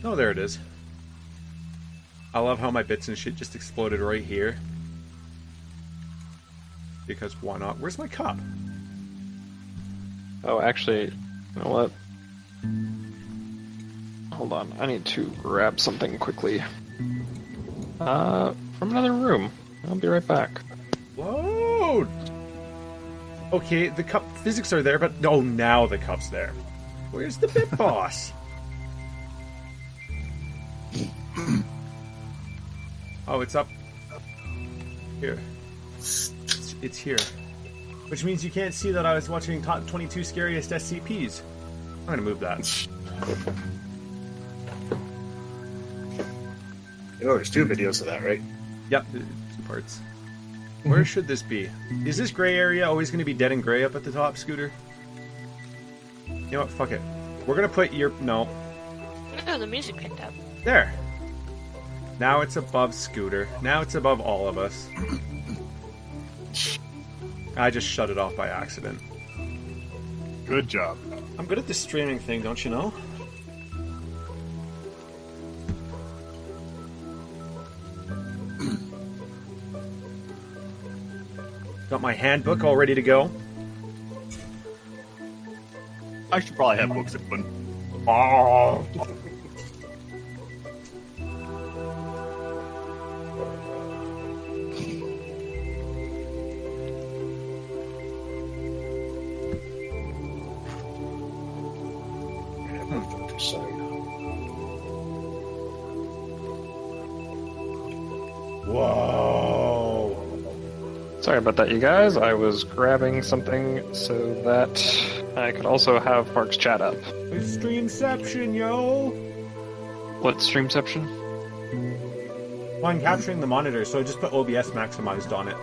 Oh, there it is. I love how my bits and shit just exploded right here. Because why not? Where's my cup? Oh, actually, you know what? Hold on, I need to grab something quickly. From another room. I'll be right back. Whoa! Okay, the cup physics are there, but oh, now the cup's there. Where's the bit boss? Oh, it's up here. It's here. Which means you can't see that I was watching top 22 scariest SCPs. I'm gonna move that. You know, there's 2 videos of that, right? Yep, 2 parts. Where should this be? Is this gray area always gonna be dead and gray up at the top, Scooter? You know what? Fuck it. We're gonna put your... No. Oh, the music picked up. There. Now it's above Scooter. Now it's above all of us. I just shut it off by accident. Good job. I'm good at this streaming thing, don't you know? Got my handbook all ready to go. I should probably have books open. Oh. Whoa! Sorry about that, you guys. I was grabbing something so that I could also have Park's chat up. It's Streamception, yo! What's Streamception? Well, I'm capturing the monitor, so I just put OBS maximized on it.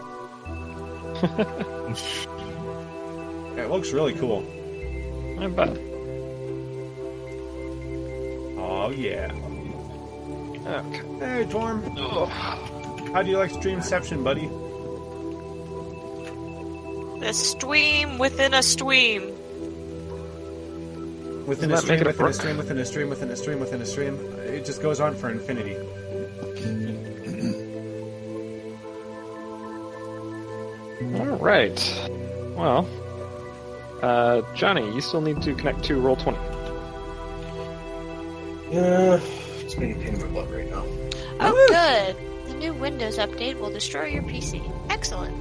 It looks really cool. Not bad. Oh, yeah. Okay. Hey, Torm. Oh. How do you like Streamception, buddy? The stream within a stream. Within a stream, within a stream, within a stream, within a stream, within a stream. It just goes on for infinity. Alright. Well, Johnny, you still need to connect to Roll20. Yeah, it's being a pain in my butt right now. Oh, good. The new Windows update will destroy your PC. Excellent.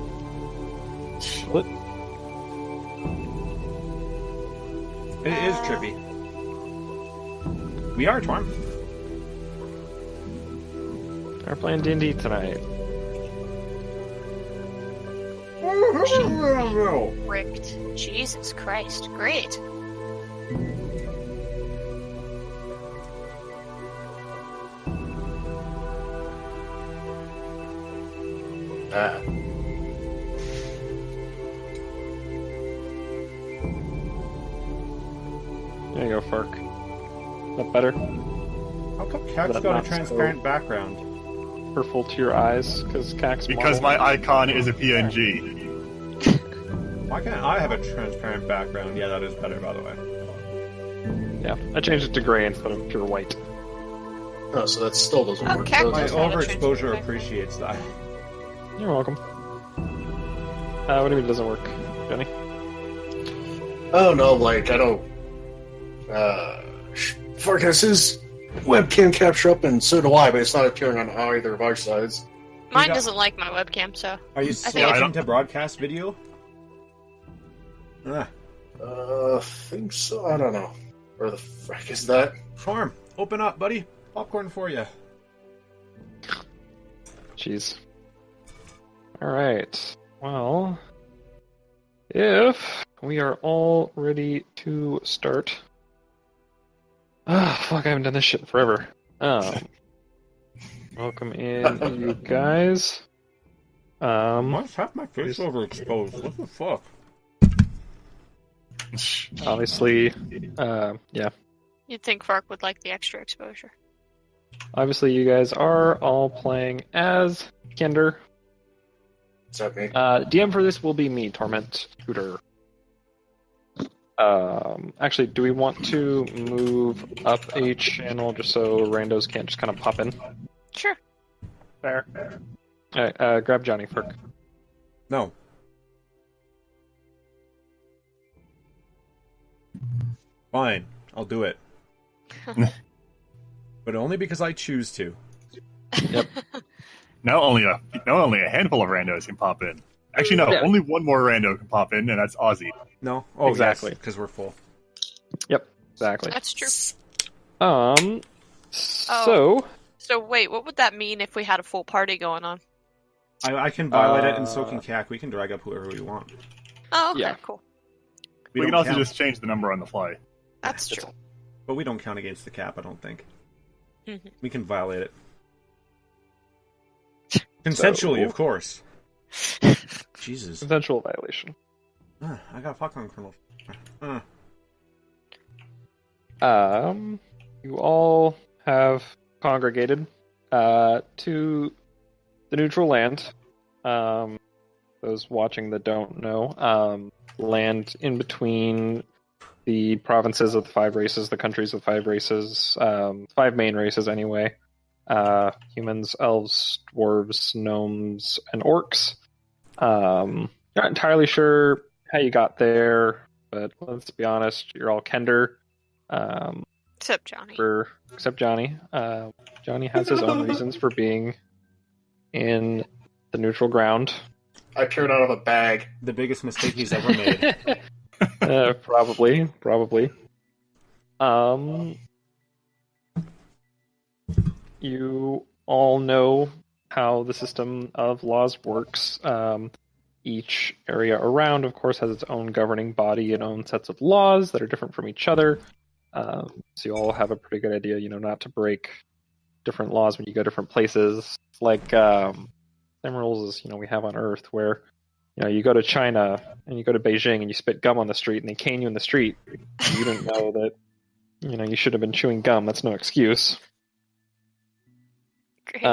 What? It is trippy. We are, Torm. We're playing D&D tonight. Rigged. Jesus Christ. Great. Ah. There you go, Fark. That better? How come Cac's That got a not transparent background? Hurtful to your eyes, because Cac's Because model. my icon is a PNG. Why can't I have a transparent background? Yeah, that is better, by the way. Yeah, I changed it to gray instead of pure white. Oh, so that still doesn't Oh, work. Cac does My it? does have a overexposure transparent appreciates that. You're welcome. What do you mean it doesn't work, Jenny? Oh no, like I don't. Fark has his webcam capture up, and so do I, but it's not appearing on either of our sides. Mine got- doesn't like my webcam, so... Are you think I switching don't- to broadcast video? Ah, Think so. I don't know. Where the frick is that? Torm, open up, buddy. Popcorn for you. Jeez. Alright. Well, if we are all ready to start. Ah, fuck, I haven't done this shit in forever. Welcome in, you guys. Why's half my face overexposed? What the fuck? Obviously, yeah. You'd think Fark would like the extra exposure. Obviously, you guys are all playing as Kender. Is that me? DM for this will be me, Torment Shooter. Actually, do we want to move up a channel just so randos can't just kind of pop in? Sure. Fair. Alright, grab Johnny first. No. Fine, I'll do it. But only because I choose to. Yep. Now only a handful of randos can pop in. Actually, no, Yeah. only one more rando can pop in, and that's Ozzy. No? Oh, Exactly. because we're full. Yep, exactly. That's true. So... So wait, what would that mean if we had a full party going on? I can violate it, and so can CAC. We can drag up whoever we want. Oh, okay, Yeah. cool. We don't can also count, just change the number on the fly. That's true. but we don't count against the cap, I don't think. Mhm. We can violate it. Consensually, of course. Jesus. Consensual violation. I got fucked on, Colonel. You all have congregated to the neutral land. Those watching that don't know, land in between the provinces of the 5 races, the countries of 5 races, 5 main races anyway. Humans, elves, dwarves, gnomes, and orcs. Not entirely sure how you got there, but let's be honest, you're all Kender. Except Johnny. Except Johnny. Johnny has his own reasons for being in the neutral ground. I peered out of a bag. The biggest mistake he's ever made. Probably. You all know how the system of laws works. Each area around, of course, has its own governing body and own sets of laws that are different from each other. So you all have a pretty good idea, not to break different laws when you go different places. It's like same rules as we have on Earth, where you go to China and you go to Beijing and you spit gum on the street and they cane you in the street. You didn't know that you should have been chewing gum. That's no excuse. Great.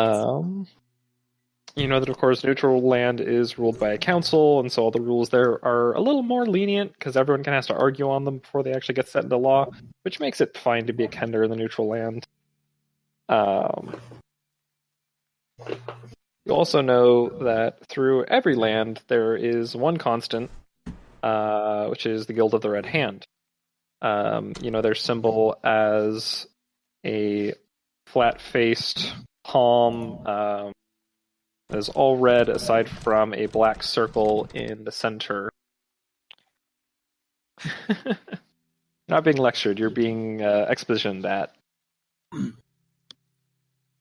You know that, of course, neutral land is ruled by a council, and so all the rules there are a little more lenient because everyone kind of has to argue on them before they actually get set into law, which makes it fine to be a Kender in the neutral land. You also know that through every land there is one constant, which is the Guild of the Red Hand. Their symbol as a flat-faced palm is all red aside from a black circle in the center. Not being lectured, you're being expositioned at.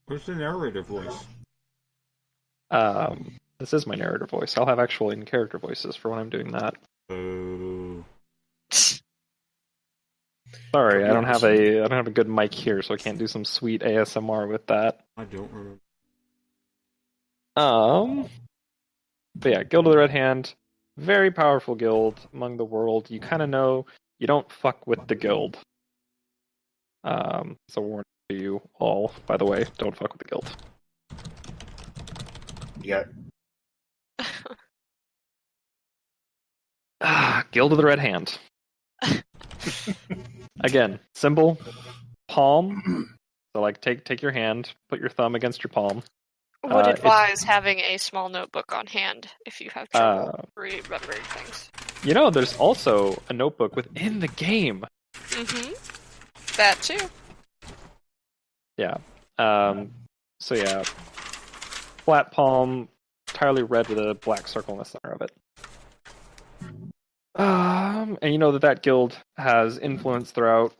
Where's the narrative voice? This is my narrative voice. I'll have actual in-character voices for when I'm doing that. Oh. Sorry, I don't have a good mic here, so I can't do some sweet ASMR with that. I don't remember. But yeah, Guild of the Red Hand, very powerful guild among the world. You kind of know you don't fuck with the guild. So warning to you all, by the way, don't fuck with the guild. Yeah. Guild of the Red Hand. Again, symbol, palm. So take your hand, put your thumb against your palm. Would advise having a small notebook on hand if you have trouble remembering things. There's also a notebook within the game. Mm-hmm. That too. Yeah. So yeah, flat palm, entirely red with a black circle in the center of it. And you know that guild has influence throughout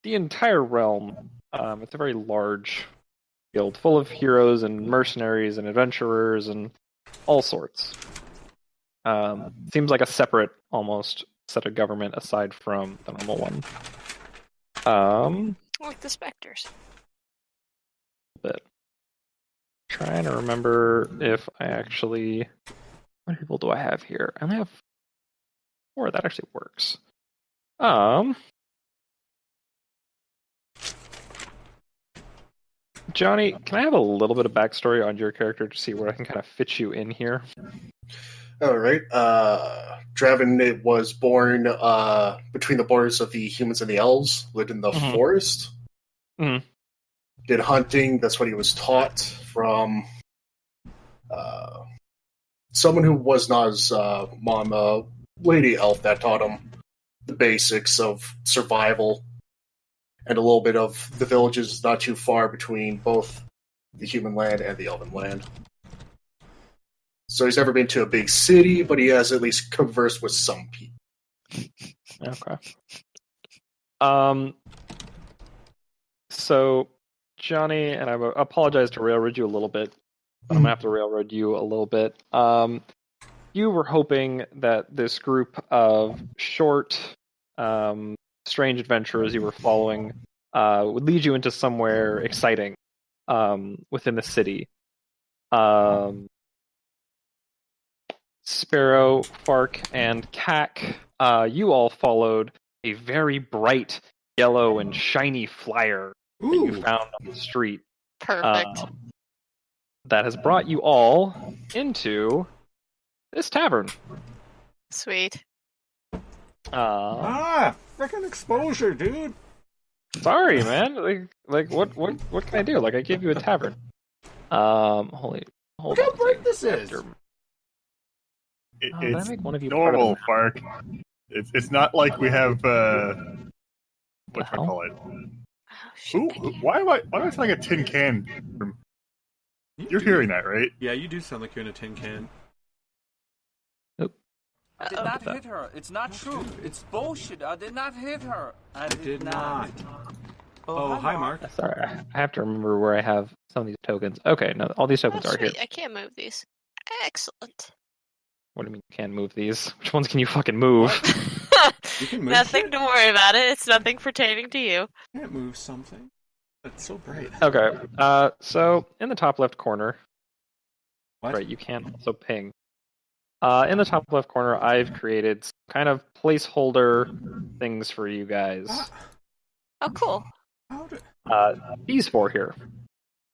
the entire realm. It's a very large guild full of heroes and mercenaries and adventurers and all sorts. Seems like a separate, almost, set of government aside from the normal one. Like the specters. But trying to remember if I actually... How many people do I have here? I only have 4. That actually works. Johnny, can I have a little bit of backstory on your character to see where I can kind of fit you in here? All right. Draven was born between the borders of the humans and the elves. Lived in the forest. Mhm. Did hunting. That's what he was taught from someone who was not his mom, lady elf, that taught him the basics of survival and a little bit of the villages not too far between both the human land and the elven land. So he's never been to a big city, but he has at least conversed with some people. Okay. So, Johnny, and I apologize to railroad you a little bit, but I'm going to have to railroad you a little bit. You were hoping that this group of short, strange adventurers you were following would lead you into somewhere exciting within the city. Sparrow, Fark, and Cack, you all followed a very bright yellow and shiny flyer that you found on the street. Perfect. That has brought you all into this tavern. Sweet. Frickin' exposure, dude. Sorry, man. Like what can I do? Like, I gave you a tavern. Hold Look how on. bright this is. Did I It's make one of you part of normal, the- Fark. It's not like we have what hell? call it? Oh, shit. Why am I sounding like a tin can? You're hearing that, right? Yeah, you do sound like you're in a tin can. I did not hit her. It's not true. It's bullshit. I did not hit her. I Did not. Oh, Hi, Mark. Sorry, I have to remember where I have some of these tokens. Okay, no, all these tokens Oh, are here. sweet. I can't move these. Excellent. What do you mean you can't move these? Which ones can you fucking move? You can move Nothing shit. to worry about it. It's nothing pertaining to you. You can't move something. That's so bright. Okay, so in the top left corner, What? right, you can also ping. In the top left corner, I've created some kind of placeholder things for you guys. Oh, cool. How did... These four here.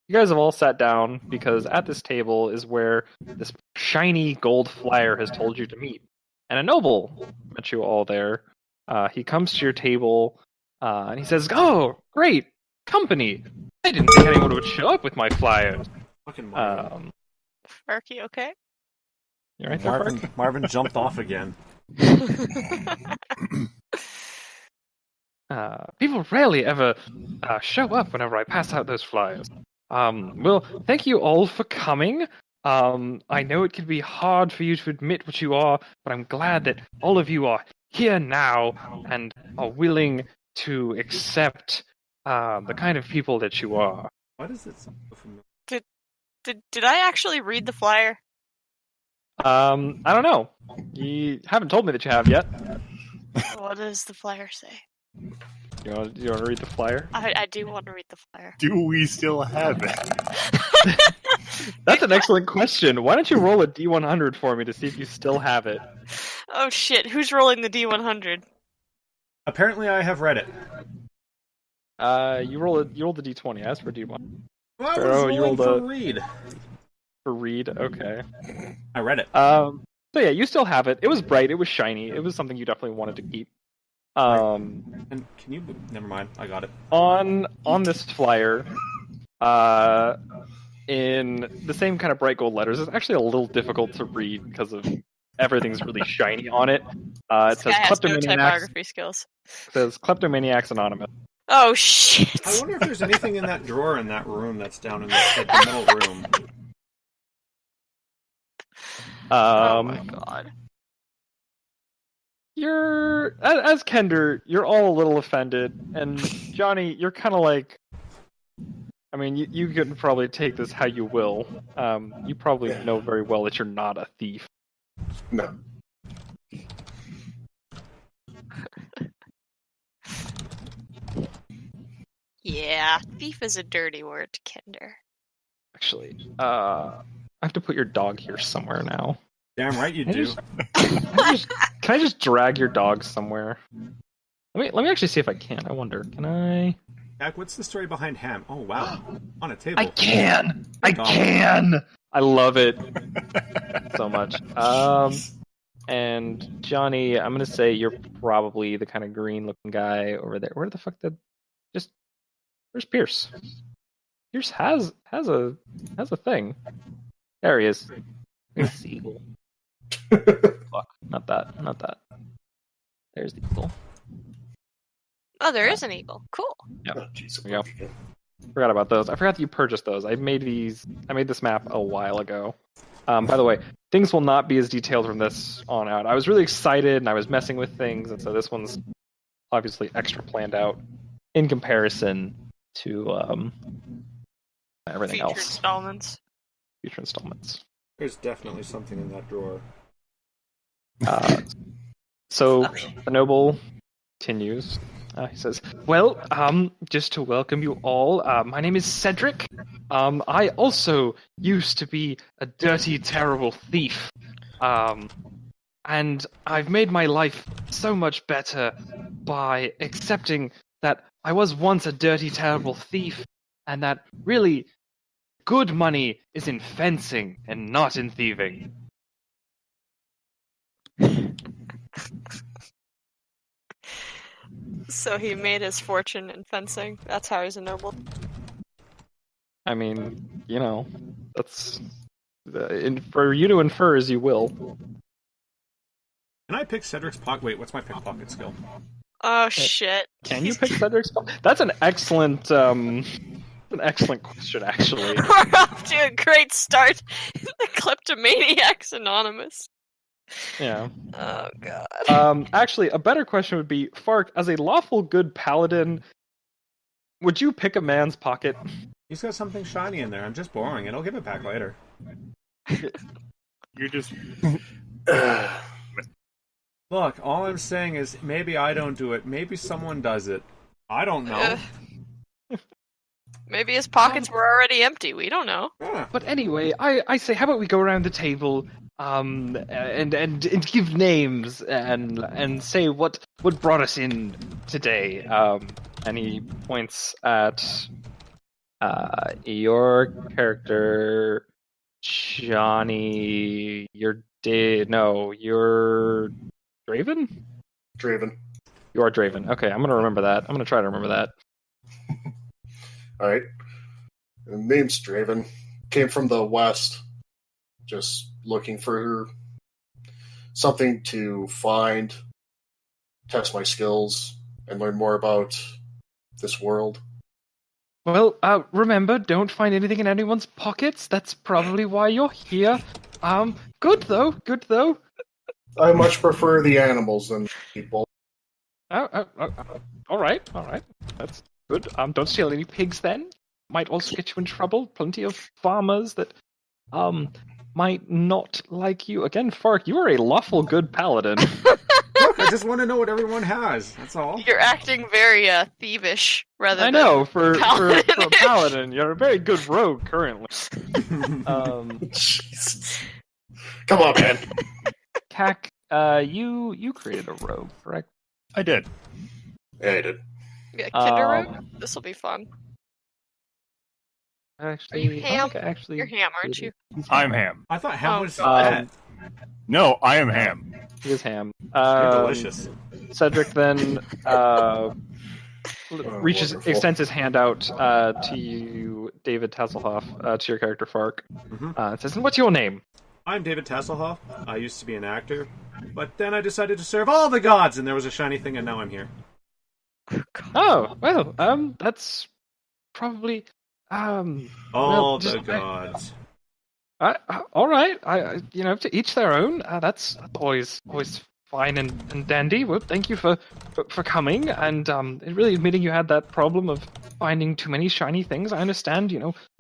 You guys have all sat down because at this table is where this shiny gold flyer has told you to meet. And a noble met you all there. He comes to your table and he says, "Oh, great company! I didn't think anyone would show up with my flyers." Fucking Marvin. Farky, okay? You right there, Fark? Marvin jumped off again. People rarely ever show up whenever I pass out those flyers. Well, thank you all for coming. I know it can be hard for you to admit what you are, but I'm glad that all of you are here now and are willing to accept the kind of people that you are. Why does it sound so familiar? Did I actually read the flyer? I don't know. You haven't told me that you have yet. What does the flyer say? You want to read the flyer? I do want to read the flyer. Do we still have it? That's an excellent question. Why don't you roll a D100 for me to see if you still have it? Oh shit, who's rolling the D100? Apparently, I have read it. You rolled the D20. I asked for D1. Well, I was Sparrow, you rolling rolled for read. For read, okay. I read it. So yeah, you still have it. It was bright. It was shiny. It was something you definitely wanted to keep. And can you? Never mind. I got it. On this flyer, in the same kind of bright gold letters, it's actually a little difficult to read because of everything's really shiny on it. It This says guy has no kleptomaniacs. typography skills. Says kleptomaniacs anonymous. Oh shit! I wonder if there's anything in that drawer in that room that's down in the middle room. Oh my god. You're as Kender, you're all a little offended, and Johnny, you're kind of like, I mean, you can probably take this how you will. You probably know very well that you're not a thief. No. Yeah, thief is a dirty word, Kender. Actually, I have to put your dog here somewhere now. Damn right you Can I do. Can I just drag your dog somewhere? Let me actually see if I can. I wonder. Can I? Jack, what's the story behind Ham? Oh wow, on a table. I can. I Dog. can. I love it. so much. And Johnny, I'm gonna say you're probably the kind of green-looking guy over there. Where the fuck did where's Pierce? Pierce has a thing. There he is. There's the eagle. Fuck, not that. There's the eagle. Oh, there is an eagle. Cool. Yep. Oh, jeez, There we go. Forgot about those. I forgot that you purchased those. I made this map a while ago. By the way, things will not be as detailed from this on out. I was really excited and I was messing with things, and so this one's obviously extra planned out in comparison to everything Future else. Future installments. There's definitely something in that drawer. So the noble continues. He says, "Well, just to welcome you all, my name is Cedric. I also used to be a dirty, terrible thief. And I've made my life so much better by accepting that I was once a dirty, terrible thief, and that really good money is in fencing and not in thieving." So he made his fortune in fencing. That's how he's a noble. I mean, that's for you to infer as you will. Can I pick Cedric's pocket? Wait, what's my pickpocket skill? Oh shit! Can you pick Cedric's? That's an excellent question, actually. We're off to a great start. The Kleptomaniacs Anonymous. Yeah. Oh god. Actually, a better question would be, Fark, as a lawful good paladin, would you pick a man's pocket? He's got something shiny in there. I'm just borrowing it. I'll give it back later. You're just. Look, all I'm saying is maybe I don't do it. Maybe someone does it. I don't know. Maybe his pockets were already empty. We don't know. Yeah. But anyway, I say, how about we go around the table, and give names and say what brought us in today. And he points at your character, Johnny. You're Draven? Draven. You are Draven. Okay, I'm gonna remember that. I'm gonna try to remember that. Alright. The name's Draven. Came from the west. Just looking for something to find, test my skills, and learn more about this world. Well, remember, don't find anything in anyone's pockets. That's probably why you're here. Good though. I much prefer the animals than people. All right. That's good. Don't steal any pigs then. Might also get you in trouble. Plenty of farmers that, might not like you. Again, Fark, you are a lawful good paladin. Look, I just want to know what everyone has. That's all. You're acting very thievish rather I than know, for a paladin. paladin, you're a very good rogue currently. Jesus. Come on, man. Kak, you created a rogue, correct? I did. Yeah, I did. Yeah, Kinder Rogue? This will be fun. Actually, Are you Ham? You're You're Ham, aren't you? I'm Ham. I thought Ham was Um, fat. No, I am Ham. He is Ham. You're delicious. Cedric then reaches, wonderful. extends his hand out to you, David Tasselhoff, to your character Fark. Mhm. Says, "And what's your name?" I'm David Tasselhoff. I used to be an actor, but then I decided to serve all the gods, and there was a shiny thing, and now I'm here. Oh, well, that's probably All well, the just- gods. all right. To each their own. That's always fine and dandy. Well, thank you for coming and really admitting you had that problem of finding too many shiny things. I understand.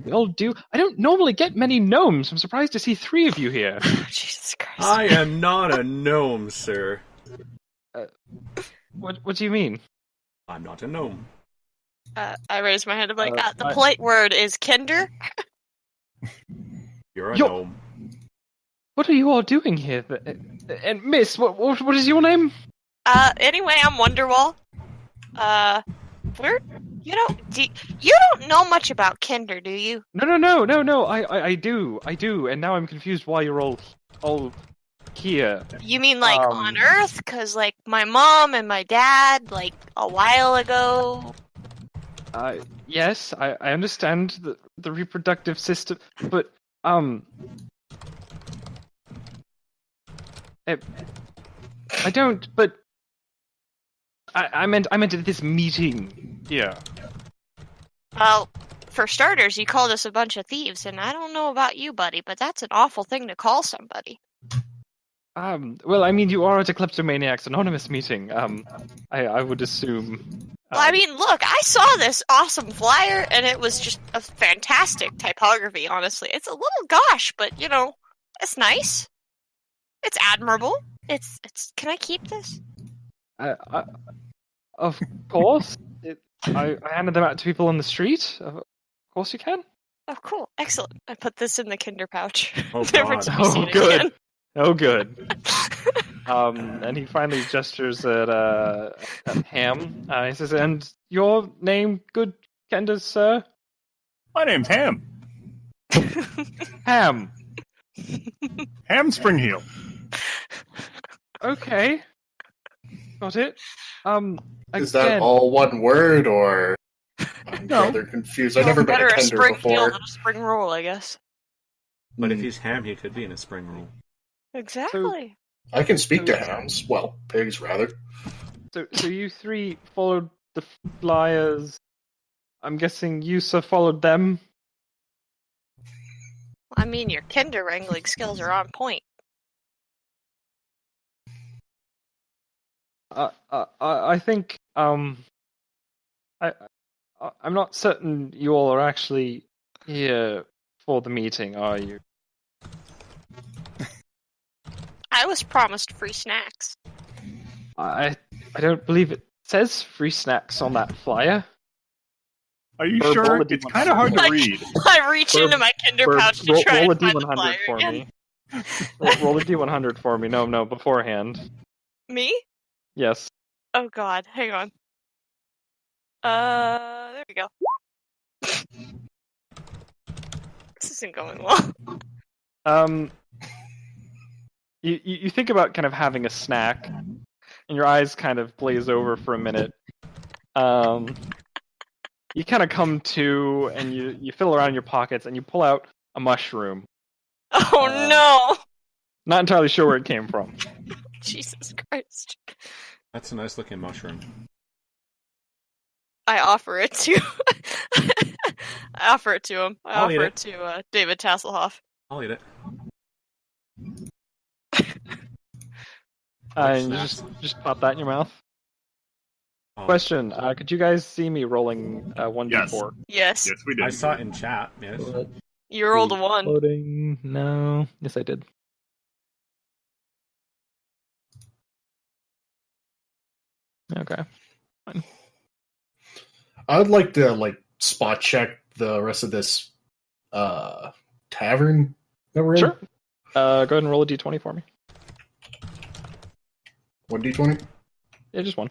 We all do. I don't normally get many gnomes. I'm surprised to see 3 of you here. Jesus Christ. I am not a gnome, sir. What do you mean? I'm not a gnome. I raised my hand. I'm like, the I- polite word is Kinder. You're a Yo- gnome. What are you all doing here? And Miss, what is your name? Anyway, I'm Wonderwall. You don't know much about Kinder, do you? No. I do. And now I'm confused why you're all Oh, here. You mean like on Earth? Because like my mom and my dad, like a while ago. Yes, I understand the reproductive system, but I don't. But I meant at this meeting. Yeah. Well, for starters, you called us a bunch of thieves, and I don't know about you, buddy, but that's an awful thing to call somebody. Well, I mean, you are at a Kleptomaniacs Anonymous meeting. I would assume. Well, I mean, look, I saw this awesome flyer, and it was just a fantastic typography, honestly. It's a little gosh, but, you know, it's nice. It's admirable. It's can I keep this? Of course. I handed them out to people on the street. Of course you can. Oh, cool. Excellent. I put this in the Kinder pouch. Oh, Never God. to be seen good. again. Oh, good. And he finally gestures at Ham. He says, "And your name, good Kender, sir?" My name's Ham. Ham. Ham Springheel. Okay. Got it. Is that Again, all one word, or I'm No. rather confused? I've never been Better a a tender spring heel before. than a spring roll, I guess. But if he's ham, he could be in a spring roll. Exactly. I can speak to hams. Well, pigs, rather. So you three followed the flyers. I'm guessing you, sir, followed them. I mean, your Kinder wrangling skills are on point. I think I'm not certain you all are actually here for the meeting, are you? I was promised free snacks. I don't believe it says free snacks on that flyer. Are you Burp, sure? roll a It's D100. kind of hard to Like- read. I reach Burp, into my Kinder pouch to roll, try roll a and find the D100 flyer for again. me. Roll a D100 for me. No, beforehand. Me? Yes. Oh god, hang on. There we go. This isn't going well. You think about kind of having a snack, and your eyes kind of glaze over for a minute. You kind of come to, and you fiddle around in your pockets, and you pull out a mushroom. Oh no! Not entirely sure where it came from. Jesus Christ. That's a nice looking mushroom. I offer it to I offer it to him. I I'll eat offer it. it to David Tasselhoff. I'll eat it. And you just pop that in your mouth. Oh, Question: could you guys see me rolling 1d4? Yes. Yes, we did. I saw it in chat, yes. You rolled a 1. Loading? No. Yes, I did. Okay. I would like to spot check the rest of this tavern that we're in. Sure. Go ahead and roll a d20 for me. 1d20. Yeah, just one.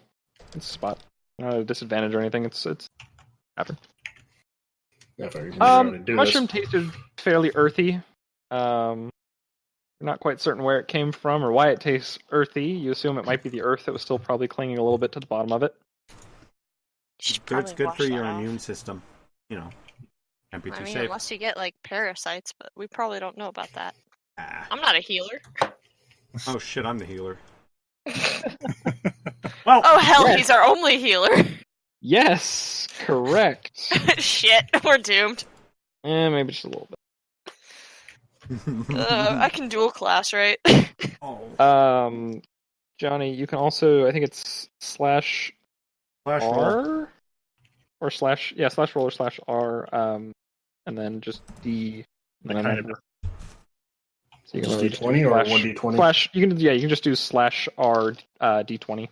It's a spot. Not a disadvantage or anything. It's happen. Yeah, if I remember how to do Mushroom this. tasted fairly earthy. You're not quite certain where it came from or why it tastes earthy. You assume it might be the earth that was still probably clinging a little bit to the bottom of it. You should It's probably good wash for that your off. immune system. You know, can't be I too mean, safe. unless you get like parasites, but we probably don't know about that. Ah. I'm not a healer. Oh shit, I'm the healer. Well, Oh hell, yes. he's our only healer. Yes, correct. Shit, we're doomed. Maybe just a little bit. I can dual class, right? oh. Johnny, you can also, I think it's slash Flash roll. R or slash roll or slash R, and then just D. And then kind of- so you can Just literally just D20 do or slash- 1d20? Slash, you can just do slash R D20.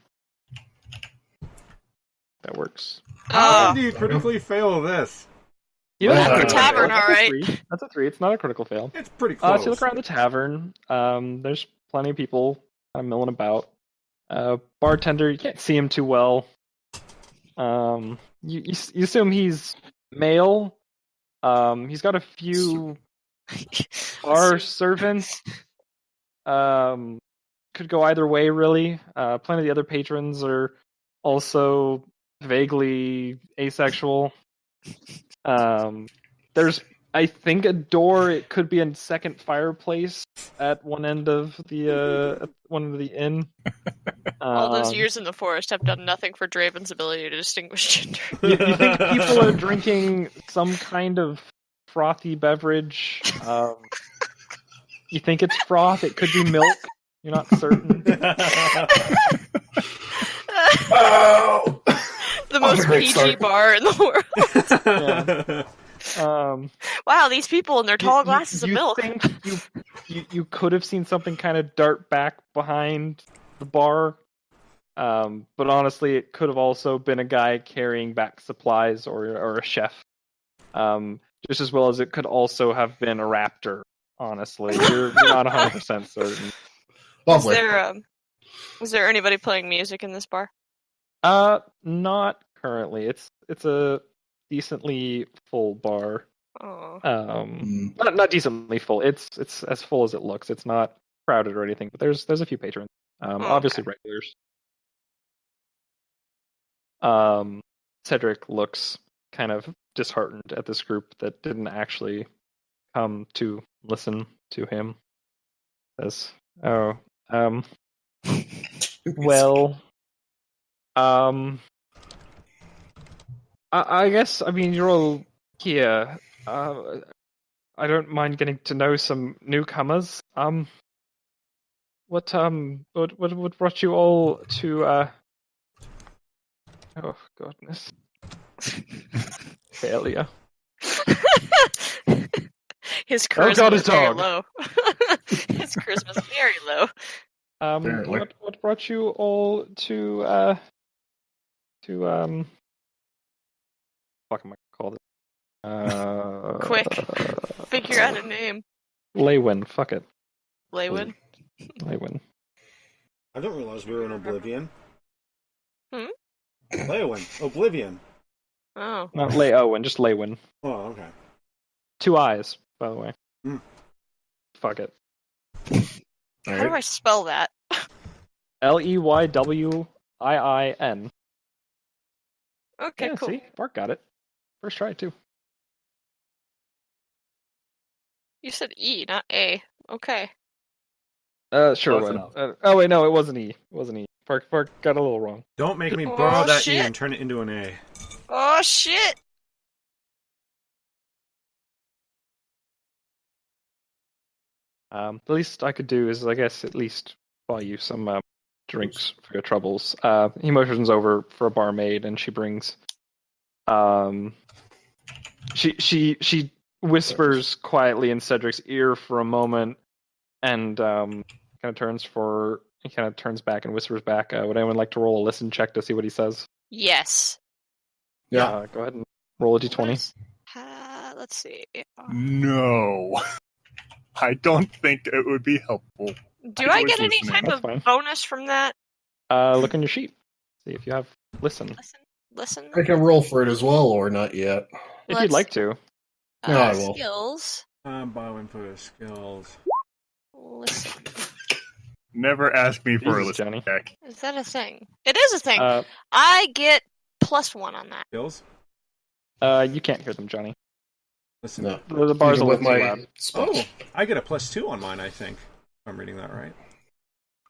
That works. How Oh, do you critically fail this? You don't Well, have to the fail. tavern, That's a alright. 3. That's a 3. It's not a critical fail. It's pretty close. So you look around the tavern. There's plenty of people kind of milling about. Bartender, you can't see him too well. You assume he's male. He's got a few bar servants. Could go either way, really. Plenty of the other patrons are also vaguely asexual. There's, I think, a door. It could be a second fireplace at one end of the inn. All those years in the forest have done nothing for Draven's ability to distinguish gender. You think people are drinking some kind of frothy beverage? You think it's froth? It could be milk. You're not certain. Oh! The most great PG start. bar in the world. Wow, these people and their tall glasses of milk. Think you could have seen something kind of dart back behind the bar, but honestly, it could have also been a guy carrying back supplies or a chef, just as well as it could also have been a raptor. Honestly, you're not 100% certain. Lovely. Is there anybody playing music in this bar? Not currently. It's a decently full bar. Oh. Not decently full. It's as full as it looks. It's not crowded or anything, but there's a few patrons. Obviously regulars. Cedric looks kind of disheartened at this group that didn't actually come to listen to him. Says, "Oh, well, I guess, I mean, you're all here. I don't mind getting to know some newcomers. What brought you all to, oh, goodness. Failure. His charisma God, is his very dog. low. His charisma is very low. Apparently. What brought you all to fuck am I called it? Quick. Figure out a name. Leywin, fuck it. Leywin? Leywin. I didn't realize we were in Oblivion. Hmm? Leywin. Oblivion. Oh. Not Lay-Owen, just Leywin. Oh, okay. 2 eyes, by the way. Mm. Fuck it. How do I spell that? Leywin. Okay, Yeah, cool. see? Mark got it. First try, too. You said E, not A. Okay. Sure. Close Wait. enough. Oh, wait, no, it wasn't E. It wasn't E. Park got a little wrong. Don't make me Oh, borrow that E shit. and turn it into an A. Oh, shit! The least I could do is, I guess, at least buy you some drinks for your troubles. He motions over for a barmaid, and she brings. She whispers quietly in Cedric's ear for a moment, and kind of turns back and whispers back. Would anyone like to roll a listen check to see what he says? Yes. Yeah. Go ahead and roll a d20. Let's see. No. I don't think it would be helpful. Do I was get any listening. type That's of fine. bonus from that? Look on your sheet. See if you have listen. Listen. I can roll for it as well, or not yet. If you'd like to. No, I will. Skills. I'm bowing for his skills. Listen. Never ask me for a Jesus, listen Johnny. check. Is that a thing? It is a thing. Uh, I get +1 on that. Skills? you can't hear them, Johnny. Listen. No. The bar's a Even with little too my loud. spell. Oh, I get a +2 on mine, I think. If I'm reading that right.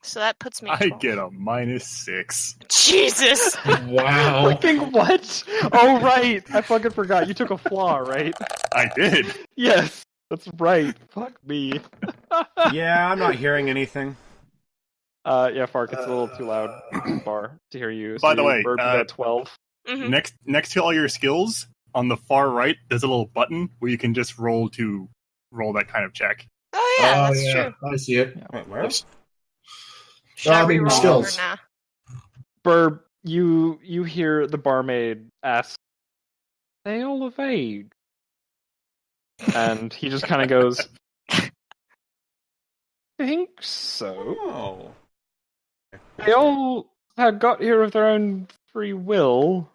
So that puts me. I 12. get a -6. Jesus. Wow. Fucking what? Oh, right. I fucking forgot. You took a flaw, right? I did. Yes. That's right. Fuck me. Yeah, I'm not hearing anything. Yeah, Fark, it's a little too loud in the bar to hear you. By the way, you got 12. Mhm. Next to all your skills, on the far right, there's a little button where you can just roll that kind of check. Oh yeah, that's true. I see it. Wait, where? Should I I mean, reroll skills. or nah? Burb, you hear the barmaid ask, "They all of age?" And he just kind of goes, "Think so. Oh. They all have got here of their own free will.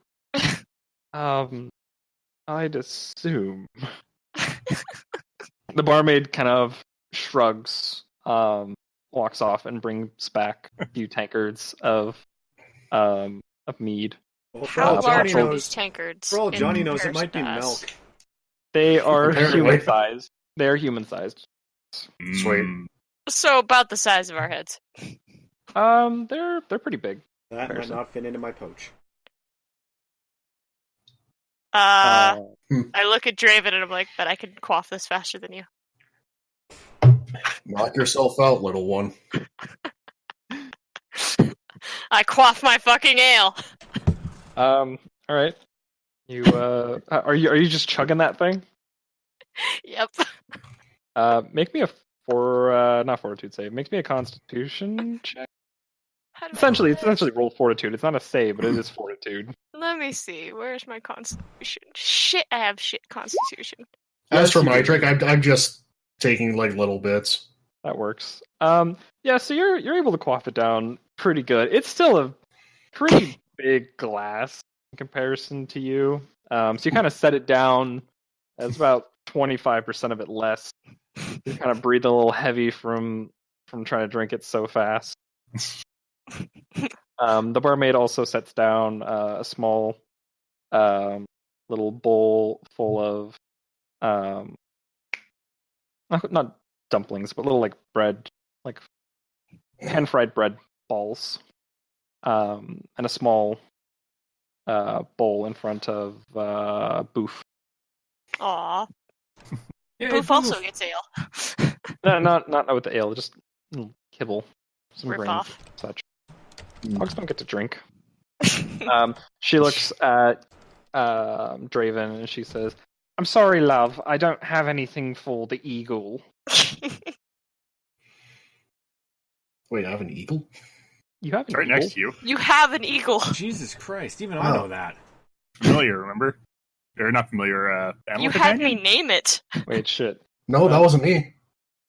I'd assume." The barmaid kind of shrugs, walks off and brings back a few tankards of mead. Well, How all large Johnny are knows- these tankards? For all in Johnny knows, it comparison might be to us? milk. They are Apparently. human sized. They are human sized. Sweet. So about the size of our heads. They're pretty big. That might Comparison. not fit into my pouch. I look at Draven and I'm like, but I can quaff this faster than you. Knock yourself out, little one. I quaff my fucking ale. All right. You are you just chugging that thing? Yep. Make me a not fortitude save. Makes me a Constitution check. How do I Essentially, do it's this? essentially roll fortitude. It's not a save, but it is fortitude. Let me see. Where's my constitution? Shit, I have shit constitution. As for you my do. drink, I'm just taking like little bits. That works. Yeah. So you're able to quaff it down pretty good. It's still a pretty big glass in comparison to you. So you kind of set it down. It's about 25% of it less. You kind of breathe a little heavy from trying to drink it so fast. The barmaid also sets down a small little bowl full of not dumplings, but little like bread, like pan-fried bread balls, and a small bowl in front of Boof. Aw. Yeah, Boof also gets ale. No, not with the ale, just kibble, some Rip grains, off. such. Dogs don't get to drink. She looks at Draven and she says, "I'm sorry, love. I don't have anything for the eagle." Wait, I have an eagle? You have an It's right eagle? next to you. You have an eagle. Jesus Christ, even I know that. Familiar, remember? Or not familiar, animal You had me companion? name it. Wait, shit. No, that wasn't me.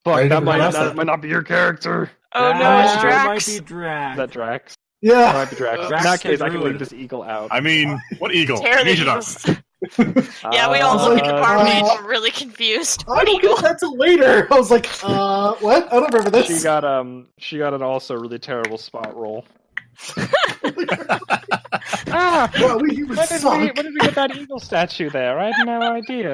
Fuck, I that didn't realize that that. might not be your character. Oh no, That it's Drax. might be Drax. Is that Drax? That Yeah. might be Drax. Drax In that the case, I can druid. leave this eagle out. I mean, what eagle? Tear the Change it up. eagles. Yeah, we all look at the barmaid. We're really confused. I What don't eagle? get that till later. I was like, what? I don't remember this. She got an also really terrible spot roll. Ah, Wow, we humans where did suck. we get that eagle statue there? I had no idea.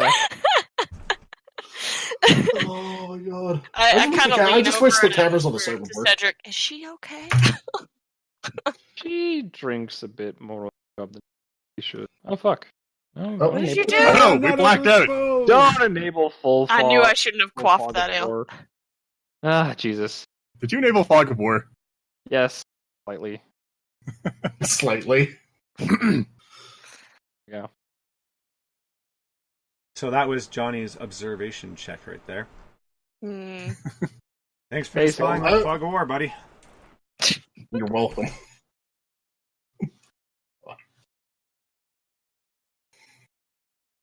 Oh my god. I just kind of wish lean I just wish over the cameras on the to side would work. Cedric. Is she okay? She drinks a bit more than she should. Oh fuck! Oh. What did you do? Oh, we blacked out. Don't enable full. I knew fog- I shouldn't have full quaffed fog that of ale. war. Ah, Jesus. Did you enable Fog of War? Yes, slightly. Slightly. Yeah. So that was Johnny's observation check right there. Hmm. Thanks for Basically. spelling that fog of war, buddy. You're welcome.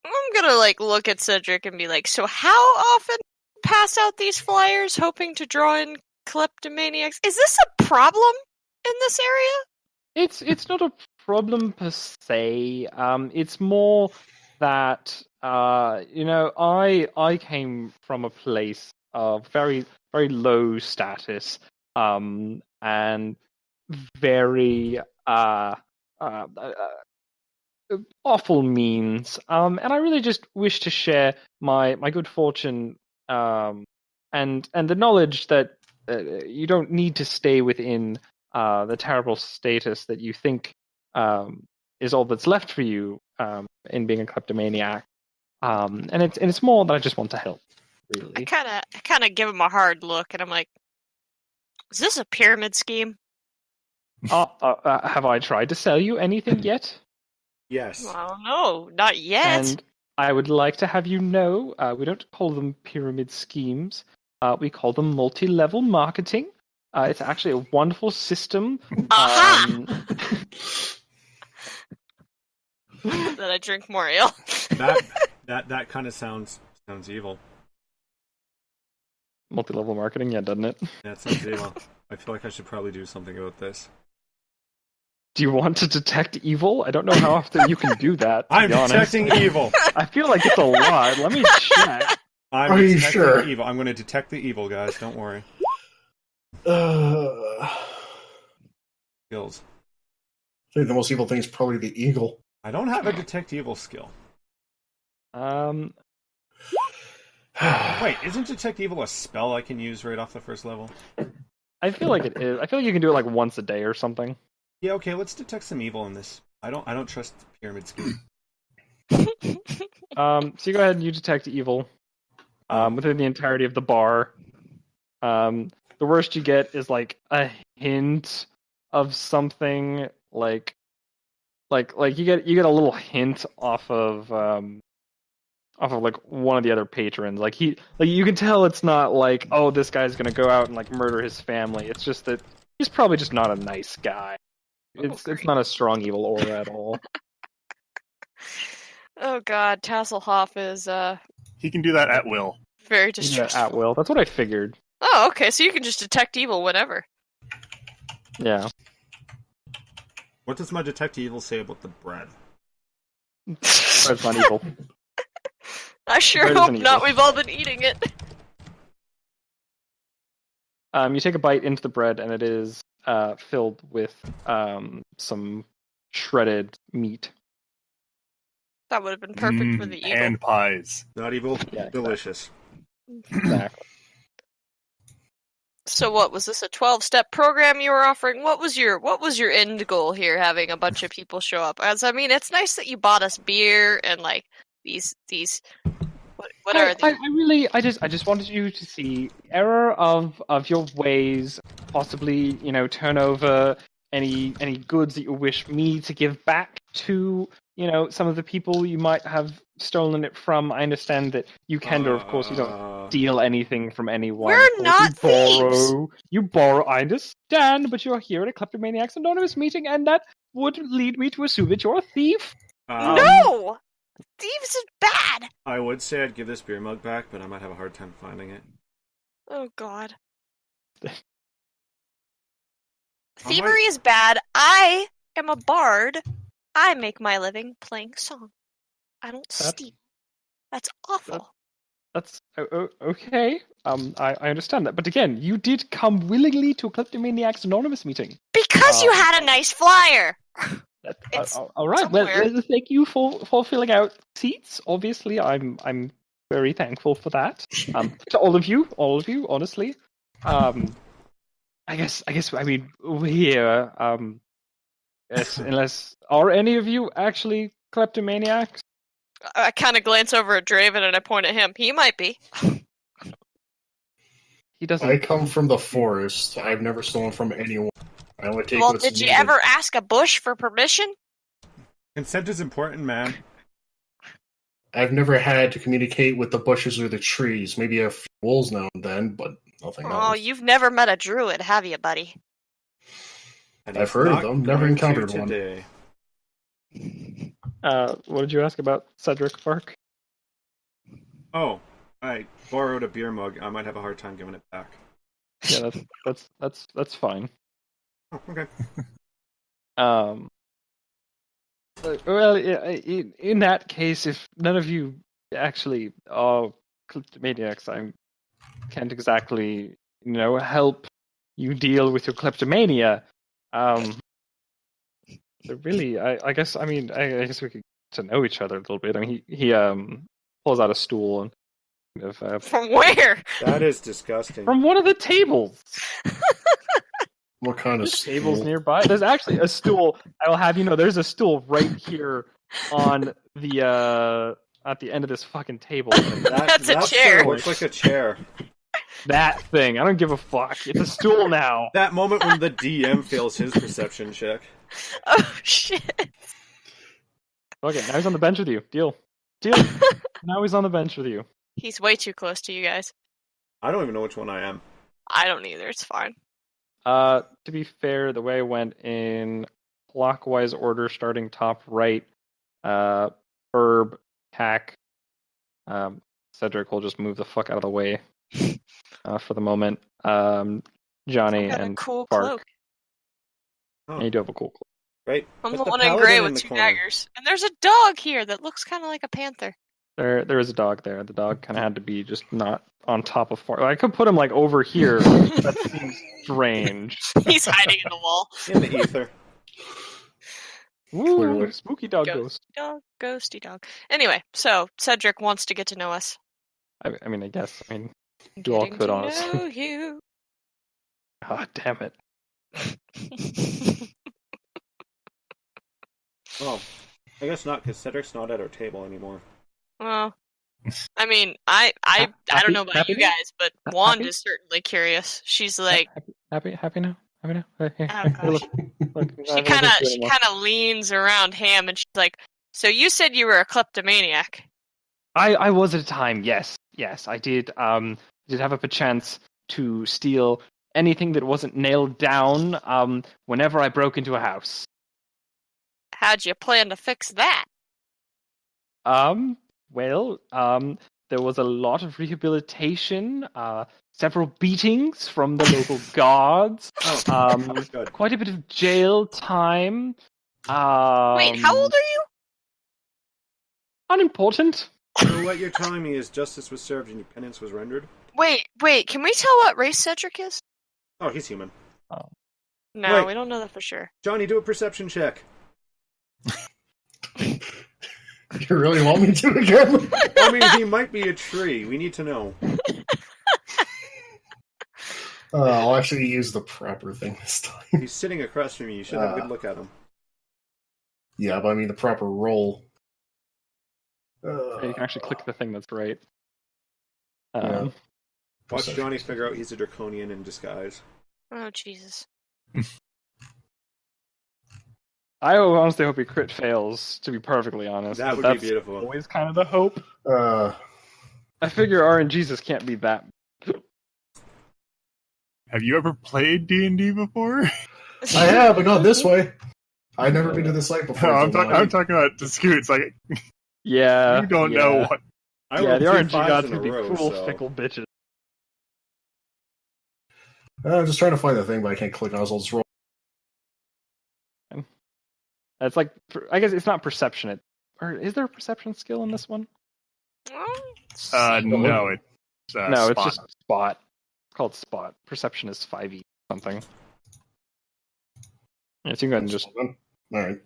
I'm gonna look at Cedric and be like, so how often pass out these flyers hoping to draw in kleptomaniacs? Is this a problem in this area? It's not a problem per se. It's more that I came from a place of very very low status, and very awful means. And I really just wish to share my good fortune, and the knowledge that you don't need to stay within the terrible status that you think is all that's left for you in being a kleptomaniac. And it's more that I just want to help, I really. kind of give him a hard look, and I'm like, is this a pyramid scheme? Have I tried to sell you anything yet? Yes. Well, no, not yet. And I would like to have you know, we don't call them pyramid schemes. We call them multi-level marketing. It's actually a wonderful system. Aha! Then I drink more ale. That kind of sounds evil. Multi-level marketing, yeah, doesn't it? That sounds evil. I feel like I should probably do something about this. Do you want to detect evil? I don't know how often you can do that. To I'm be honest. detecting evil. I feel like it's a lot. Let me check. I'm Are you detecting sure? evil. I'm going to detect the evil, guys. Don't worry. I Skills. think the most evil thing is probably the eagle. I don't have a detect evil skill. Um, Wait, isn't detect evil a spell I can use right off the first level? I feel like it is. I feel like you can do it like once a day or something. Yeah, okay, let's detect some evil in this. I don't trust pyramid scheme. So you go ahead and you detect evil within the entirety of the bar. The worst you get is like a hint of something like you get a little hint off of like one of the other patrons. Like you can tell it's not like, oh, this guy's gonna go out and like murder his family. It's just that he's probably just not a nice guy. It's not a strong evil aura at all. Oh god, Tasselhoff is He can do that at will. very You can do that distrustful. at will. That's what I figured. Oh, okay, so you can just detect evil whenever. Yeah. What does my detect evil say about the bread? Bread's not evil. I sure Bread hope isn't not. evil. We've all been eating it. You take a bite into the bread, and it is filled with some shredded meat. That would have been perfect for the eagle. And pies. Not evil, Yeah, delicious. Exactly. So what was this, a 12-step program you were offering? What was your end goal here, having a bunch of people show up? As I mean, it's nice that you bought us beer and like these what are they? I just wanted you to see error of your ways, possibly, turn over any goods that you wish me to give back to, some of the people you might have stolen it from. I understand that you, Kender, of course, you don't steal anything from anyone. We're Of course, not thieves. You borrow, I understand, but you're here at a Kleptomaniacs Anonymous meeting, and that would lead me to assume that you're a thief. No! Thieves is bad! I would say I'd give this beer mug back, but I might have a hard time finding it. Oh god. I Thievery is bad. I am a bard. I make my living playing song. I don't steal. That's awful. That's okay. I understand that, but again, you did come willingly to a Kleptomaniacs Anonymous meeting. Because you had a nice flyer! It's all right. Well, somewhere. thank you for filling out seats. Obviously, I'm very thankful for that. To all of you, honestly. I guess. I mean, we're here. Yes, unless are any of you actually kleptomaniacs? I kind of glance over at Draven and I point at him. He might be. He doesn't. I come from the forest. I've never stolen from anyone. I only take Well, what's did you needed. ever ask a bush for permission? Consent is important, man. I've never had to communicate with the bushes or the trees. Maybe a few wolves now and then, but nothing Oh, else. you've never met a druid, have you, buddy? And I've he's heard of not them, never going encountered to one. today. What did you ask about Cedric Park? Oh, I borrowed a beer mug. I might have a hard time giving it back. Yeah, that's fine. Oh, okay. Well, in that case, if none of you actually are kleptomaniacs, I can't exactly, help you deal with your kleptomania. So really, I guess, I guess we could get to know each other a little bit. I mean, he pulls out a stool and kind of, From where? That is disgusting. from one of the tables. What kind of Tables stool? nearby. There's actually a stool. I will have you know. There's a stool right here on the at the end of this fucking table. That's a chair. Looks like a chair. That thing. I don't give a fuck. It's a stool now. That moment when the DM fails his perception check. Oh, shit. Okay, now he's on the bench with you. Deal. Now he's on the bench with you. He's way too close to you guys. I don't even know which one I am. I don't either. It's fine. To be fair, the way I went in clockwise order, starting top right, Herb, Tack, Cedric will just move the fuck out of the way for the moment. Johnny Got a and cool Bark. cloak. Oh, And you do have a cool cloak. right. I'm Put the the one in paladin gray in with the two corner. daggers. And there's a dog here that looks kind of like a panther. There is a dog there. The dog kind of had to be just not on top of far. I could put him like over here. That seems strange. He's hiding in the wall. In the ether. Ooh, Clearly. spooky dog ghost. Ghosty dog. Anyway, so Cedric wants to get to know us. I mean, I guess. I mean, you all Getting could to honestly. know you. Ah, damn it. Well, I guess not, because Cedric's not at our table anymore. Well, I mean, I don't know about happy you now? guys, but Wand Happy? is certainly curious. She's like, Happy now? Happy now? Hey, oh gosh. look, She kind of leans around Ham, and she's like, "So you said you were a kleptomaniac?" I was at a time, yes, I did. Did have a chance to steal anything that wasn't nailed down. Whenever I broke into a house. How'd you plan to fix that? Well, there was a lot of rehabilitation, several beatings from the local guards, Good. quite a bit of jail time. Wait, how old are you? Unimportant. So what you're telling me is justice was served and your penance was rendered? Wait, can we tell what race Cedric is? Oh, he's human. No, Wait. we don't know that for sure. Johnny, do a perception check. You really want me to again? I mean, he might be a tree. We need to know. I'll actually use the proper thing this time. He's sitting across from you. You should have a good look at him. Yeah, but I mean the proper roll. You can actually click the thing that's right. Yeah. Watch Johnny figure out he's a draconian in disguise. Oh Jesus! I honestly hope he crit fails, to be perfectly honest. That but would that's be beautiful. always kind of the hope. I I figure RNGesus can't be that. Have you ever played D&D before? have, but not this way. I've never been to this site before. No, I'm talking about the scoots. Like, Yeah. you don't know what. I Yeah, rolled the 2 RNG 5s gods in a can be row, cruel, so- fickle bitches. I'm just trying to find the thing, but I can't click on it, so I'll just roll. It's like, I guess it's not perception. Or is there a perception skill in this one? No, it's No, spot. it's just spot. It's called spot. Perception is 5e something. Yeah, so you can go ahead and just. Alright.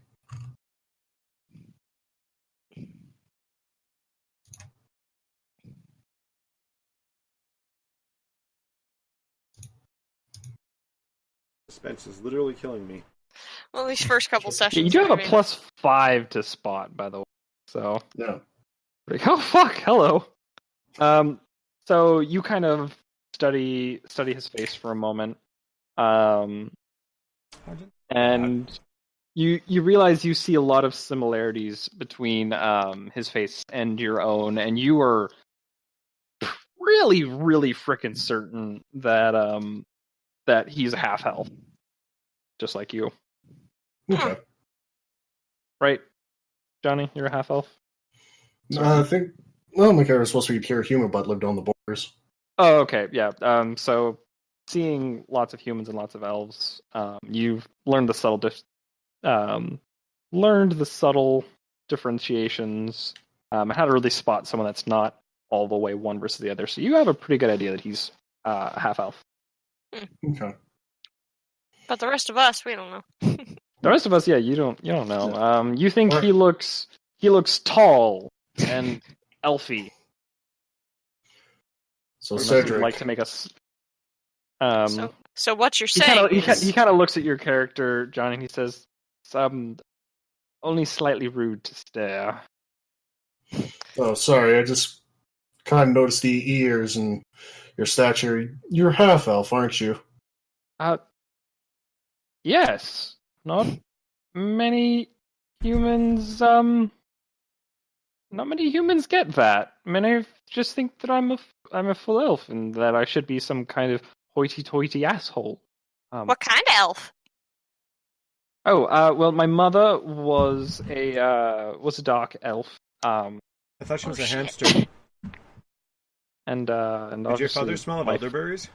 Suspense is literally killing me. Well, these first couple sessions. Yeah, you do have a I mean, +5 to spot, by the way. So. Yeah. Like, oh fuck! Hello. So you kind of study his face for a moment, and you realize you see a lot of similarities between his face and your own, and you are really, really freaking certain that that he's a half elf, just like you, Okay. right, Johnny? You're a half elf. I think. Well, my character was supposed to be pure human, but lived on the borders. Oh, okay, yeah. So seeing lots of humans and lots of elves, you've learned the subtle differentiations, and how to really spot someone that's not all the way one versus the other. So you have a pretty good idea that he's half elf. Okay. but the rest of us, we don't know. The rest of us, yeah, you don't know. You think he looks tall and elfy. So Unless you'd Cedric. like to make us. So what you're He saying? he kind of looks at your character, Johnny, and he says, only slightly rude to stare." Oh, sorry. I just kind of noticed the ears and your stature. You're half elf, aren't you? Yes, not many humans. Not many humans get that. Many just think that I'm a full elf and that I should be some kind of hoity-toity asshole. What kind of elf? Oh, well, my mother was a dark elf. I thought she Oh, was a shit. hamster. And Did your obviously father smell of my- elderberries?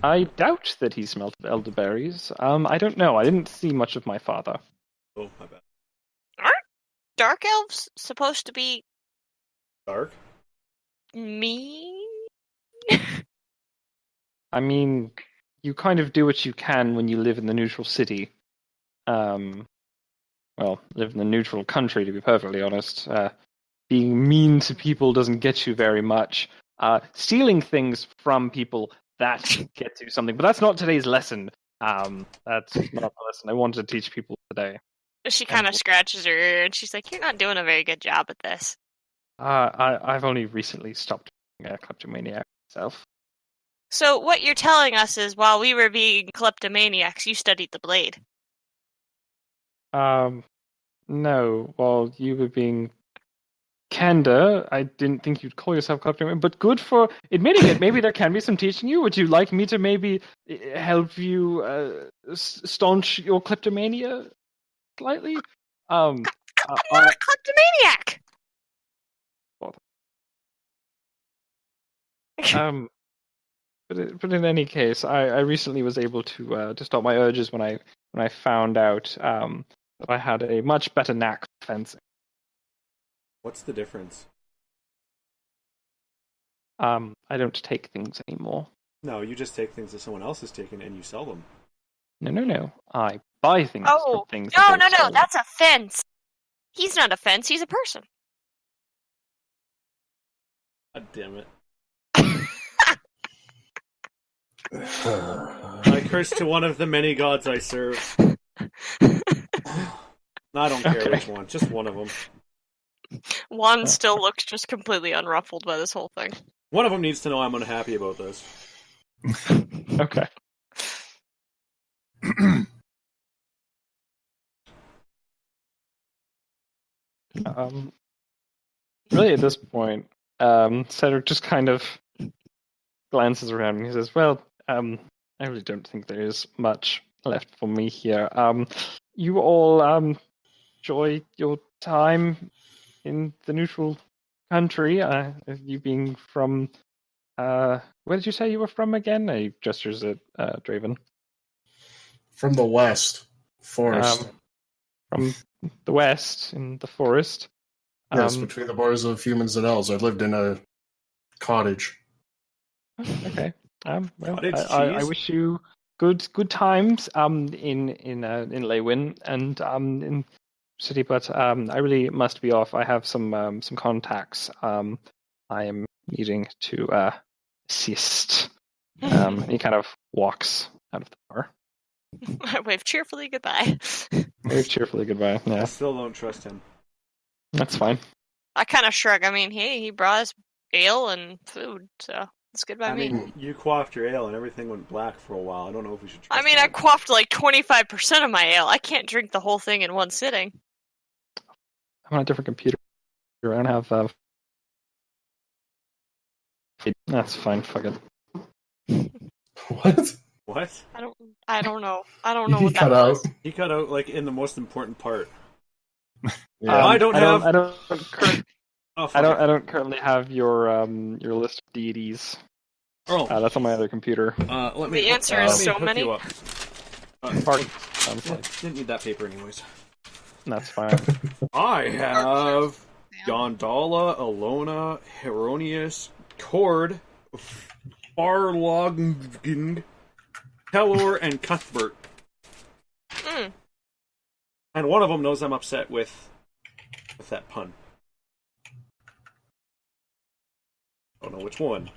I doubt that he smelled of elderberries. I don't know. I didn't see much of my father. Oh, my bad. dark elves supposed to be Dark? mean? I mean, you kind of do what you can when you live in the neutral city. Well, live in the neutral country, to be perfectly honest. Being mean to people doesn't get you very much. Stealing things from people, that gets you something. But that's not today's lesson. That's not the lesson I wanted to teach people today. She kind of scratches her ear and she's like, "You're not doing a very good job at this." I've only recently stopped being a kleptomaniac myself. So what you're telling us is, while we were being kleptomaniacs, you studied the blade. No. Well, you were being Kenda. I didn't think you'd call yourself kleptomaniac, but good for admitting it. Maybe there can be some teaching you. Would you like me to maybe help you staunch your kleptomania slightly? I'm not a kleptomaniac! But in any case, I recently was able to stop my urges when I found out that I had a much better knack for fencing. What's the difference? I don't take things anymore. No, you just take things that someone else has taken and you sell them. No. I buy things Oh, from things. no, that they sold. that's a fence. He's not a fence, he's a person. God damn it. I curse to one of the many gods I serve. I don't care which one, just one of them. Juan still looks just completely unruffled by this whole thing. One of them needs to know I'm unhappy about this. Okay. Really, at this point, Cedric just kind of glances around and he says, "Well, I really don't think there is much left for me here. You all enjoy your time in the neutral country. You being from, where did you say you were from again?" He gestures at Draven. From the west forest. From the west in the forest. Yes, between the borders of humans and elves. I lived in a cottage. Okay. Well, Cottage I cheese? wish you good times in Leywin and in city, but I really must be off. I have some contacts. I am needing to assist. He kind of walks out of the bar. I wave cheerfully goodbye. Wave cheerfully goodbye. I Yeah, still don't trust him. that's fine. I kind of shrug. I mean, hey, he brought us ale and food, so it's good by I me. mean, you quaffed your ale and everything went black for a while. I don't know if we should trust I mean, I quaffed like 25% of my ale. I can't drink the whole thing in one sitting. I'm on a different computer. I don't have. That's fine. Fuck it. What? What? I don't know. I don't know He what cut that out. was. He cut out, like, in the most important part. Yeah. I don't have... I don't. Oh, fuck I it. don't currently have your list of deities. Oh, That's on my other computer. let me... The answer let is me so hook many. you up. Park. Sounds Yeah, like didn't need that paper anyways. that's fine. I have Yondala, Alona, Heronius, Cord, Farlogn, Pelor, and Cuthbert. Mm. And one of them knows I'm upset with that pun. I don't know which one.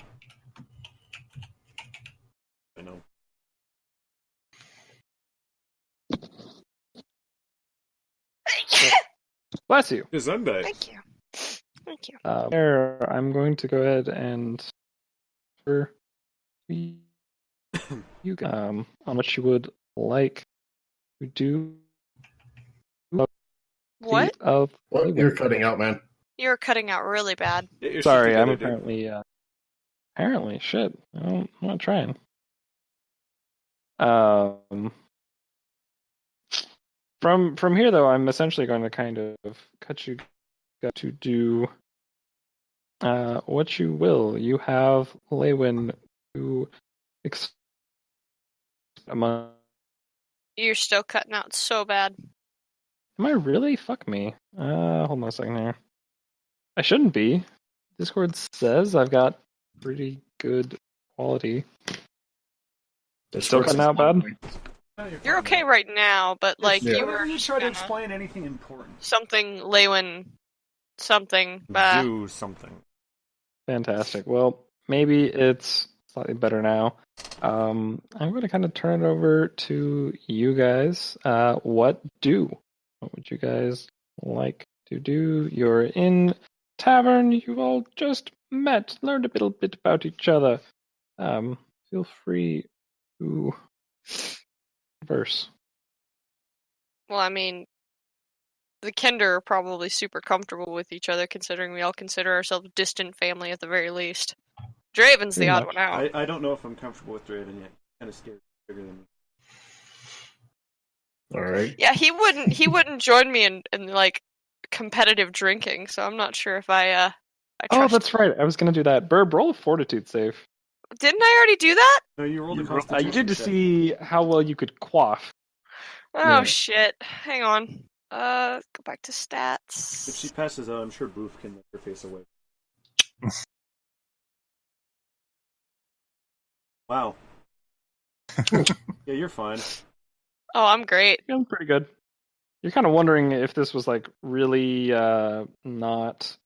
I know. Bless you. Gesundheit. Thank you. Thank you. There, I'm going to go ahead and for you how much you would like to do. What? Of What? You're cutting out, man. You're cutting out really bad. Get your shit Sorry, I'm together, dude. apparently shit. I'm not trying. From here though, I'm essentially going to kind of cut you to do what you will. You have Leywin to among. You're still cutting out so bad. Am I really? Fuck me. Hold on a second here. I shouldn't be. Discord says I've got pretty good quality. Still cutting out bad? You're okay right now, but like Yeah. you Whenever were you just try to gonna explain anything important, something Lewin something. do something. Fantastic. Well, maybe it's slightly better now. I'm going to kind of turn it over to you guys. What would you guys like to do? You're in tavern. You've all just met, learned a little bit about each other. Feel free to converse. Well, I mean, the Kender are probably super comfortable with each other, considering we all consider ourselves distant family at the very least. Draven's the Pretty odd much. one out. I don't know if I'm comfortable with Draven yet. Kind of scared, bigger than me. All right. Yeah, he wouldn't join me in like competitive drinking, so I'm not sure if I Oh, trust that's right. I was going to do that. Burb, roll a fortitude save. Didn't I already do that? No, you rolled a You rolled- constitution. You did to check. see how well you could quaff. Oh Yeah. shit. Hang on. Go back to stats. If she passes out, I'm sure Boof can make her face away. Wow. Yeah, you're fine. Oh, I'm great. Feeling pretty good. You're kind of wondering if this was like really not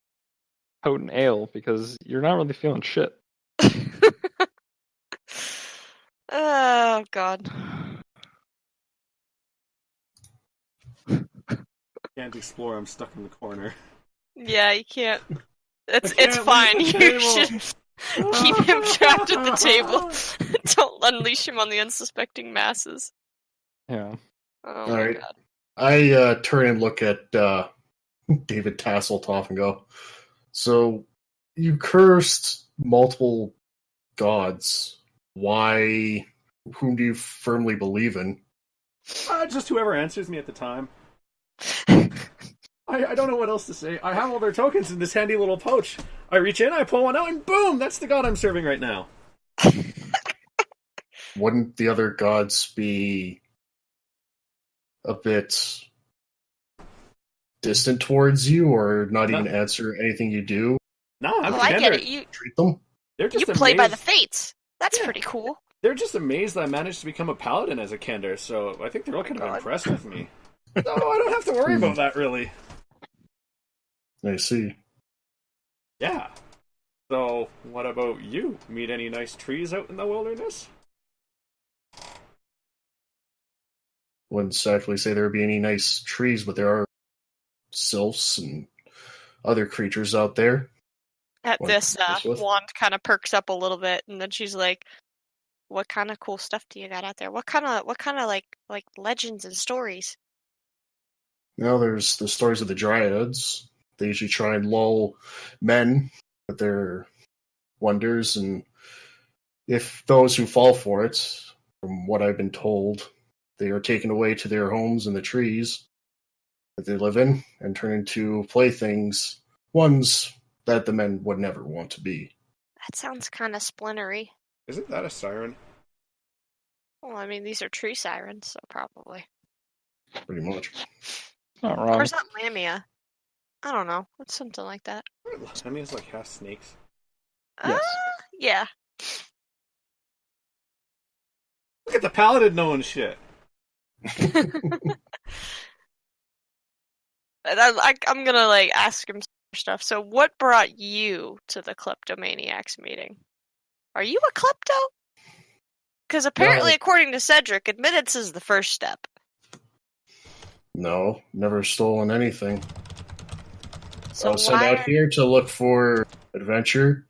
potent ale because you're not really feeling shit. Oh god. Can't explore. I'm stuck in the corner. Yeah, you can't. It's I can't fine. leave the You table. should keep him trapped at the table. Don't unleash him on the unsuspecting masses. Yeah. Oh my right. god. I turn and look at David Tasseltoff and go, so you cursed multiple gods. Why? Whom do you firmly believe in? Just whoever answers me at the time. I don't know what else to say. I have all their tokens in this handy little pouch. I reach in, I pull one out, and boom! That's the god I'm serving right now. Wouldn't the other gods be a bit distant towards you, or not even answer anything you do? No, I'm Oh, I get Commander. it. You Treat them? They're play by the amazed- fates. That's Yeah. pretty cool. They're just amazed that I managed to become a paladin as a Kender, so I think they're all kind of God. impressed with me. So I don't have to worry about that, really. I see. Yeah. So, what about you? Meet any nice trees out in the wilderness? Wouldn't exactly say there would be any nice trees, but there are sylphs and other creatures out there. At What this, to converse with? Wand kind of perks up a little bit, and then she's like, "What kind of cool stuff do you got out there? What kind of like legends and stories?" Now there's the stories of the Dryads. They usually try and lull men with their wonders, and if those who fall for it, from what I've been told, they are taken away to their homes in the trees that they live in and turn into playthings, ones that the men would never want to be. That sounds kind of splintery. Isn't that a siren? Well, I mean, these are tree sirens, so probably. Pretty much. Not Or wrong. is that Lamia? I don't know. It's something like that. I mean, it's like half snakes. Yes. Yeah. Look at the paladin knowing shit. I'm gonna like ask him stuff. So, what brought you to the kleptomaniacs meeting? Are you a klepto? Because apparently, No. according to Cedric, admittance is the first step. No, never stolen anything. So I was sent out here to look for adventure.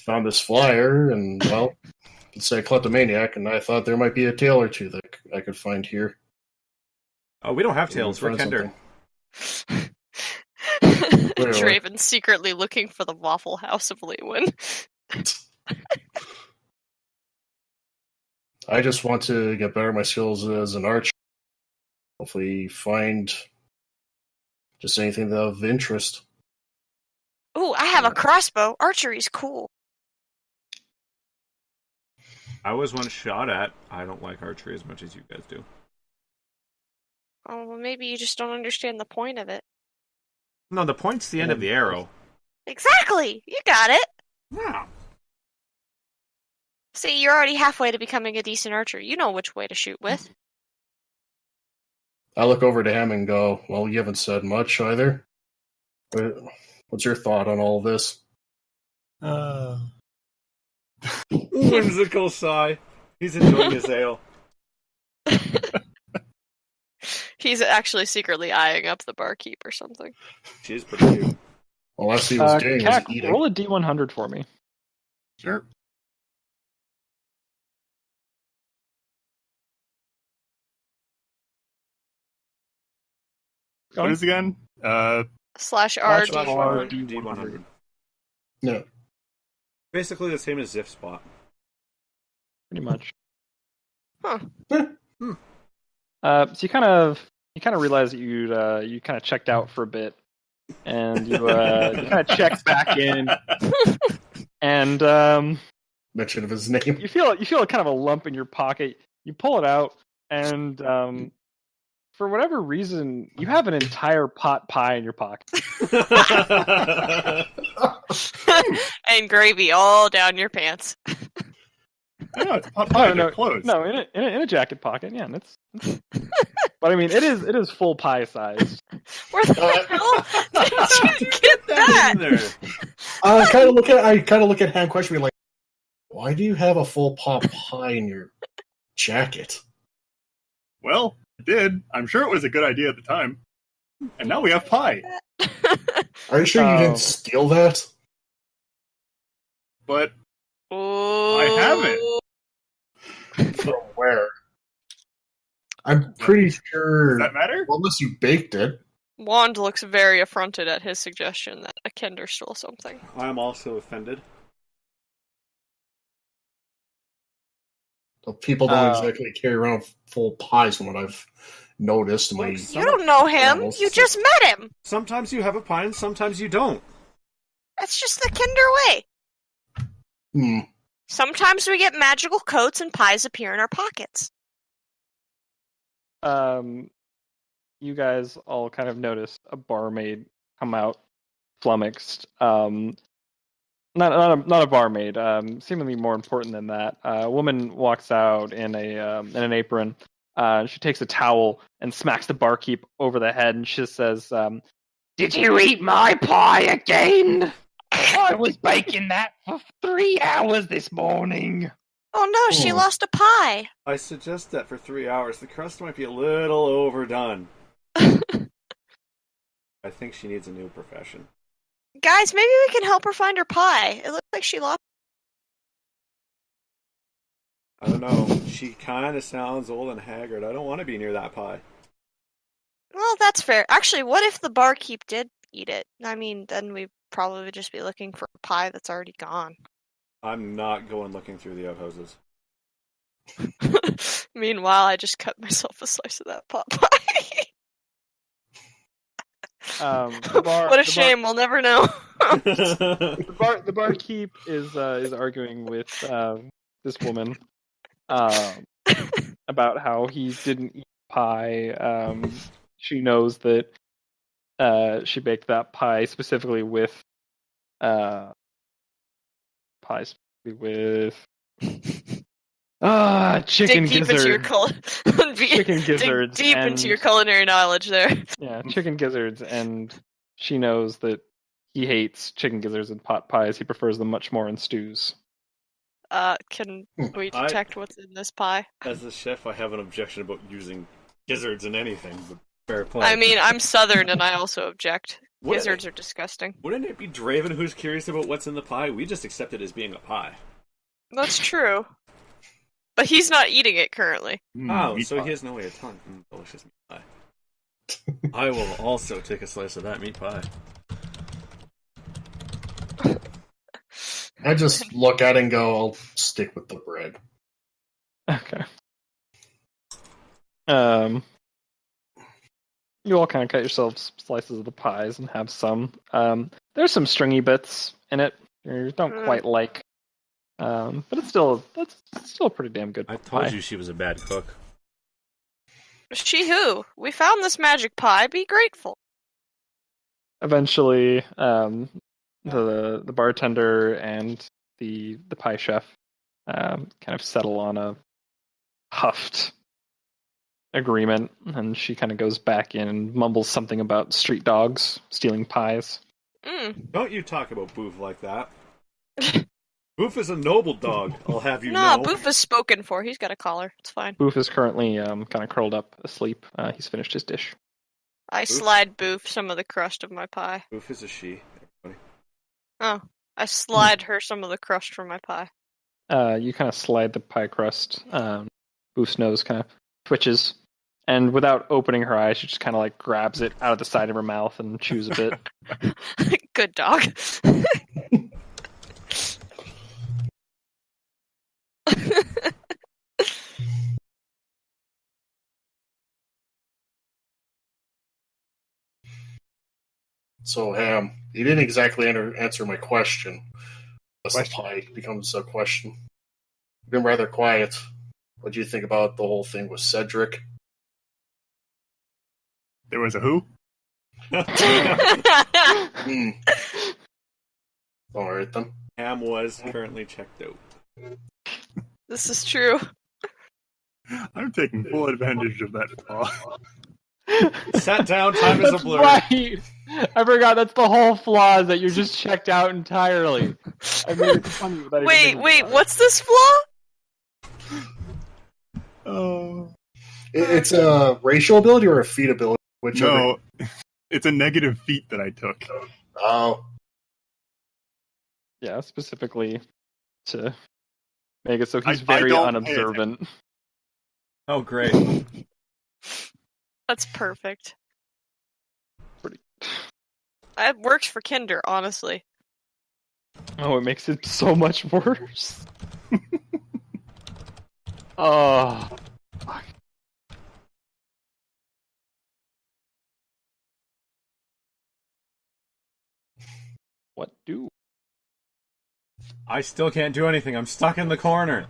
Found this flyer, and well, it said kleptomaniac, and I thought there might be a tale or two that I could find here. Oh, we don't have tails. We're Find Kender. something. Draven secretly looking for the Waffle House of Lewin. I just want to get better at my skills as an archer. Hopefully, find just anything of interest. Ooh, I have a crossbow. Archery's cool. I was one shot at. I don't like archery as much as you guys do. Oh, well, maybe you just don't understand the point of it. No, the point's the end of the arrow. Exactly! You got it! Yeah. See, you're already halfway to becoming a decent archer. You know which way to shoot with. I look over to him and go, well, you haven't said much either. What's your thought on all this? Whimsical sigh. He's enjoying his ale. He's actually secretly eyeing up the barkeep or something. She's pretty cute. Well, last he was doing was Cac, eating. roll a D100 for me. Sure. Go What on. is it again? Slash R. Slash D- R D100. D100. No. Basically the same as Ziff Spot. Pretty much. Huh. So you kind of realize that you kind of checked out for a bit, and you kind of check back in, and Mention of his name. you feel kind of a lump in your pocket. You pull it out, and for whatever reason, you have an entire pot pie in your pocket. Hmm. And gravy all down your pants. I know it's a pot pie. no, Close. no, in a jacket pocket. Yeah, that's. But I mean, it is full pie size. Where the hell did you get that? In there. I kind of look at Ham questioning, like, why do you have a full pot pie in your jacket? Well, it did. I'm sure it was a good idea at the time. And now we have pie. Are you sure you Oh. didn't steal that? But Oh. I haven't. From where? I'm pretty sure. Does that matter? Well, unless you baked it. Wand looks very affronted at his suggestion that a Kender stole something. I'm also offended. So people don't exactly carry around full pies from what I've noticed. In my Look, You don't know him. Almost. You just met him. Sometimes you have a pie and sometimes you don't. That's just the Kender way. Hmm. Sometimes we get magical coats and pies appear in our pockets. You guys all kind of notice a barmaid come out, flummoxed. Not a barmaid. Seemingly more important than that. A woman walks out in an apron. She takes a towel and smacks the barkeep over the head, and she says, "Did you eat my pie again? I was baking that for 3 hours this morning." Oh no, she Oh. lost a pie. I suggest that for 3 hours. The crust might be a little overdone. I think she needs a new profession. Guys, maybe we can help her find her pie. It looks like she lost. I don't know. She kind of sounds old and haggard. I don't want to be near that pie. Well, that's fair. Actually, what if the barkeep did eat it? I mean, then we'd probably just be looking for a pie that's already gone. I'm not going looking through the outhouses. Meanwhile, I just cut myself a slice of that pot pie. What a shame. We'll never know. The barkeep is arguing with this woman about how he didn't eat pie. She knows that she baked that pie specifically with chicken Dig deep into your gizzards. Chicken gizzards. Dig deep and, into your culinary knowledge there. Yeah, chicken gizzards, and she knows that he hates chicken gizzards and pot pies. He prefers them much more in stews. Can we detect what's in this pie? As a chef, I have an objection about using gizzards in anything, but fair play. I mean, I'm Southern and I also object. Wouldn't Gizzards it- are disgusting. Wouldn't it be Draven who's curious about what's in the pie? We just accept it as being a pie. That's true. But he's not eating it currently. Oh, meat so pie. he has no way of telling. Delicious meat pie. I will also take a slice of that meat pie. I just look at it and go, I'll stick with the bread. Okay. You all kind of cut yourselves slices of the pies and have some. There's some stringy bits in it you don't quite like, but it's still a pretty damn good I pie. told you she was a bad cook. She who? We found this magic pie. Be grateful. Eventually, the bartender and the pie chef kind of settle on a huffed agreement, and she kind of goes back in and mumbles something about street dogs stealing pies. Don't you talk about Boof like that. Boof is a noble dog, I'll have you No, know. Boof is spoken for. He's got a collar. It's fine. Boof is currently kind of curled up asleep. He's finished his dish. I slide Boof some of the crust of my pie. Boof is a she, everybody. Oh, I slide her some of the crust from my pie. You kind of slide the pie crust. Boof's nose kind of twitches, and without opening her eyes, she just kind of like grabs it out of the side of her mouth and chews a bit. Good dog. So, Ham, you didn't exactly answer my question. Unless the pie becomes a question. You've been rather quiet. What do you think about the whole thing with Cedric? There was a who? Alright then. Ham was currently checked out. This is true. I'm taking full advantage of that flaw. Sat down, time is a blur. Right! I forgot that's the whole flaw, is that you're just checked out entirely. I mean, it's funny without even thinking Wait, about it. what's this flaw? Oh. It's a racial ability or a feat ability? Whichever. No, it's a negative feat that I took. Oh. Yeah, specifically to make it so he's I very don't unobservant. Oh, great. That's perfect. Pretty- That works for Kinder, honestly. Oh, it makes it so much worse. Oh. Fuck. What do? I still can't do anything. I'm stuck in the corner.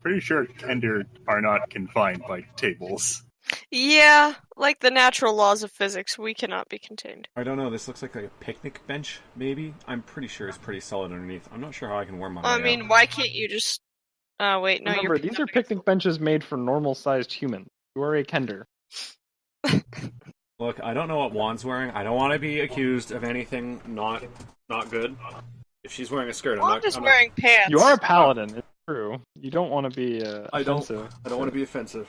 Pretty sure Kender are not confined by tables. Yeah, like the natural laws of physics, we cannot be contained. I don't know. This looks like a picnic bench, maybe? I'm pretty sure it's pretty solid underneath. I'm not sure how I can warm my way I mean, up. why can't you just... Oh, wait, no, Remember, these are picnic benches made for normal-sized humans. You are a Kender. Look, I don't know what Juan's wearing. I don't want to be accused of anything not good. If she's wearing a skirt, I'm just wearing pants. You are a paladin, it's true. You don't want to be I don't offensive. want to be offensive.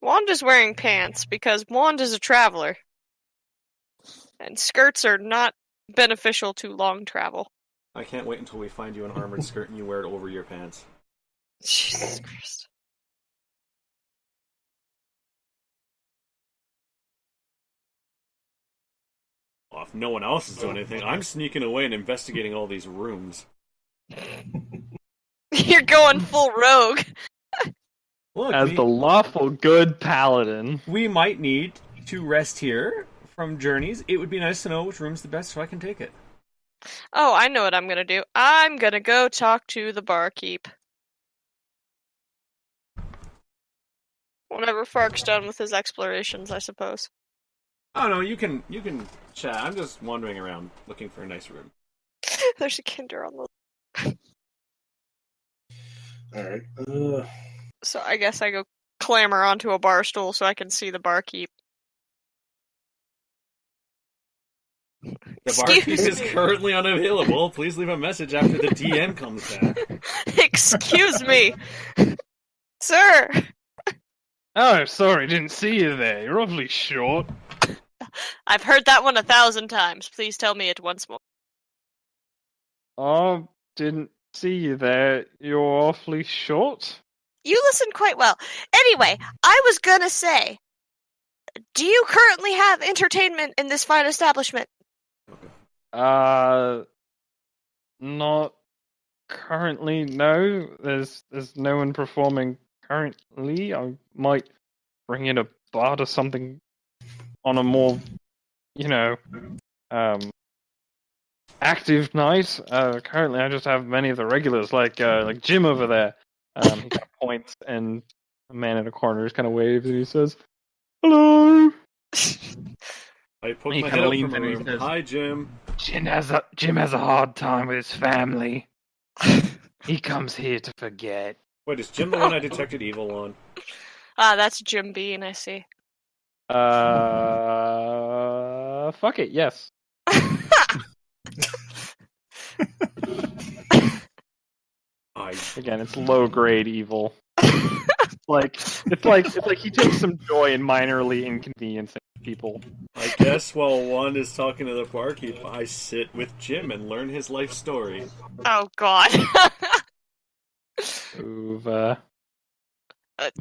Wanda's wearing pants because Wanda's a traveler. And skirts are not beneficial to long travel. I can't wait until we find you an armored skirt and you wear it over your pants. Jesus Christ. Well, if no one else is doing anything, I'm sneaking away and investigating all these rooms. You're going full rogue. Look, As the lawful good paladin. we might need to rest here from journeys. It would be nice to know which room's the best so I can take it. Oh, I know what I'm gonna do. I'm gonna go talk to the barkeep. Whenever Fark's done with his explorations, I suppose. Oh no, you can chat. I'm just wandering around looking for a nice room. There's a Kinder on the... Alright. So I guess I go clamber onto a bar stool so I can see the barkeep. The barkeep is currently unavailable. Please leave a message after the DM comes back. Excuse me! Sir! Oh, sorry, didn't see you there. You're awfully short. I've heard that one 1,000 times. Please tell me it once more. Oh, didn't see you there. You're awfully short. You listened quite well. Anyway, I was gonna say, do you currently have entertainment in this fine establishment? Not currently, no. There's no one performing currently. I might bring in a bard or something on a more, active night. Currently I just have many of the regulars, like Jim over there. He kind of points, and a man in a corner just kind of waves, and he says, "Hello." I poke He my kinda head out leans from a in and he room. says- Hi, Jim. Jim has a hard time with his family. He comes here to forget. Wait, is Jim the one I detected evil on? That's Jim Bean, I see. Fuck it, yes. Again, it's low grade evil. It's like he takes some joy in minorly inconveniencing people. I guess while one is talking to the barkeep, I sit with Jim and learn his life story. Oh God. Who've,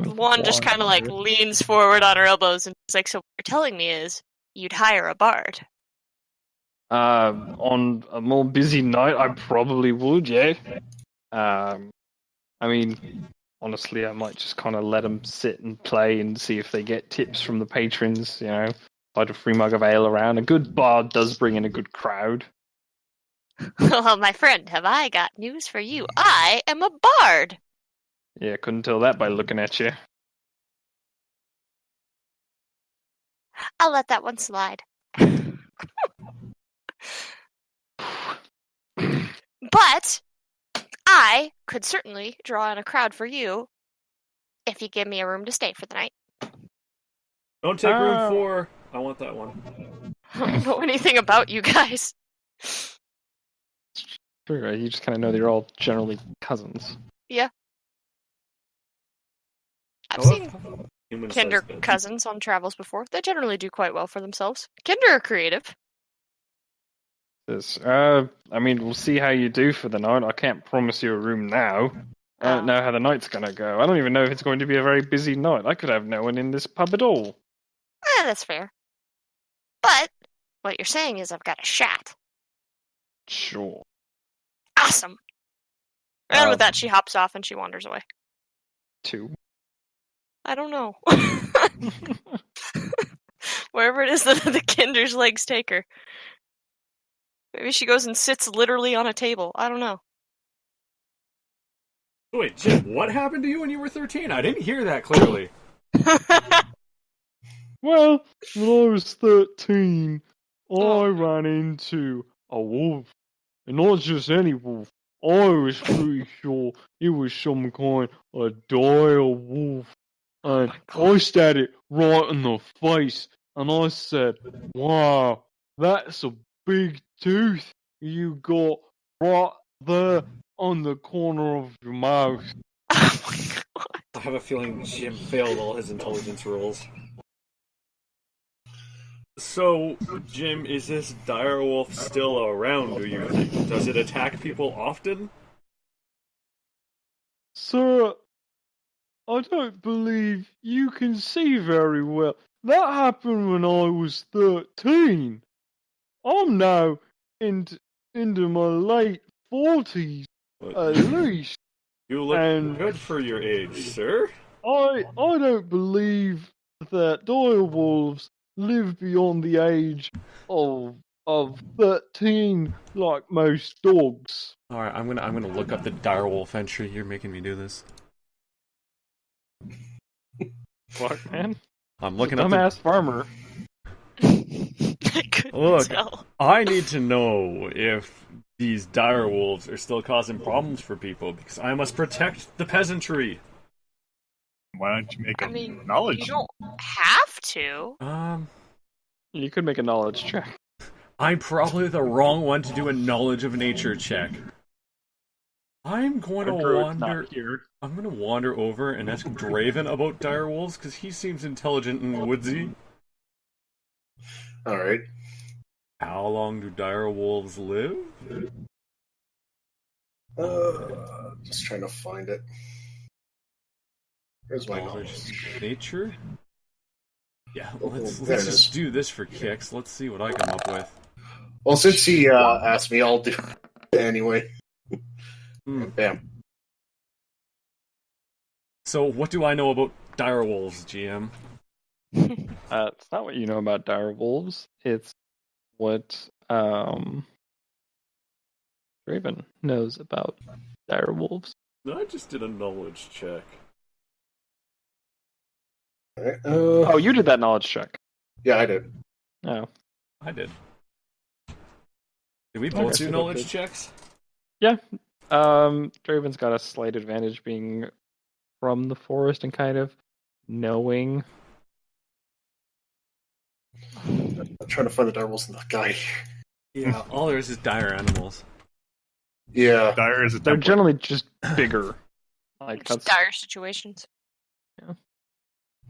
One just kind of like leans forward on her elbows and is like, "So what you're telling me is you'd hire a bard?" on a more busy night, I probably would, yeah. I mean, honestly, I might just kind of let them sit and play and see if they get tips from the patrons, you know. Like a free mug of ale around. A good bard does bring in a good crowd. Well, my friend, have I got news for you? I am a bard. Yeah, couldn't tell that by looking at you. I'll let that one slide. But I could certainly draw in a crowd for you if you give me a room to stay for the night. Don't take room 4. I want that one. I don't know anything about you guys. Sure, you just kind of know that you're all generally cousins. Yeah. I've Oh, seen human-sized Kinder bed. cousins on travels before. They generally do quite well for themselves. Kinder are creative. I mean, we'll see how you do for the night. I can't promise you a room now. I don't know how the night's gonna go. I don't even know if it's going to be a very busy night. I could have no one in this pub at all. That's fair. But what you're saying is I've got a shot. Sure. Awesome. And with that, she hops off and she wanders away. 2. I don't know. Wherever it is that the Kinder's legs take her. Maybe she goes and sits literally on a table. I don't know. Wait, Jim, what happened to you when you were 13? I didn't hear that clearly. Well, when I was 13, I ran into a wolf. And not just any wolf. I was pretty sure it was some kind of dire wolf. And I stared it right in the face. And I said, "Wow, that's a big tooth you got right there on the corner of your mouth." Oh my God. I have a feeling Jim failed all his intelligence rolls. So, Jim, is this direwolf still around, do you think? Does it attack people often? Sir, I don't believe you can see very well. That happened when I was 13. I'm now into my late 40s, at least. You look And good for your age, sir. I don't believe that direwolves live beyond the age of 13 like most dogs. Alright, I'm gonna look up the direwolf entry. You're making me do this. Fuck, man. I'm looking up Dumbass farmer. I couldn't tell. I need to know if these direwolves are still causing problems for people, because I must protect the peasantry. Why don't you make a I mean, knowledge? you don't have to. You could make a knowledge check. I'm probably the wrong one to do a knowledge of nature check. I'm going to wander. I'm going to wander over and ask Draven about direwolves because he seems intelligent and woodsy. All right. How long do direwolves live? Just trying to find it. Where's my knowledge? Nature? Yeah, let's There it just is. do this for kicks. Let's see what I come up with. Well, since he asked me, I'll do it anyway. Bam. So, what do I know about direwolves, GM? It's not what you know about direwolves. It's what Raven knows about direwolves. I just did a knowledge check. Alright, Oh, you did that knowledge check. yeah, I did. Oh. I did. Did we both do knowledge checks? Yeah. Draven's got a slight advantage being from the forest and kind of knowing. I'm trying to find the direwolves in that guy. Yeah, all there is dire animals. Yeah. Dire is a They're template. generally just bigger. Like Just that's dire situations.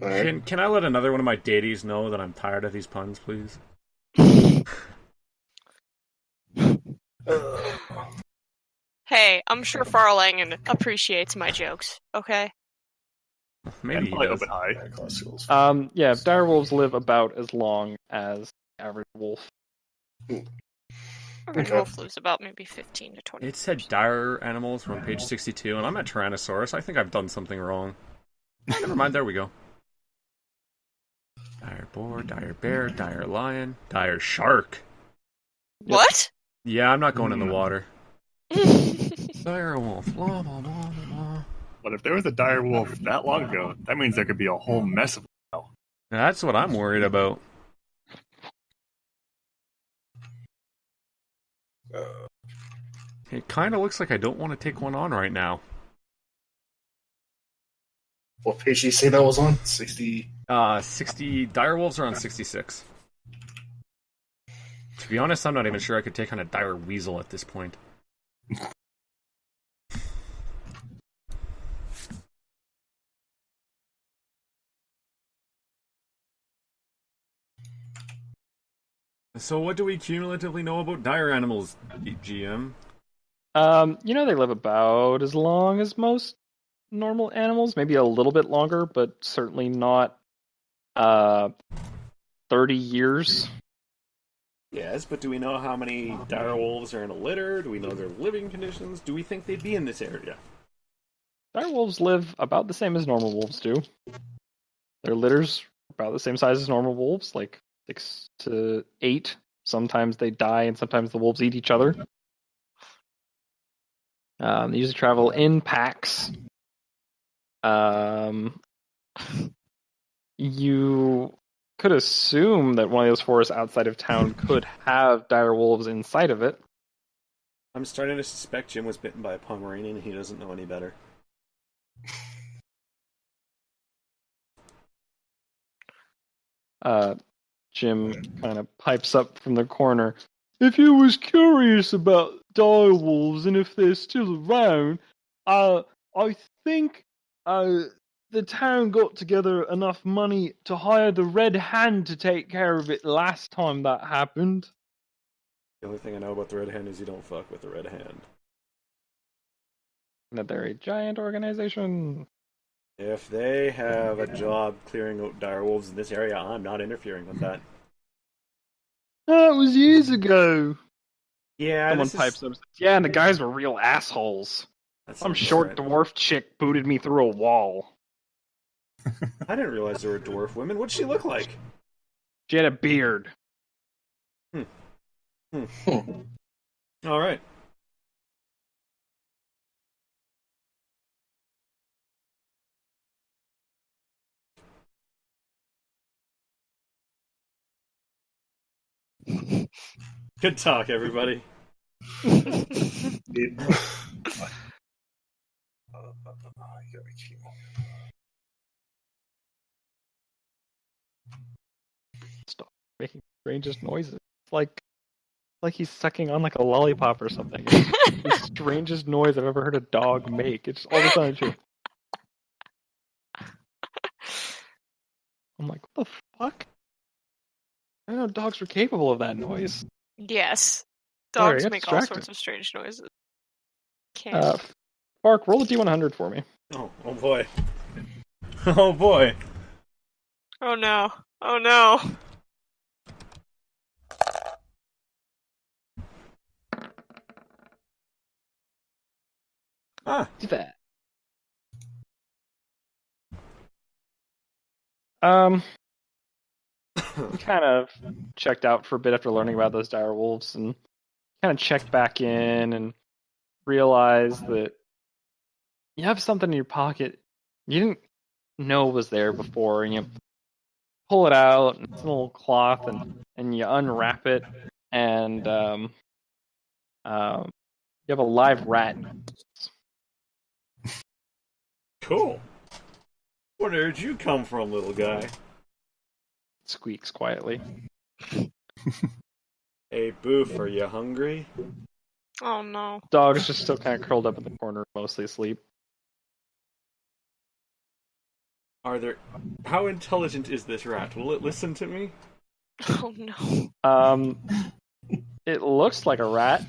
Alright. Can I let another one of my deities know that I'm tired of these puns, please? Hey, I'm sure Farlangen appreciates my jokes. Okay. Maybe And he probably does. open high. yeah, direwolves live about as long as the average wolf. Average Okay. wolf lives about maybe 15 to 20. It said dire animals from page 62, and I'm at Tyrannosaurus. I think I've done something wrong. Never mind, there we go. Dire boar, dire bear, dire lion, dire shark. What? Yeah, I'm not going in the water. Dire wolf, blah, blah, blah, blah. But if there was a dire wolf that long ago, that means there could be a whole mess of them. That's what I'm worried about. It kind of looks like I don't want to take one on right now. What page did you say that was on? 60. 60 dire wolves are on 66. To be honest, I'm not even sure I could take on a dire weasel at this point. So what do we cumulatively know about dire animals, GM? They live about as long as most normal animals, maybe a little bit longer, but certainly not 30 years. Yes, but do we know how many dire wolves are in a litter? Do we know their living conditions? Do we think they'd be in this area? Dire wolves live about the same as normal wolves do. Their litters are about the same size as normal wolves, like 6 to 8. Sometimes they die, and sometimes the wolves eat each other. They usually travel in packs. You could assume that one of those forests outside of town could have dire wolves inside of it. I'm starting to suspect Jim was bitten by a Pomeranian and he doesn't know any better. Jim kind of pipes up from the corner. If you was curious about dire wolves and if they're still around, I think the town got together enough money to hire the Red Hand to take care of it last time that happened. The only thing I know about the Red Hand is you don't fuck with the Red Hand. That they're a giant organization. If they have a job clearing out dire wolves in this area, I'm not interfering with that. That was years ago. Yeah, Someone pipes up. Yeah, and the guys were real assholes. Some short dwarf chick booted me through a wall. I didn't realize there were dwarf women. What'd she look like? She had a beard. All right. Good talk, everybody. Stop making strangest noises. It's like he's sucking on like a lollipop or something. It's the strangest noise I've ever heard a dog make. It's all the time. Too. I'm like, what the fuck? I didn't know dogs were capable of that noise. Yes. Sorry, Dogs I got make all distracted. sorts of strange noises. Can't. Bark, roll a D100 for me. Oh boy. Oh boy. Oh no. Oh no. Ah. That. We kind of checked out for a bit after learning about those dire wolves and kind of checked back in and realized that you have something in your pocket you didn't know was there before, and you pull it out, and it's a little cloth, and you unwrap it, and you have a live rat. Cool. Where'd you come from, little guy? Squeaks quietly. Hey, Boof, are you hungry? Oh no. Dog is just still kind of curled up in the corner, mostly asleep. How intelligent is this rat? Will it listen to me? Oh no. It looks like a rat.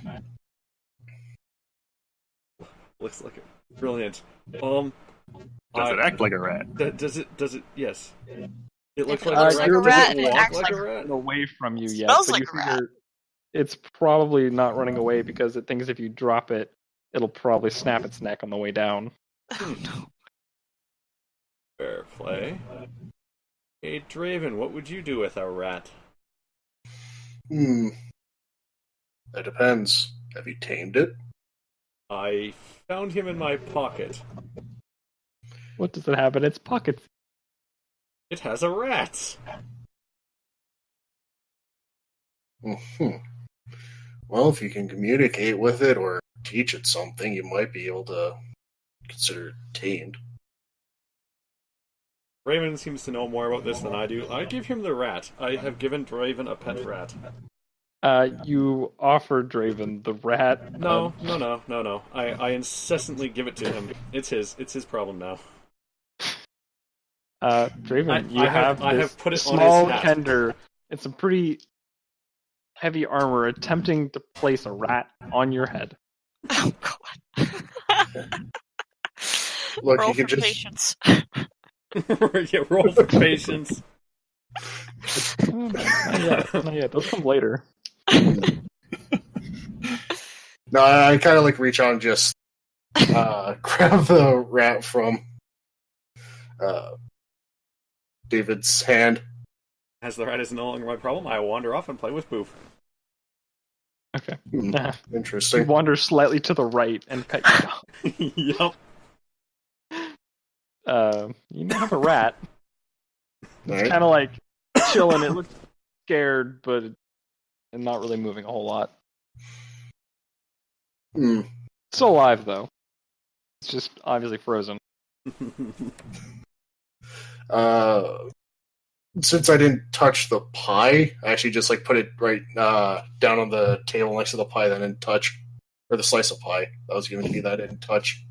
Looks like it. Brilliant. Does it act like a rat? Does it? Yes. It looks If it like looks a like rat. a rat Does and it it walk acts like like a rat? Away from you yet, Smells but like you a see rat. it's probably not running away because it thinks if you drop it, it'll probably snap its neck on the way down. Oh no. Fair play. Hey, Draven, what would you do with a rat? That depends. Have you tamed it? I found him in my pocket. What does it have in its pockets? It has a rat. Well, if you can communicate with it or teach it something, you might be able to consider it tamed. Draven seems to know more about this than I do. I give him the rat. I have given Draven a pet rat. You offer Draven the rat. No. I incessantly give it to him. It's his problem now. Draven, I have put it on his small hat. Kender. It's a pretty heavy armor attempting to place a rat on your head. Oh god. Look, Roll you can for just patience. Yeah, roll for patience. Not yet. Those come later. No, I kind of like reach out and just grab the rat from David's hand. As the rat is no longer my problem, I wander off and play with Boof. Okay. Hmm, You interesting. wander slightly to the right and pet your Yup. dog. You now have a rat. It's Alright. kind of like chilling. It looks scared, but and not really moving a whole lot. Hmm. Still alive though. It's just obviously frozen. Since I didn't touch the pie, I actually just like put it right down on the table next to the pie that I didn't touch, or the slice of pie that was given to me that I didn't touch.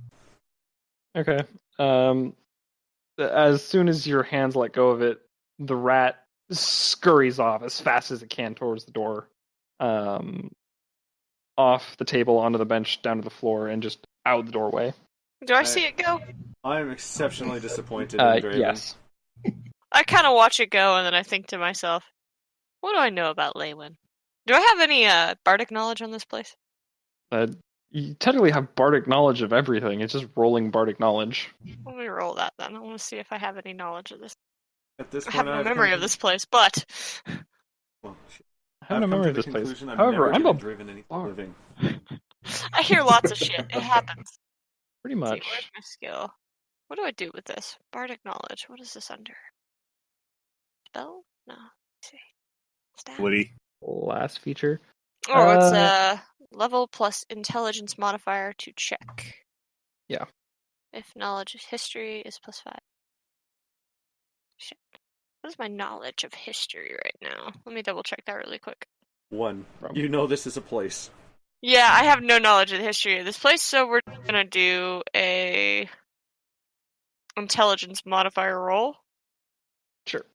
Okay. As soon as your hands let go of it, the rat scurries off as fast as it can towards the door, off the table onto the bench, down to the floor, and just out the doorway. Do I see it go? I am exceptionally disappointed in Draven. Yes. I kind of watch it go, and then I think to myself, what do I know about Leywin? Do I have any bardic knowledge on this place? You technically have bardic knowledge of everything. It's just rolling bardic knowledge. Let me roll that then. I want to see if I have any knowledge of this. At this I point, have no I've memory come of to- this place, but Well, shit. I have I've no come memory to of the this place. conclusion I've However, never I'm a given Draven anything bard. living. I hear lots of shit. It happens. pretty Let's see, much. where's my skill? What do I do with this? Bardic knowledge. What is this under? Spell? No. Let's see. Stat? Woody. Last feature. Oh, it's a level plus intelligence modifier to check. Yeah. If knowledge of history is +5. Shit. What is my knowledge of history right now? Let me double check that really quick. 1. From- You know this is a place. Yeah, I have no knowledge of the history of this place, so we're gonna do a intelligence modifier roll. Sure.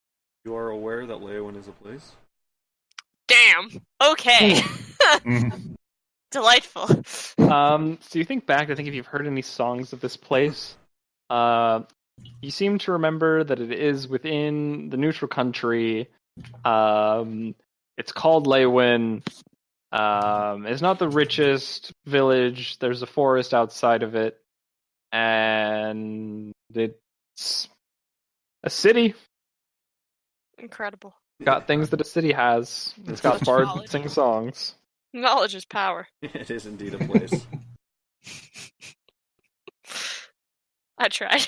You are aware that Leowin is a place? Damn. Okay. Mhm. Delightful. So you think back, I think if you've heard any songs of this place, you seem to remember that it is within the neutral country. It's called Leywin. It's not the richest village. There's a forest outside of it. And it's a city. Incredible. Got things that a city has. It's got Such bards knowledge. that sing songs. Knowledge is power. It is indeed a place. I tried.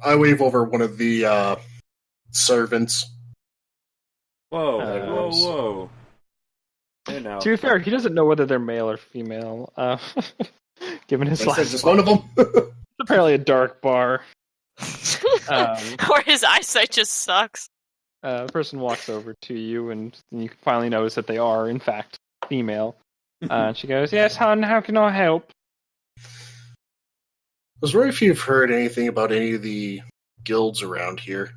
I wave over one of the servants. Whoa, Uh, whoa. Hey now. To be fair, he doesn't know whether they're male or female. Given his I said last just one of them. it's apparently a dark bar. Or his eyesight just sucks. The person walks over to you, and you finally notice that they are, in fact, female. And she goes, "Yes, hon, how can I help?" I was wondering if you've heard anything about any of the guilds around here,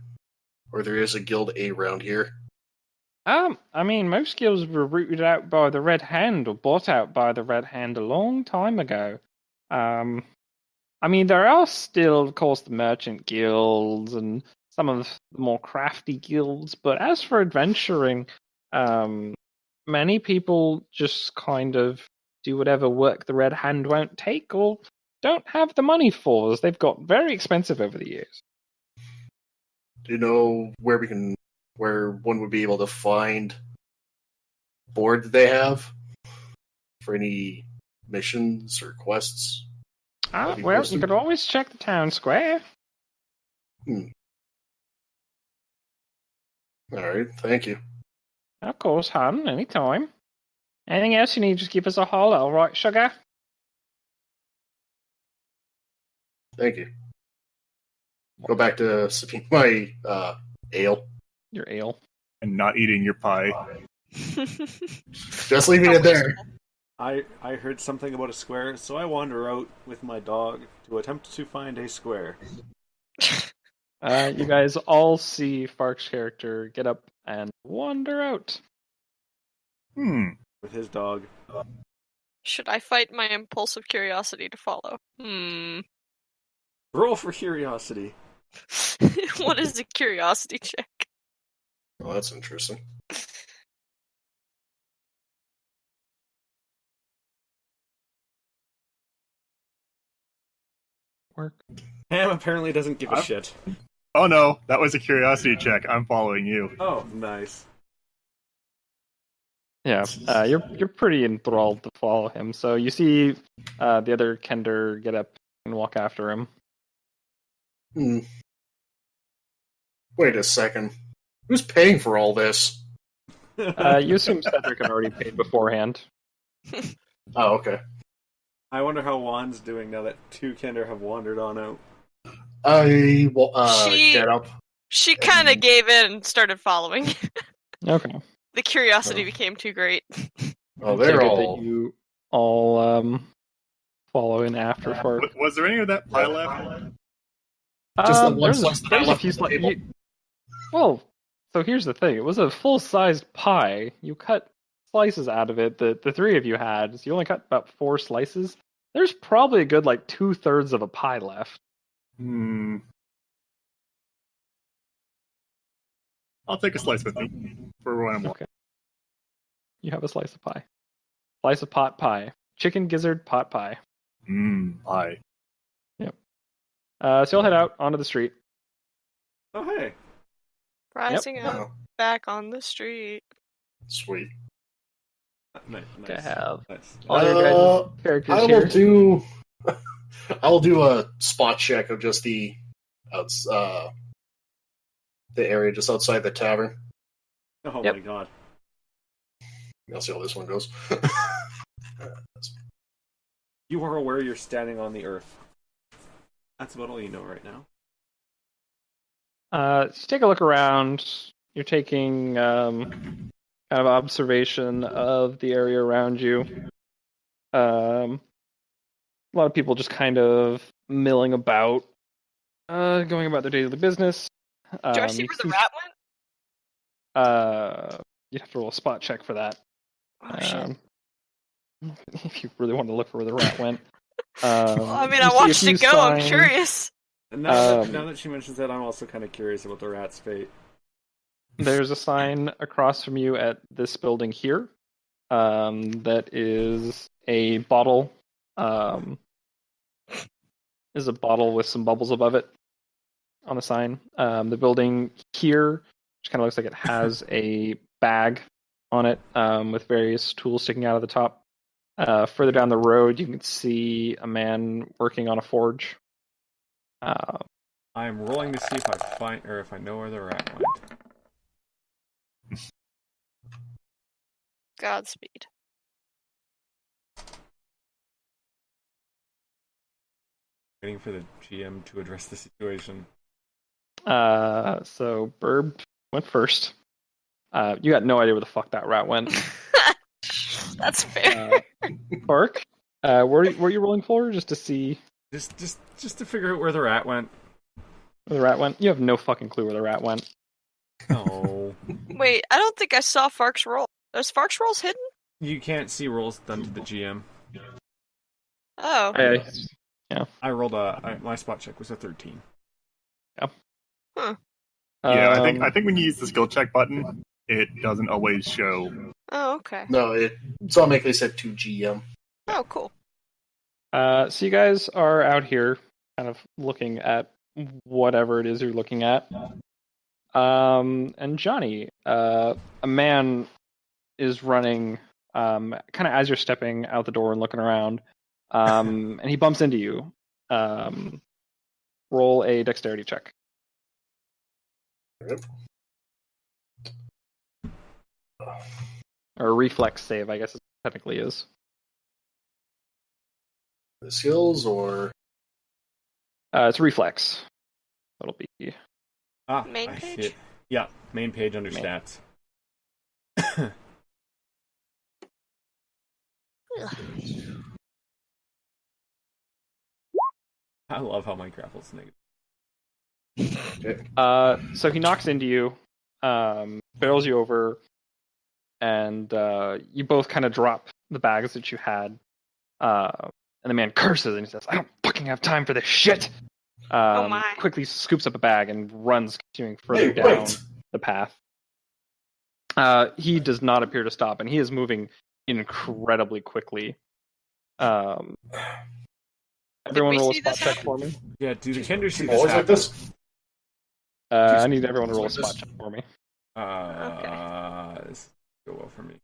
or there is a guild around here. I mean, most guilds were rooted out by the Red Hand or bought out by the Red Hand a long time ago. I mean, there are still, of course, the merchant guilds and some of the more crafty guilds, but as for adventuring, many people just kind of do whatever work the Red Hand won't take or don't have the money for, as they've got very expensive over the years. Do you know where one would be able to find board that they have for any missions or quests? Well, you could always check the town square. Alright, thank you. Of course, hon, anytime. Anything else you need, just give us a holler, alright, sugar? Thank you. Go back to sipping my ale. Your ale. And not eating your pie. Just leaving it there. I heard something about a square, so I wander out with my dog to attempt to find a square. You guys all see Fark's character get up and wander out. With his dog. Should I fight my impulsive curiosity to follow? Roll for curiosity. What is a curiosity check? Oh, that's interesting. Work. Ham apparently doesn't give a shit. Oh no, that was a curiosity check. I'm following you. Oh, nice. Yeah, you're pretty enthralled to follow him. So you see the other Kender get up and walk after him. Wait a second. Who's paying for all this? You assume Cedric had already paid beforehand. Oh, okay. I wonder how Juan's doing now that two Kender have wandered on out. I will get up. She kind of gave in and started following. Okay. The curiosity became too great. Oh, they're Take it all... that you all follow in after Fark. Was there any of that pie left? Just the one there's slice that I there's a left few on the table. Well, so here's the thing. It was a full-sized pie. You cut slices out of it. The three of you had. So you only cut about 4 slices. There's probably a good, 2/3 of a pie left. I'll take a slice with me for when I'm walking. Okay. You have a slice of pie. Slice of pot pie. Chicken gizzard pot pie. Pie. Yep. So you'll head out onto the street. Oh, hey. Rising up, Oh, back on the street. sweet. Nice. To have Nice. all your guys' characters I here. will do... I'll do a spot check of just the area just outside the tavern. Oh Yep. my god. I'll see how this one goes. You are aware you're standing on the earth. That's about all you know right now. So take a look around. You're taking kind of observation of the area around you. A lot of people just kind of milling about, going about their daily business. Do I see where the rat went? You'd have to roll a spot check for that. Oh, shit. If you really want to look for where the rat went. Well, I mean, I you see a watched few it go. I'm signs. curious. And now Um, that she mentions that, I'm also kind of curious about the rat's fate. There's a sign across from you at this building here. That is a bottle. Is a bottle with some bubbles above it on the sign. The building here, which kind of looks like it has a bag on it with various tools sticking out of the top. Further down the road, you can see a man working on a forge. I'm rolling to see if I find or if I know where the rat went. Godspeed. Waiting for the GM to address the situation. So Burb went first. You got no idea where the fuck that rat went. That's fair. Bark, were you rolling for just to see Just to figure out where the rat went. where the rat went? You have no fucking clue where the rat went. Oh. Wait, I don't think I saw Fark's roll. Is Fark's rolls hidden? You can't see rolls done to the GM. Oh. I rolled my spot check was a 13. Yeah. Huh. Yeah, I think when you use the skill check button, it doesn't always show. Oh, okay. No, it's automatically set to GM. Oh, cool. So you guys are out here, kind of looking at whatever it is you're looking at. And Johnny, a man is running, kind of as you're stepping out the door and looking around, and he bumps into you. Roll a dexterity check. Yep. Or a reflex save, I guess it technically is. The skills or It's reflex. That'll be... Main I see page? it. Yeah, main page under Main. stats. I love how my grapple's negative. So he knocks into you, barrels you over, and you both kind of drop the bags that you had. And the man curses and he says, "I don't fucking have time for this shit!" Oh my. Quickly scoops up a bag and runs, continuing further Hey, down wait. the path. He does not appear to stop, and he is moving incredibly quickly. Everyone we roll a see spot this check happen? for me. Yeah, do the Kender see this always like happen? this. I need everyone to roll a like this. spot check for me. This go well for me.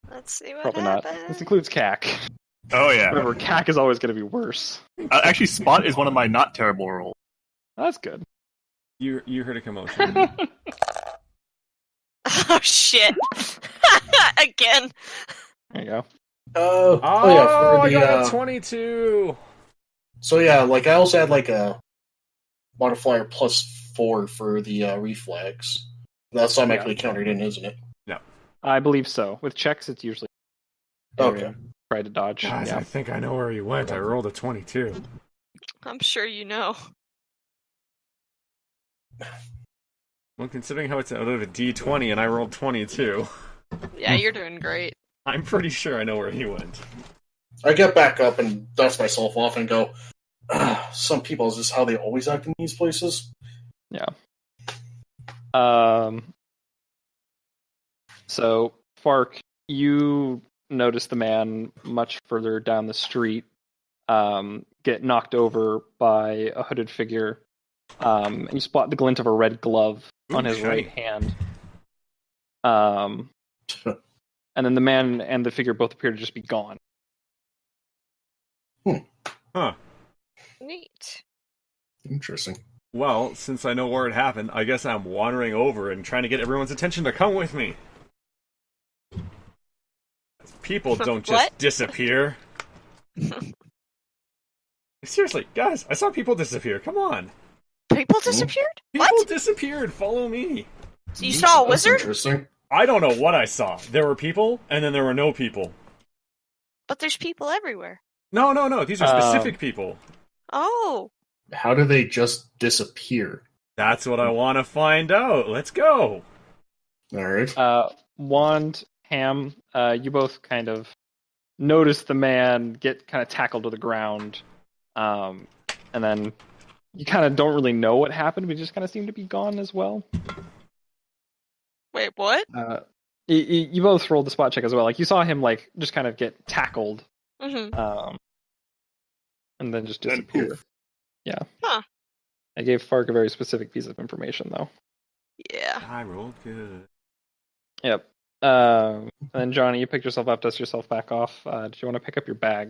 Let's see what Probably happens. not. This includes CAC. Oh yeah. Remember, CAC is always going to be worse. Actually, spot is one of my not terrible rolls. That's good. You heard a commotion. Oh shit! Again. There you go. Oh yeah, for I the got a 22. so yeah, like I also had like a modifier +4 for the reflex. That's automatically countered in, isn't it? I believe so. With checks, it's usually Okay. try to dodge. Guys, Yeah. I think I know where he went. I rolled a 22. I'm sure you know. Well, considering how it's out of a D20 and I rolled 22, Yeah, you're doing great. I'm pretty sure I know where he went. I get back up and dust myself off and go, some people, is this how they always act in these places? Yeah. So, Fark, you notice the man much further down the street get knocked over by a hooded figure. And you spot the glint of a red glove on his shiny. right hand. And then the man and the figure both appear to just be gone. Huh. Neat. Interesting. Well, since I know where it happened, I guess I'm wandering over and trying to get everyone's attention to come with me. People don't just What? disappear. Seriously, guys, I saw people disappear. Come on. People disappeared? People What? disappeared. Follow me. So you saw a That's wizard? interesting. I don't know what I saw. There were people, and then there were no people. But there's people everywhere. No. These are specific people. Oh. How do they just disappear? That's what I want to find out. Let's go. All right. Wand, Ham, you both kind of notice the man get kind of tackled to the ground, and then you kind of don't really know what happened, but you just kind of seem to be gone as well. Wait, what? You both rolled the spot check as well. Like you saw him like just kind of get tackled, Mm-hmm. and then just disappear. poof. Yeah. Huh. I gave Fark a very specific piece of information though. Yeah. I rolled good. Yep. And then Johnny, you picked yourself up, dust yourself back off. Do you want to pick up your bag?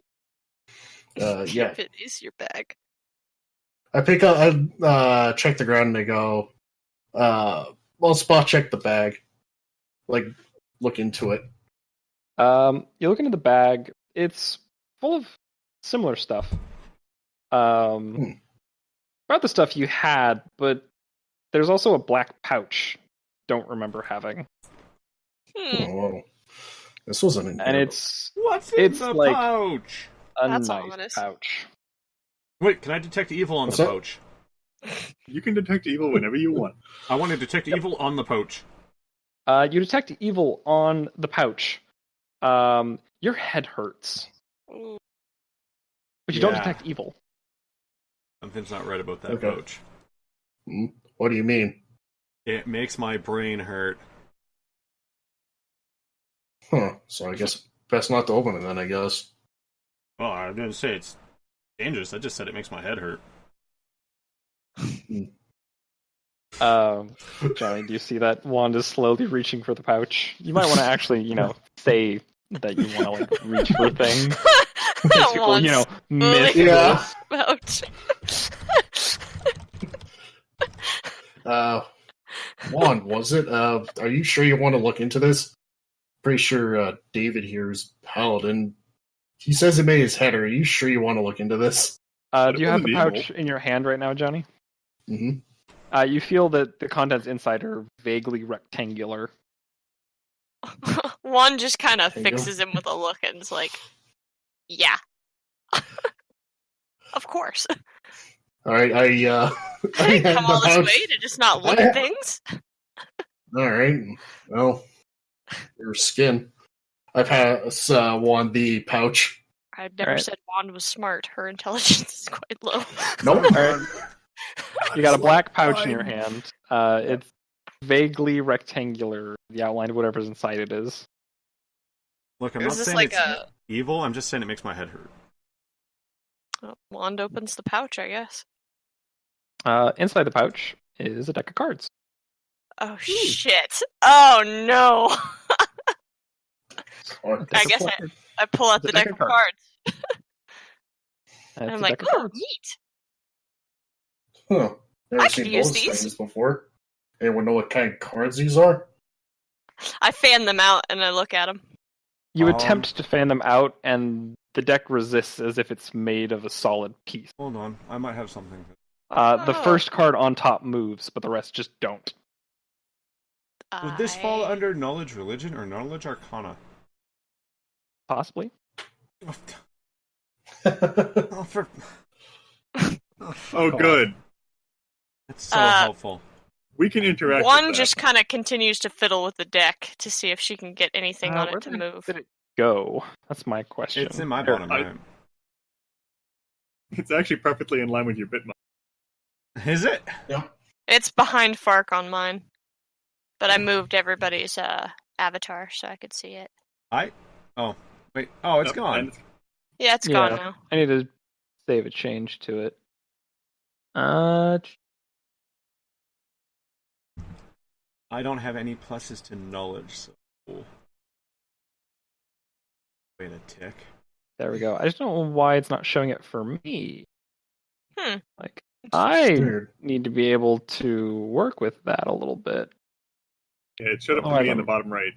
Yeah. If it is your bag. I pick up, I check the ground and I go, well, spot check the bag. Like, look into it. You look into the bag. It's full of similar stuff. About the stuff you had, but there's also a black pouch. Don't remember having. Oh, well, this wasn't in And here. What's in the like pouch? a That's nice ominous. pouch. Wait, can I detect evil on What's the that? pouch? You can detect evil whenever you want. I want to detect evil on the pouch. You detect evil on the pouch. Your head hurts, Ooh. but you don't Yeah. detect evil. Something's not right about that Okay. pouch. What do you mean? It makes my brain hurt. Huh. So I guess best not to open it then, I guess. Oh, I didn't say it's dangerous. I just said it makes my head hurt. Johnny, do you see that wand is slowly reaching for the pouch? You might want to actually, say that you want to reach for things. People, miss Yeah. this. Pouch. Juan, was it? Are you sure you want to look into this? Pretty sure David here is Paladin. He says it made his head. Are you sure you want to look into this? Do you have the Wasn't pouch in your hand right now, Johnny? Mm-hmm. You feel that the contents inside are vaguely rectangular. Juan just kind of There you go. fixes him with a look and is like, yeah. Of course. All right, I Come had all the this pouch. way to just not look at things? All right. Well, your skin. I've had Juan the pouch. I've never Alright. said Wand was smart. Her intelligence is quite low. Nope. Alright. You got a black pouch in your hand. It's vaguely rectangular. The outline of whatever's inside it is. Look, I'm Is not this saying like it's evil. I'm just saying it makes my head hurt. Wand opens the pouch, I guess. Inside the pouch is a deck of cards. Oh, shit. Oh, no. Or- I guess I pull out the deck of cards. And I'm like, oh, neat. Huh. Never I seen could use those these. things before. Anyone know what kind of cards these are? I fan them out and I look at them. You attempt to fan them out, and the deck resists as if it's made of a solid piece. Hold on, I might have something. The first card on top moves, but the rest just don't. Would this fall under knowledge religion or knowledge arcana? Possibly. Oh, for... Oh, good. That's so helpful. We can interact One with just kind of continues to fiddle with the deck to see if she can get anything on it to move. Did it go? That's my question. It's in my bottom right. It's actually perfectly in line with your bitmap. Is it? Yeah. It's behind Fark on mine. But I moved everybody's avatar so I could see it. Oh, wait. Oh, it's gone. Yeah, it's gone now. I need to save a change to it. I don't have any pluses to knowledge, so wait a tick. There we go. I just don't know why it's not showing it for me. Like, I Weird. need to be able to work with that a little bit. Yeah, it showed up for me in the bottom right.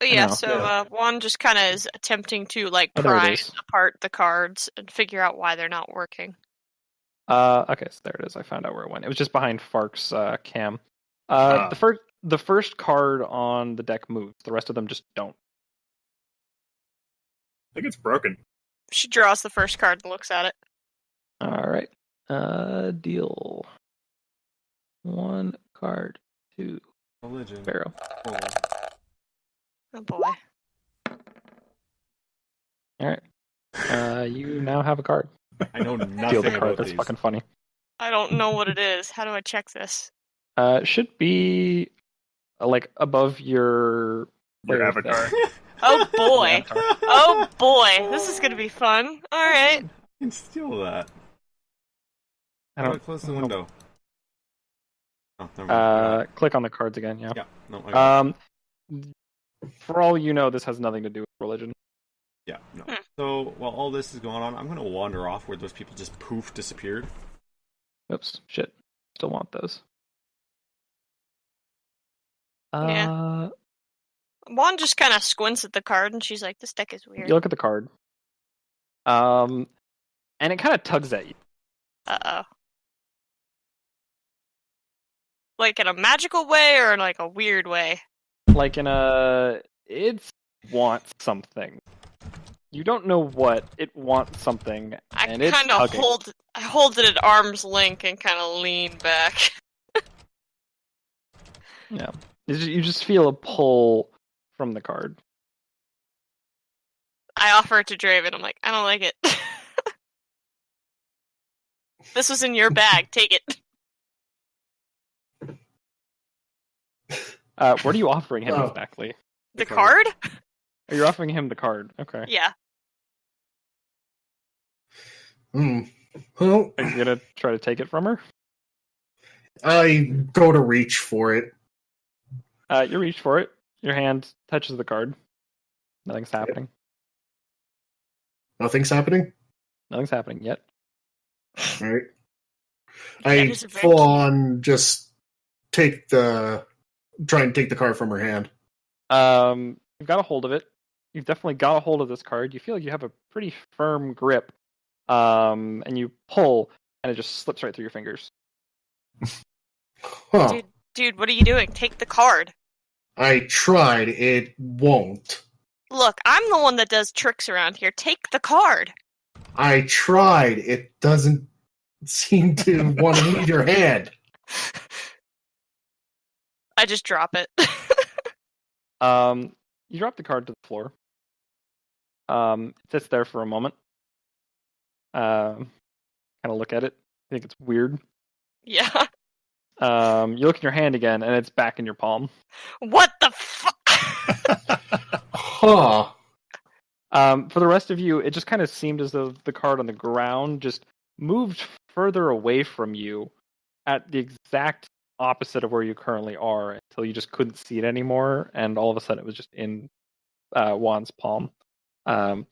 But yeah, so Juan just kind of is attempting to pry apart the cards and figure out why they're not working. Okay, so there it is. I found out where it went. It was just behind Fark's cam. The first card on the deck moves. The rest of them just don't. I think it's broken. She draws the first card and looks at it. All right. Deal. 1 card. 2. Religion. Pharaoh. Oh boy. All right. You now have a card. I know Deal nothing the card. about That's these. fucking funny. I don't know what it is. How do I check this? It should be above your avatar. Oh boy. Oh boy. This is gonna be fun. Alright. You can steal that. I How do I don't close the window? Oh, never mind. click on the cards again, yeah. Yeah. No, For all you know, this has nothing to do with religion. Yeah, no. So while all this is going on, I'm going to wander off where those people just poof disappeared. Oops, shit. Still want those. Yeah. Juan just kind of squints at the card, and she's like, "This deck is weird." You look at the card. And it kind of tugs at you. Uh-oh. Like in a magical way or in like a weird way? Like it wants something. You don't know what, it wants something, and it's kind of tugging. hold it at arm's length and kind of lean back. Yeah. You just feel a pull from the card. I offer it to Draven. I'm like, I don't like it. This was in your bag. Take it. What are you offering him exactly? The card? Oh, you're offering him the card. Okay. Yeah. Well, Are you gonna try to take it from her? I go to reach for it. You reach for it. Your hand touches the card. Nothing's happening. Nothing's happening? Nothing's happening yet. Alright. I full on just try and take the card from her hand. You've got a hold of it. You've definitely got a hold of this card. You feel like you have a pretty firm grip. And you pull, and it just slips right through your fingers. Huh. Dude, what are you doing? Take the card. I tried. It won't. Look, I'm the one that does tricks around here. Take the card. I tried. It doesn't seem to want to leave your hand. I just drop it. You drop the card to the floor. It sits there for a moment. Kind of look at it. I think it's weird. Yeah. You look in your hand again, and it's back in your palm. What the fuck? Huh. For the rest of you, it just kind of seemed as though the card on the ground just moved further away from you at the exact opposite of where you currently are until you just couldn't see it anymore, and all of a sudden it was just in Juan's palm. Bark,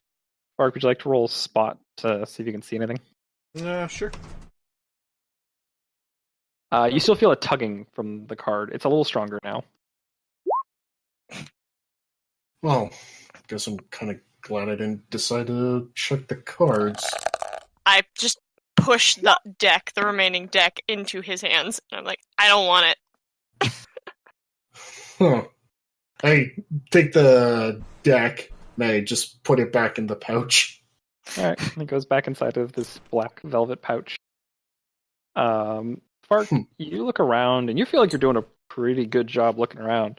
would you like to roll spot to see if you can see anything? Sure. You still feel a tugging from the card. It's a little stronger now. Well, I guess I'm kind of glad I didn't decide to check the cards. I just push the remaining deck, into his hands. And I'm like, I don't want it. Huh. I take the deck and I just put it back in the pouch. Alright, it goes back inside of this black velvet pouch. Fark, you look around and you feel like you're doing a pretty good job looking around.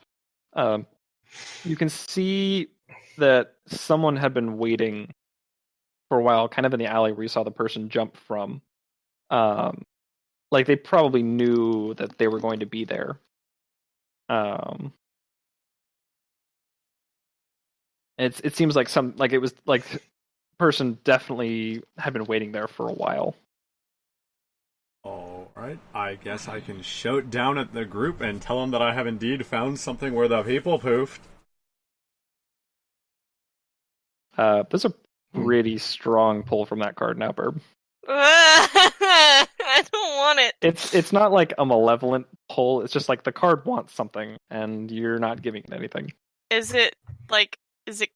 You can see that someone had been waiting for a while, kind of in the alley where you saw the person jump from. Like they probably knew that they were going to be there. It seems like it was like the person definitely had been waiting there for a while. Alright, I guess I can shout down at the group and tell them that I have indeed found something where the people poofed. There's a pretty strong pull from that card now, Burb. I don't want it. It's not like a malevolent pull, it's just like the card wants something, and you're not giving it anything. Is it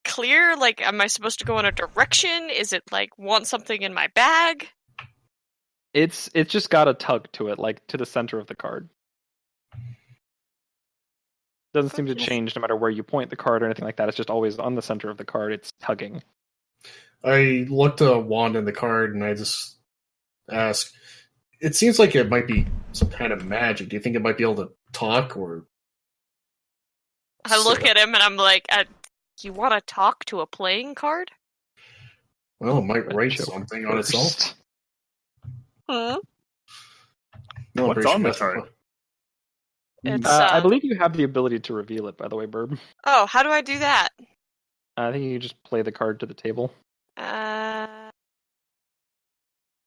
clear? Like, am I supposed to go in a direction? Is it like, want something in my bag? It's just got a tug to it, like to the center of the card. Doesn't seem to change no matter where you point the card or anything like that. It's just always on the center of the card. It's tugging. I looked at a wand in the card and I just ask, it seems like it might be some kind of magic. Do you think it might be able to talk or... I look at him and I'm like, you want to talk to a playing card? Well, it might write something on itself. Hmm? No, what's on the card? I believe you have the ability to reveal it, by the way, Burb. Oh, how do I do that? I think you just play the card to the table.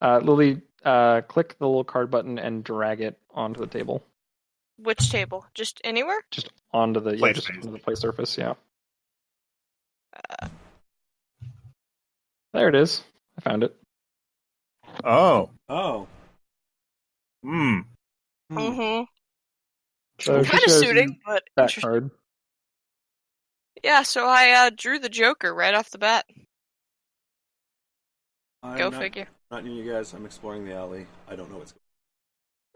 Lily, click the little card button and drag it onto the table. Which table? Just anywhere? Just onto the Play onto the play surface, yeah. There it is. I found it. Oh. Oh. Hmm. Mm-hmm. So she Kind of shows suiting, you but that interesting. card. Yeah, so I drew the Joker right off the bat. Go figure. Not near you guys. I'm exploring the alley. I don't know what's going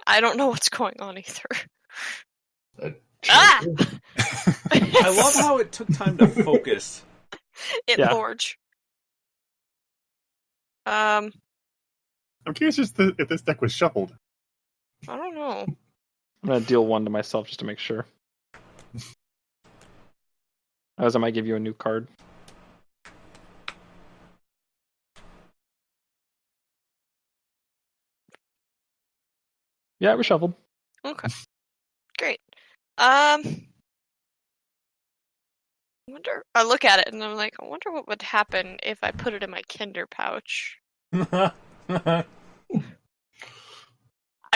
I don't know what's going on either. That Ah! Joker. on. I love how it took time to focus. It Yeah. Lorge. I'm curious just if this deck was shuffled. I don't know. I'm gonna deal one to myself just to make sure. As I might give you a new card. Yeah, it was shuffled. Okay. Great. I wonder. I look at it and I'm like, I wonder what would happen if I put it in my Kinder pouch. I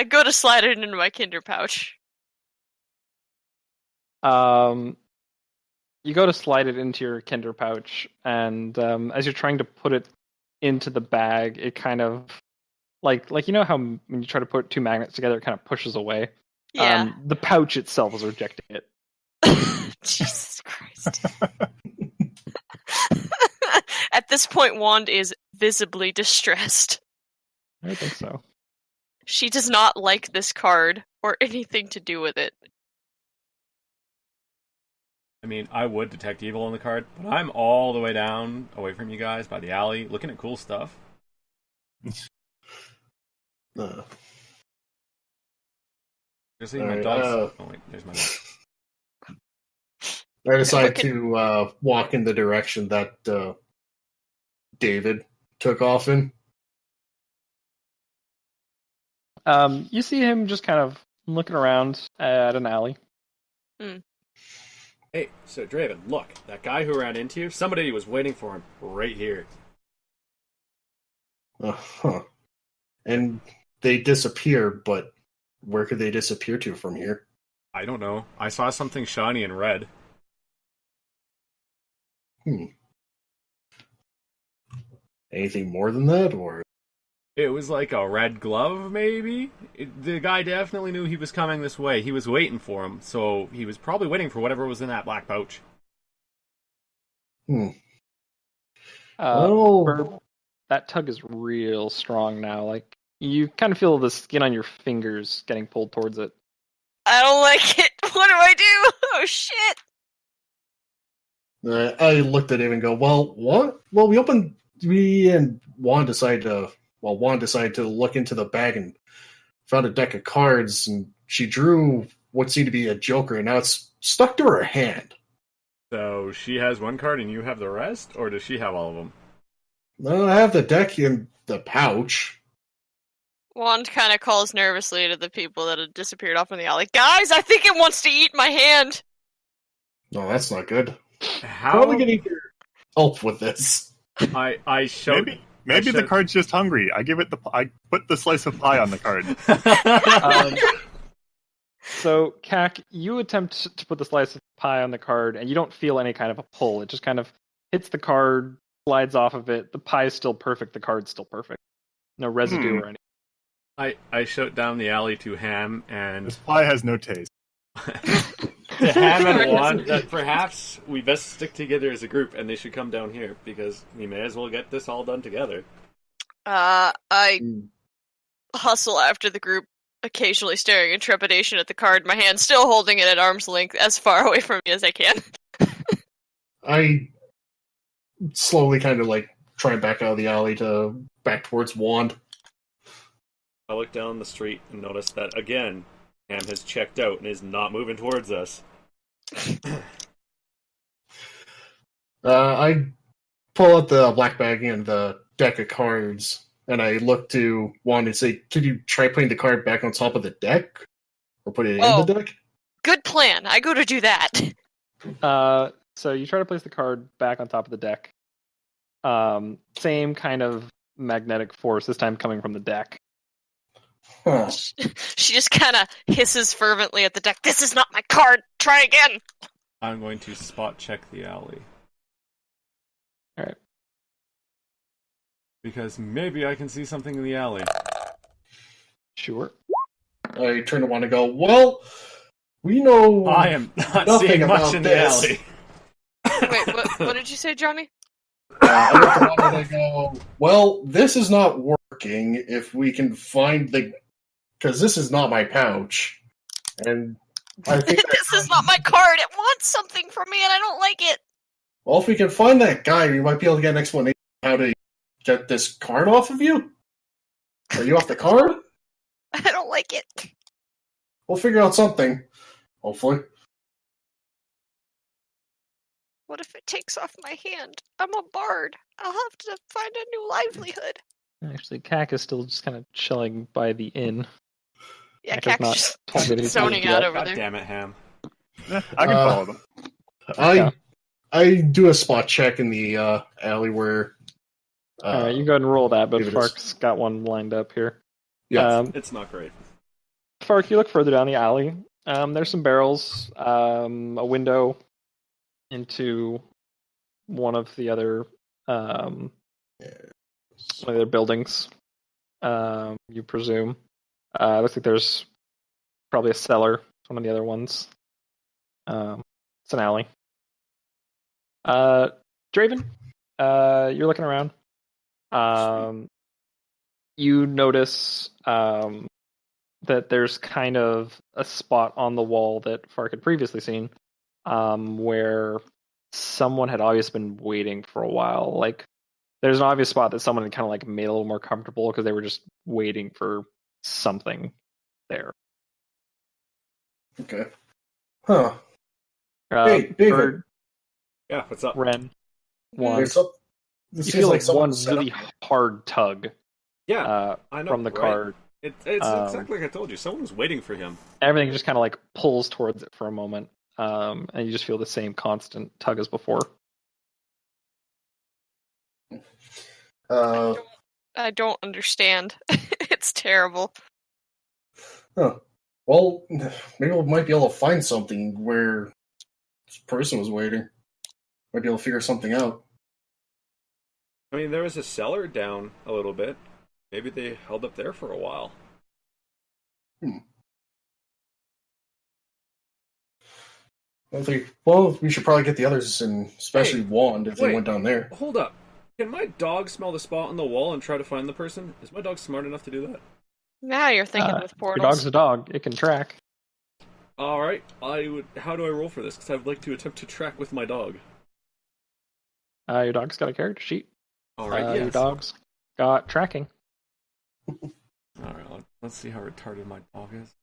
go to slide it into my Kinder pouch. You go to slide it into your Kinder pouch, and as you're trying to put it into the bag, it kind of like you know how when you try to put two magnets together, it kind of pushes away. Yeah. The pouch itself is rejecting it. Jesus Christ. At this point, Wand is visibly distressed. I think so. She does not like this card or anything to do with it. I mean, I would detect evil on the card, but I'm all the way down, away from you guys, by the alley, looking at cool stuff. Just leave my Alright, dogs. Oh wait, there's my dog. I decide look at- to walk in the direction that David took off in. You see him just kind of looking around at an alley. Hey, so Draven, look, that guy who ran into you, somebody was waiting for him right here. Uh-huh. And they disappear, but where could they disappear to from here? I don't know. I saw something shiny and red. Anything more than that, or? It was like a red glove, maybe? The guy definitely knew he was coming this way. He was waiting for him, so he was probably waiting for whatever was in that black pouch. Burb, that tug is real strong now. Like you kind of feel the skin on your fingers getting pulled towards it. I don't like it. What do I do? Oh shit! I looked at him and go, well, what? Well, Juan decided to look into the bag and found a deck of cards, and she drew what seemed to be a Joker, and now it's stuck to her hand. So she has one card and you have the rest, or does she have all of them? I have the deck in the pouch. Wand kind of calls nervously to the people that had disappeared off in the alley. Guys, I think it wants to eat my hand! No, that's not good. How? Probably gonna need your help with this. I showed... Maybe the card's just hungry. I put the slice of pie on the card. So, Kak, you attempt to put the slice of pie on the card, and you don't feel any kind of a pull. It just kind of hits the card, slides off of it. The pie is still perfect. The card's still perfect. No residue or anything. I shout down the alley to Ham and... This pie has no taste. to Ham and Wand that perhaps we best stick together as a group and they should come down here because we may as well get this all done together. I hustle after the group, occasionally staring in trepidation at the card, my hand still holding it at arm's length, as far away from me as I can. I slowly kind of like try and back out of the alley to back towards Wand. I look down the street and notice that, again, Ham has checked out and is not moving towards us. I pull out the black bag and the deck of cards, and I look to Wand and say, could you try putting the card back on top of the deck? Or put it in the deck? Good plan. I go to do that. So you try to place the card back on top of the deck. Same kind of magnetic force, this time coming from the deck. Huh. She just kind of hisses fervently at the deck. This is not my card. Try again. I'm going to spot check the alley. Because maybe I can see something in the alley. Sure. I turn to one and go, well, we know I am not nothing seeing much about in the this. alley. Wait, what did you say, Johnny? I look at one and I go, well, this is not working if we can find the... Because this is not my pouch. And I think... This is not my card. It wants something from me, and I don't like it. Well, if we can find that guy, we might be able to get an explanation how to get this card off of you. Are you off the card? I don't like it. We'll figure out something. Hopefully. What if it takes off my hand? I'm a bard. I'll have to find a new livelihood. Actually, Cack is still just kind of chilling by the inn. Yeah, Cack has Cack's not told me that he's zoning gonna do out that. over God there. damn it, Ham. I can follow them. I do a spot check in the alley where... Alright, you go ahead and roll that, but David is- Fark's got one lined up here. Yeah. It's not great. Fark, you look further down the alley. There's some barrels, a window into one of the other buildings. You presume. Looks like there's probably a cellar. It's one of the other ones. It's an alley. Draven, you're looking around. You notice that there's kind of a spot on the wall that Fark had previously seen, where someone had obviously been waiting for a while. Like, there's an obvious spot that someone had kind of like made a little more comfortable because they were just waiting for something there. Okay. Huh. Hey, David. Bird, Yeah, what's up? Ren, one. There's some... You This feel feels like someone one set really up- hard tug Yeah, I know, from the right? card. It's exactly like I told you. Someone was waiting for him. Everything just kind of like pulls towards it for a moment, and you just feel the same constant tug as before. I don't understand. It's terrible. Huh. Well, maybe we might be able to find something where this person was waiting. Might be able to figure something out. I mean, there was a cellar down a little bit. Maybe they held up there for a while. Well, we should probably get the others, and especially Wand, if they wait. went down there. Hold up. Can my dog smell the spot on the wall and try to find the person? Is my dog smart enough to do that? Now you're thinking with Your portals. dog's a dog. It can track. All right. How do I roll for this? Because I'd like to attempt to track with my dog. Your dog's got a character sheet. All right. Yes. Your dog's got tracking. All right. Let's see how retarded my dog is.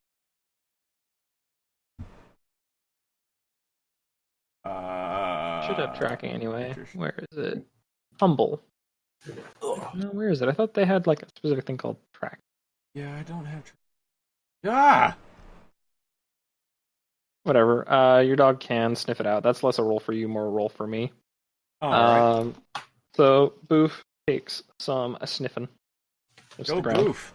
Should have tracking anyway. Where is it? Humble. No, where is it? I thought they had like a specific thing called track. Yeah, I don't have. Ah! Whatever. Your dog can sniff it out. That's less a roll for you, more a roll for me. All right. So Boof takes some sniffing. Goes to Go the ground. Boof.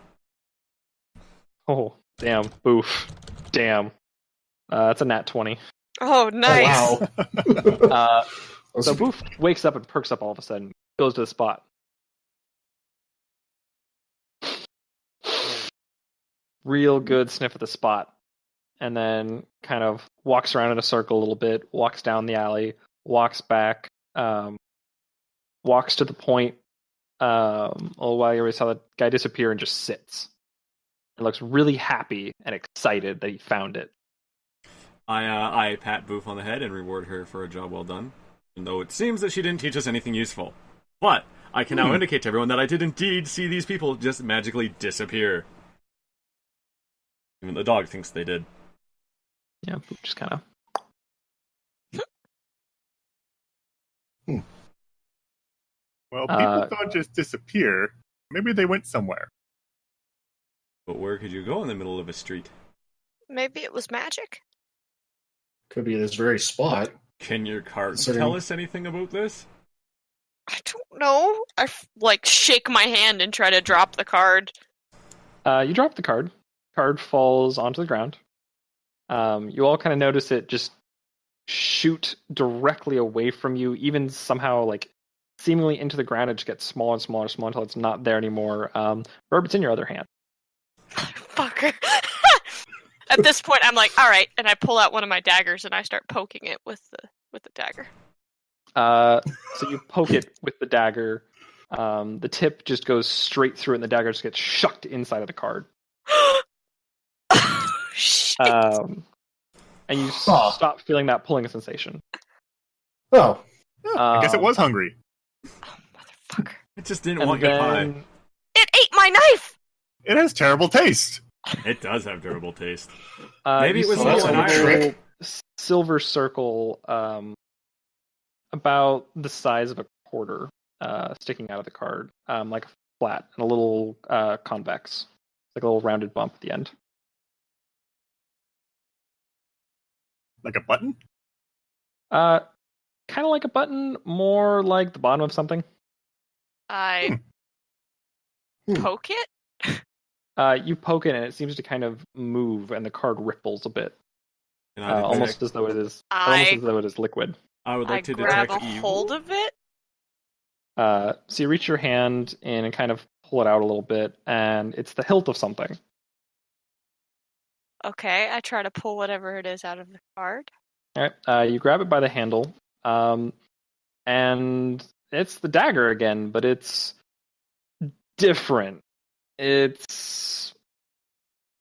Oh, damn, Boof. Damn. That's a nat 20. Oh, nice. Oh, wow. So Boof wakes up and perks up all of a sudden. Goes to the spot. Real good sniff at the spot. And then kind of walks around in a circle a little bit, walks down the alley, walks back, walks to the point a little while you already saw the guy disappear and just sits. And looks really happy and excited that he found it. I pat Boof on the head and reward her for a job well done, even though it seems that she didn't teach us anything useful. But I can now indicate to everyone that I did indeed see these people just magically disappear. Even the dog thinks they did. Yeah, Boof just kind of... Well, people don't just disappear. Maybe they went somewhere. But where could you go in the middle of a street? Maybe it was magic. Could be this very spot. Can your card Considering- tell us anything about this? I don't know. I shake my hand and try to drop the card. You drop the card. Card falls onto the ground. You all kind of notice it just shoot directly away from you, even somehow like seemingly into the ground. It just gets smaller and smaller and smaller until it's not there anymore. Verb, it's in your other hand. Fucker. At this point, I'm like, all right, and I pull out one of my daggers and I start poking it with the dagger. So you poke it with the dagger. The tip just goes straight through it, and the dagger just gets shucked inside of the card. Shit. And you stop feeling that pulling sensation. Oh. I guess it was hungry. Oh, motherfucker. It just didn't want your pie. It ate my knife! It has terrible taste. It does have terrible taste. Maybe it was a low in iron. silver circle, about the size of a quarter, sticking out of the card, like a flat and a little convex, like a little rounded bump at the end. Like a button? Kind of like a button, more like the bottom of something. I poke it? You poke it and it seems to kind of move, and the card ripples a bit, And I almost as though it is liquid. I would like to grab detect a evil. hold of it. So you reach your hand in and kind of pull it out a little bit, and it's the hilt of something. Okay, I try to pull whatever it is out of the card. All right, you grab it by the handle, and it's the dagger again, but it's different. It's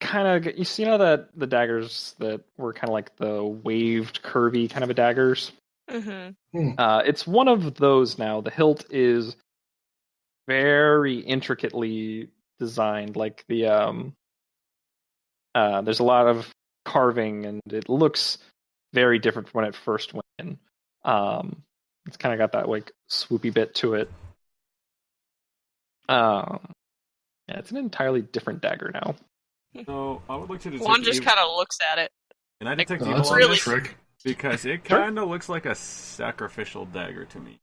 kind of, you know that the daggers that were kind of like the waved, curvy kind of a daggers? Mm-hmm. It's one of those now. The hilt is very intricately designed, like the there's a lot of carving, and it looks very different from when it first went in. It's kind of got that like swoopy bit to it. Yeah, it's an entirely different dagger now. So I would like to detect One just evil. kind of looks at it. Can I detect Oh, evil that's on a this? trick. Because it Sure. kind of looks like a sacrificial dagger to me.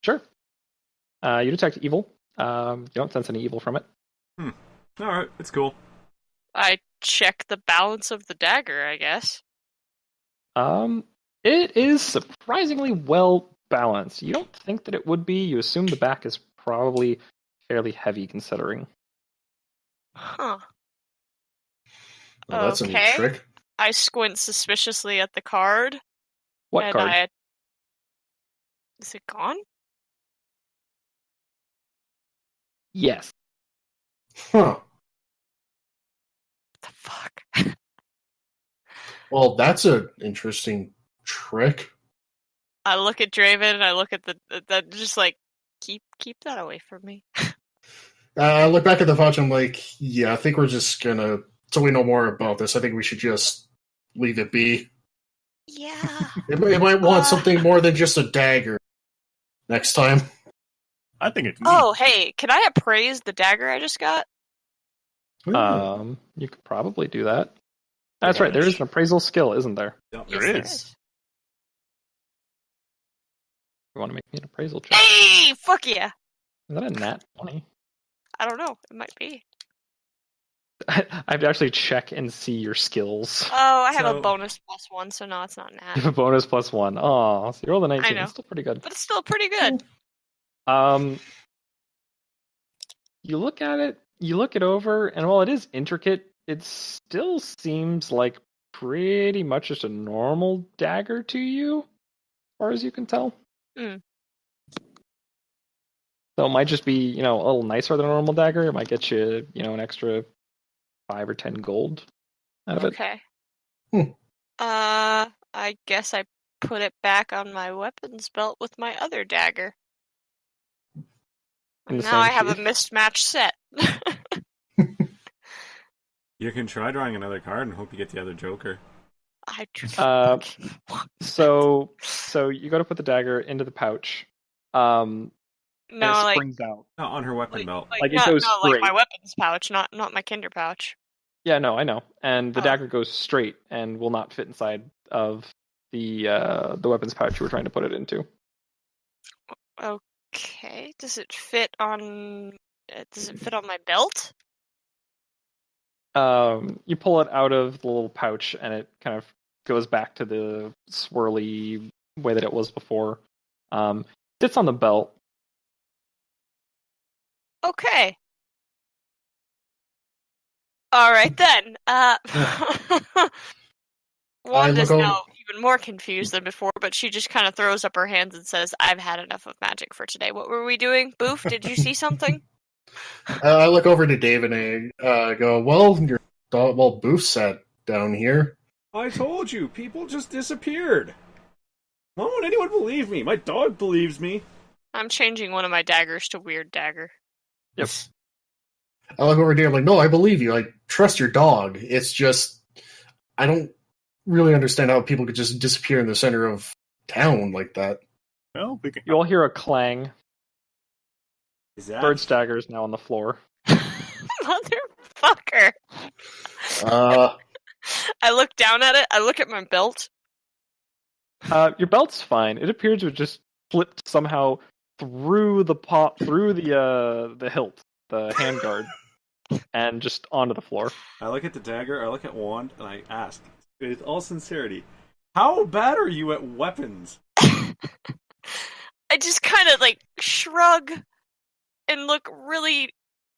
Sure. You detect evil. You don't sense any evil from it. Alright, it's cool. I check the balance of the dagger, I guess. It is surprisingly well balanced. You don't think that it would be. You assume the back is probably fairly heavy, considering. Huh. Well, that's a neat Okay. trick. I squint suspiciously at the card. What card? Is it gone? Yes. Huh. What the fuck? Well, that's an interesting trick. I look at Draven and I look at the just like keep that away from me. I look back at the pouch. I'm like, yeah, I think we're just gonna. So we know more about this. I think we should just leave it be. Yeah. It might want something more than just a dagger next time. I think it's neat. Oh, hey, can I appraise the dagger I just got? You could probably do that. That's right. There is an appraisal skill, isn't there? Yep, There there is. You want to make me an appraisal check? Hey, fuck yeah! Is that a nat 20? I don't know. It might be. I have to actually check and see your skills. Oh, I have So- a bonus +1, so no, it's not You nat. have a bonus +1. Oh, so you rolled a 19. I know. That's still pretty good. But it's still pretty good. You look at it over, and while it is intricate, it still seems like pretty much just a normal dagger to you, as far as you can tell. Mm. So it might just be, a little nicer than a normal dagger. It might get you, an extra 5 or 10 gold out of it. Okay. Hmm. I guess I put it back on my weapons belt with my other dagger. In the Now same I have a sheath. mismatched set. You can try drawing another card and hope you get the other Joker. I So you go to put the dagger into the pouch. And no, it like springs out. No, on her weapon like, belt. Like, it not, goes not like straight. my weapons pouch, not my Kinder pouch. Yeah, no, I know. And the Oh. dagger goes straight and will not fit inside of the weapons pouch you were trying to put it into. Okay. Does it fit on my belt? You pull it out of the little pouch, and it kind of goes back to the swirly way that it was before. Sits on the belt. Okay. All right then. Wanda's look now even more confused than before, but she just kind of throws up her hands and says, "I've had enough of magic for today. What were we doing? Boof, did you see something?" I look over to Dave and I go, well, Boof sat down here. I told you, people just disappeared. Why won't anyone believe me? My dog believes me. I'm changing one of my daggers to weird dagger. Yep. I look over to Dave, I'm like, no, I believe you. I trust your dog. It's just, I don't really understand how people could just disappear in the center of town like that. Well, we can. You all hear a clang. Is that Bird's dagger is now on the floor. Motherfucker. I look down at it. I look at my belt. Your belt's fine. It appears to have just flipped somehow through the hilt, the handguard, and just onto the floor. I look at the dagger, I look at Wand, and I ask, with all sincerity, how bad are you at weapons? I just kind of shrug and look really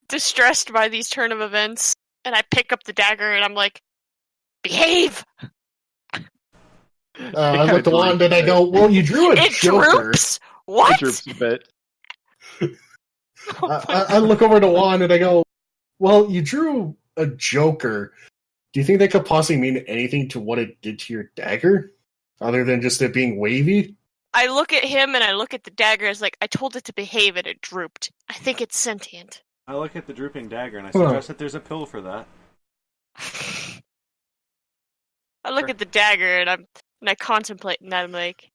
distressed by these turn of events, and I pick up the dagger and I'm like, behave! I look to Wanda and I go, well, you drew a It Joker. droops? What? It droops a bit. I look over to Wanda and I go, well, you drew a Joker. Do you think that could possibly mean anything to what it did to your dagger? Other than just it being wavy? I look at him and I look at the dagger. It's like, I told it to behave and it drooped. I think it's sentient. I look at the drooping dagger and I suggest that there's a pill for that. I look at the dagger and I contemplate and I'm like,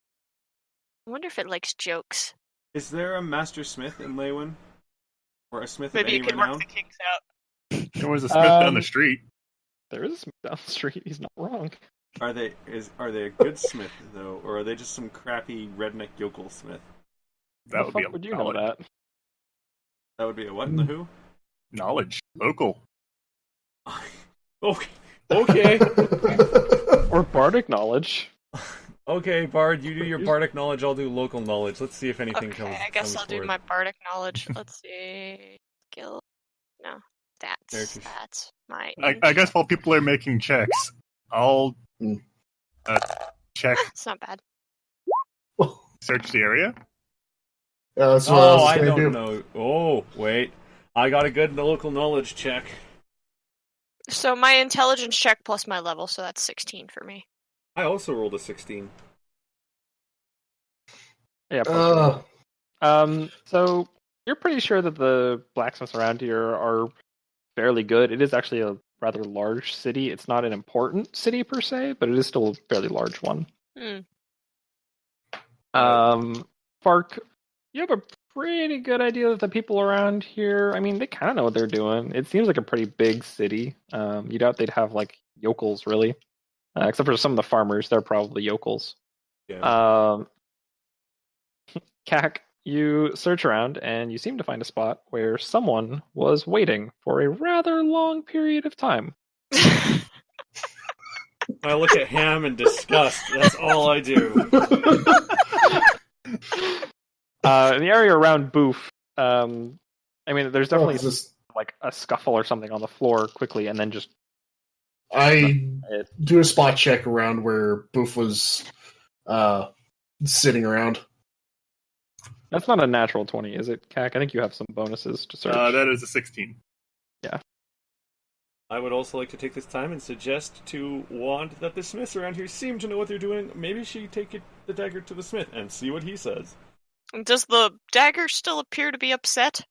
I wonder if it likes jokes. Is there a master smith in Leywin? Or a smith Maybe of you any can work renown? the kinks out. There was a smith down the street. There is a smith down the street. He's not wrong. Are they a good smith though, or are they just some crappy redneck yokel smith? That would be a would you know knowledge. that? That would be a what in the who? Knowledge. Local. Okay. Okay. Or bardic knowledge. Okay, Bard, you do your bardic knowledge, I'll do local knowledge. Let's see if anything comes. I guess I'll do forth. my bardic knowledge. Let's see. Skill. No. Characters. Stats. My. I guess while people are making checks, I'll check, It's not bad. search the area. That's what I was I gonna don't do. know. Oh, wait. I got a good local knowledge check. So my intelligence check plus my level, so that's 16 for me. I also rolled a 16. Yeah. So you're pretty sure that the blacksmiths around here are fairly good. It is actually a rather large city. It's not an important city per se, but it is still a fairly large one. Fark, you have a pretty good idea that the people around here, I mean, they kind of know what they're doing. It seems like a pretty big city. You doubt they'd have yokels, really. Except for some of the farmers, they're probably yokels. Yeah. Kak, you search around and you seem to find a spot where someone was waiting for a rather long period of time. I look at him in disgust. That's all I do. In the area around Boof, I mean, there's definitely a scuffle or something on the floor quickly, and then just I do a spot check around where Boof was sitting around. That's not a natural 20, is it, Kak? I think you have some bonuses to search. That is a 16. Yeah. I would also like to take this time and suggest to Wand that the smiths around here seem to know what they're doing. Maybe she take the dagger to the smith and see what he says. Does the dagger still appear to be upset?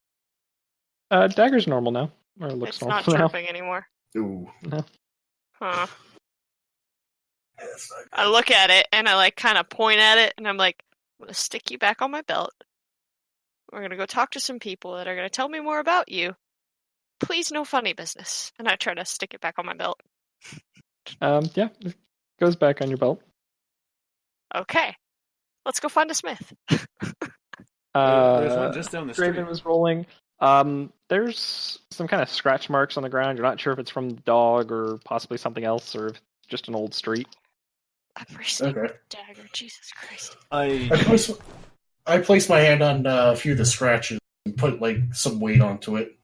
Dagger's normal now. Or it looks It's normal not now. chirping anymore. Ooh. Huh. I look at it and I kind of point at it and I'm like, I'm gonna stick you back on my belt. We're gonna go talk to some people that are gonna tell me more about you. Please, no funny business. And I try to stick it back on my belt. Yeah, it goes back on your belt. Okay. Let's go find a smith. There's one just down the street. Draven was rolling. There's some kind of scratch marks on the ground. You're not sure if it's from the dog or possibly something else, or if it's just an old street. I'm racing with the dagger. Jesus Christ. I placed my hand on a few of the scratches and put like some weight onto it.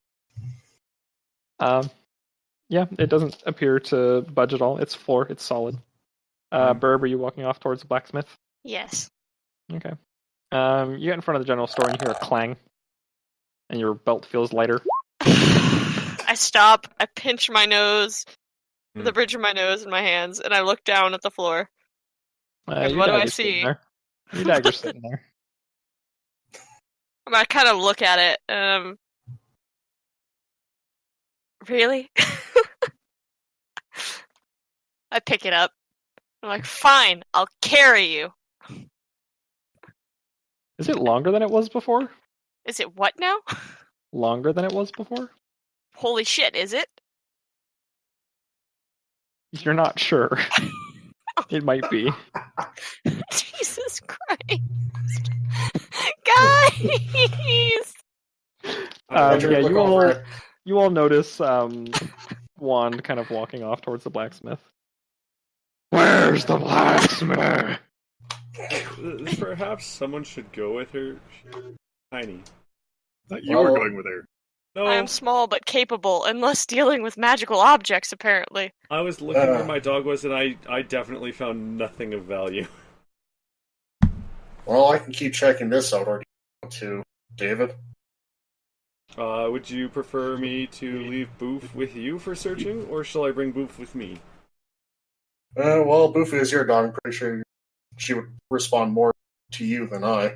Yeah, it doesn't appear to budge at all. It's floor. It's solid. Burb, are you walking off towards the blacksmith? Yes. Okay. You get in front of the general store and you hear a clang, and your belt feels lighter. I stop. I pinch my nose, the bridge of my nose in my hands, and I look down at the floor. And what do I see? Your dagger's sitting there. I kind of look at it. Really? I pick it up. I'm like, fine, I'll carry you. Is it longer than it was before? Is it what now? Longer than it was before? Holy shit, is it? You're not sure. It might be. Jesus Christ. Guys! Yeah, you all notice Wand kind of walking off towards the blacksmith. Where's the blacksmith? Perhaps someone should go with her. She's tiny. You were going with her. No, I am small but capable, unless dealing with magical objects, apparently. I was looking where my dog was, and I definitely found nothing of value. Well, I can keep checking this out, or do you want to, David? Would you prefer me to leave Boof with you for searching, or shall I bring Boof with me? Well, Boof is your dog. I'm pretty sure she would respond more to you than I.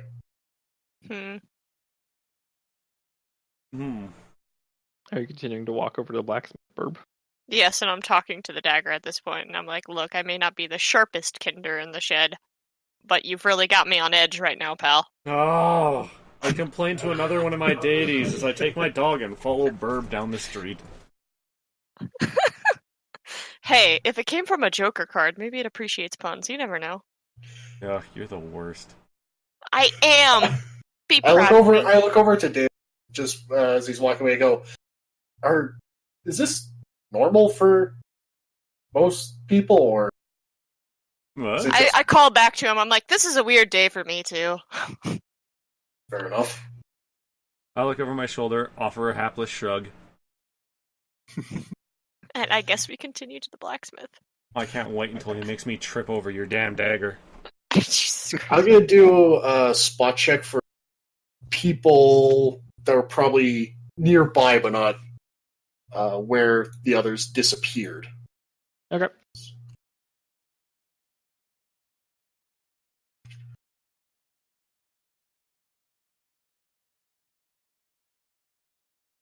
Are you continuing to walk over to the blacksmith, Burb? Yes, and I'm talking to the dagger at this point, and I'm like, look, I may not be the sharpest Kinder in the shed, but you've really got me on edge right now, pal. Oh, I complain to another one of my deities as I take my dog and follow Burb down the street. Hey, if it came from a Joker card, maybe it appreciates puns. You never know. Yeah, you're the worst. I am! Be proud I look over to David just as he's walking away. I go, is this normal for most people, or? What? I call back to him. I'm like, this is a weird day for me, too. Fair enough. I look over my shoulder, offer a hapless shrug. And I guess we continue to the blacksmith. I can't wait until he makes me trip over your damn dagger. Jesus Christ. I'm gonna do a spot check for people that are probably nearby, but not where the others disappeared. Okay.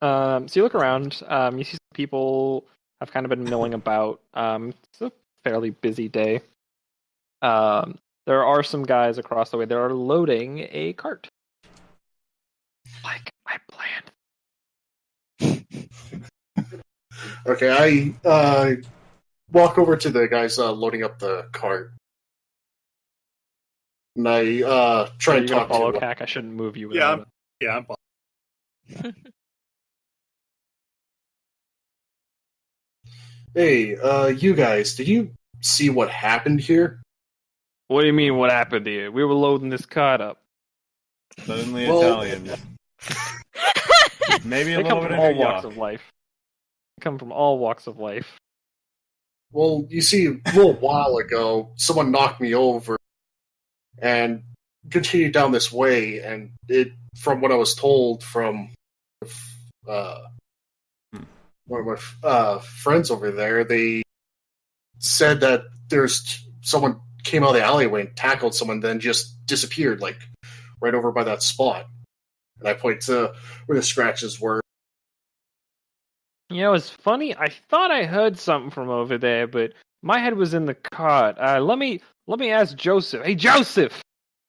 So you look around, you see some people have kind of been milling about. It's a fairly busy day. There are some guys across the way that are loading a cart. Like I planned. Okay, I walk over to the guys loading up the cart. And I try and talk to follow Cac. I shouldn't move you. I'm fine. Hey, you guys, did you see what happened here? What do you mean, what happened here? We were loading this cart up. Suddenly Italians. Maybe a They little come bit from all of walks yuck. of life. They come from all walks of life. Well, you see, a little while ago, someone knocked me over and continued down this way, and from what I was told from one of my friends over there, they said that there's someone came out of the alleyway and tackled someone, then just disappeared, like right over by that spot. And I point to where the scratches were. You know, it's funny. I thought I heard something from over there, but my head was in the cart. Let me ask Joseph. Hey, Joseph!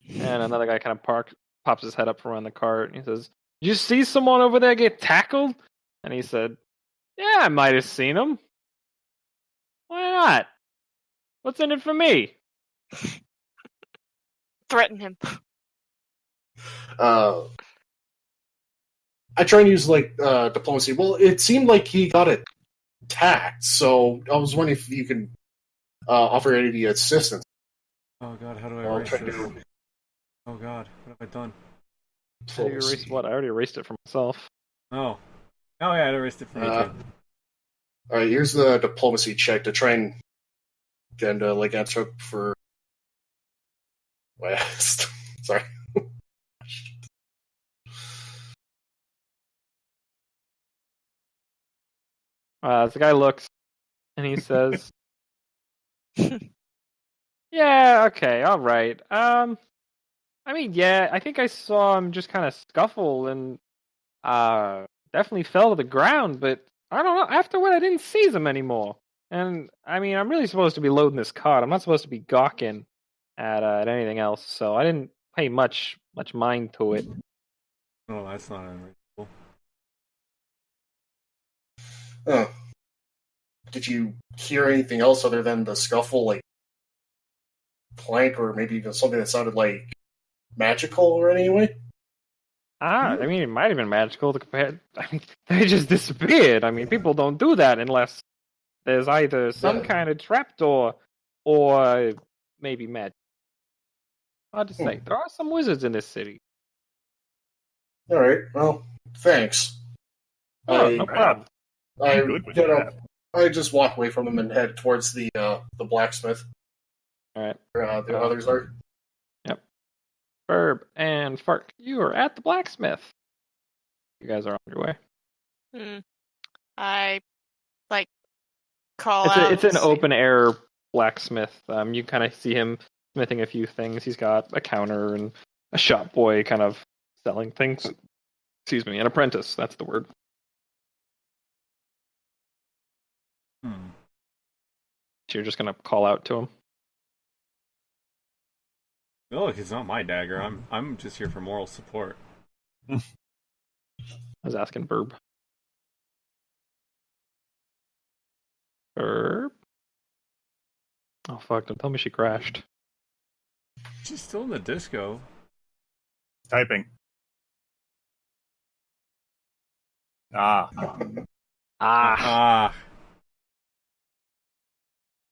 And another guy kind of pops his head up from around the cart, and he says, "Did you see someone over there get tackled?" And he said, "Yeah, I might have seen him. Why not? What's in it for me?" Threaten him. I try and use diplomacy. Well, it seemed like he got attacked, so I was wondering if you can offer any assistance. Oh god, how do I write this? Oh god, what have I done? How do you erase what? I already erased it for myself. Oh. Oh yeah, I erased it for me too. Alright, here's the diplomacy check to try and get like answer for what I asked. Sorry. The guy looks and he says, "Yeah, okay, all right. I mean, yeah, I think I saw him just kind of scuffle and definitely fell to the ground, but I don't know. Afterward, I didn't see them anymore. And I mean, I'm really supposed to be loading this cart. I'm not supposed to be gawking at anything else, so I didn't pay much mind to it. Oh, that's not unreasonable. Did you hear anything else other than the scuffle, like plank, or maybe even something that sounded like magical or anyway? I mean, it might have been magical to compare. I mean, they just disappeared. I mean, people don't do that unless there's either some kind of trapdoor or maybe magic. Hard to say. There are some wizards in this city. Alright, well, thanks. Oh, no problem. I just walk away from him and head towards the blacksmith. All right. Where the others are. Yep. Burb and Fark, you are at the blacksmith. You guys are on your way. I call out. It's an open air blacksmith. You kind of see him smithing a few things. He's got a counter and a shop boy kind of selling things. Excuse me, an apprentice. That's the word. So you're just gonna call out to him. Oh, look, it's not my dagger. I'm just here for moral support. I was asking Burb. Burb? Oh fuck, don't tell me she crashed. She's still in the disco. Typing.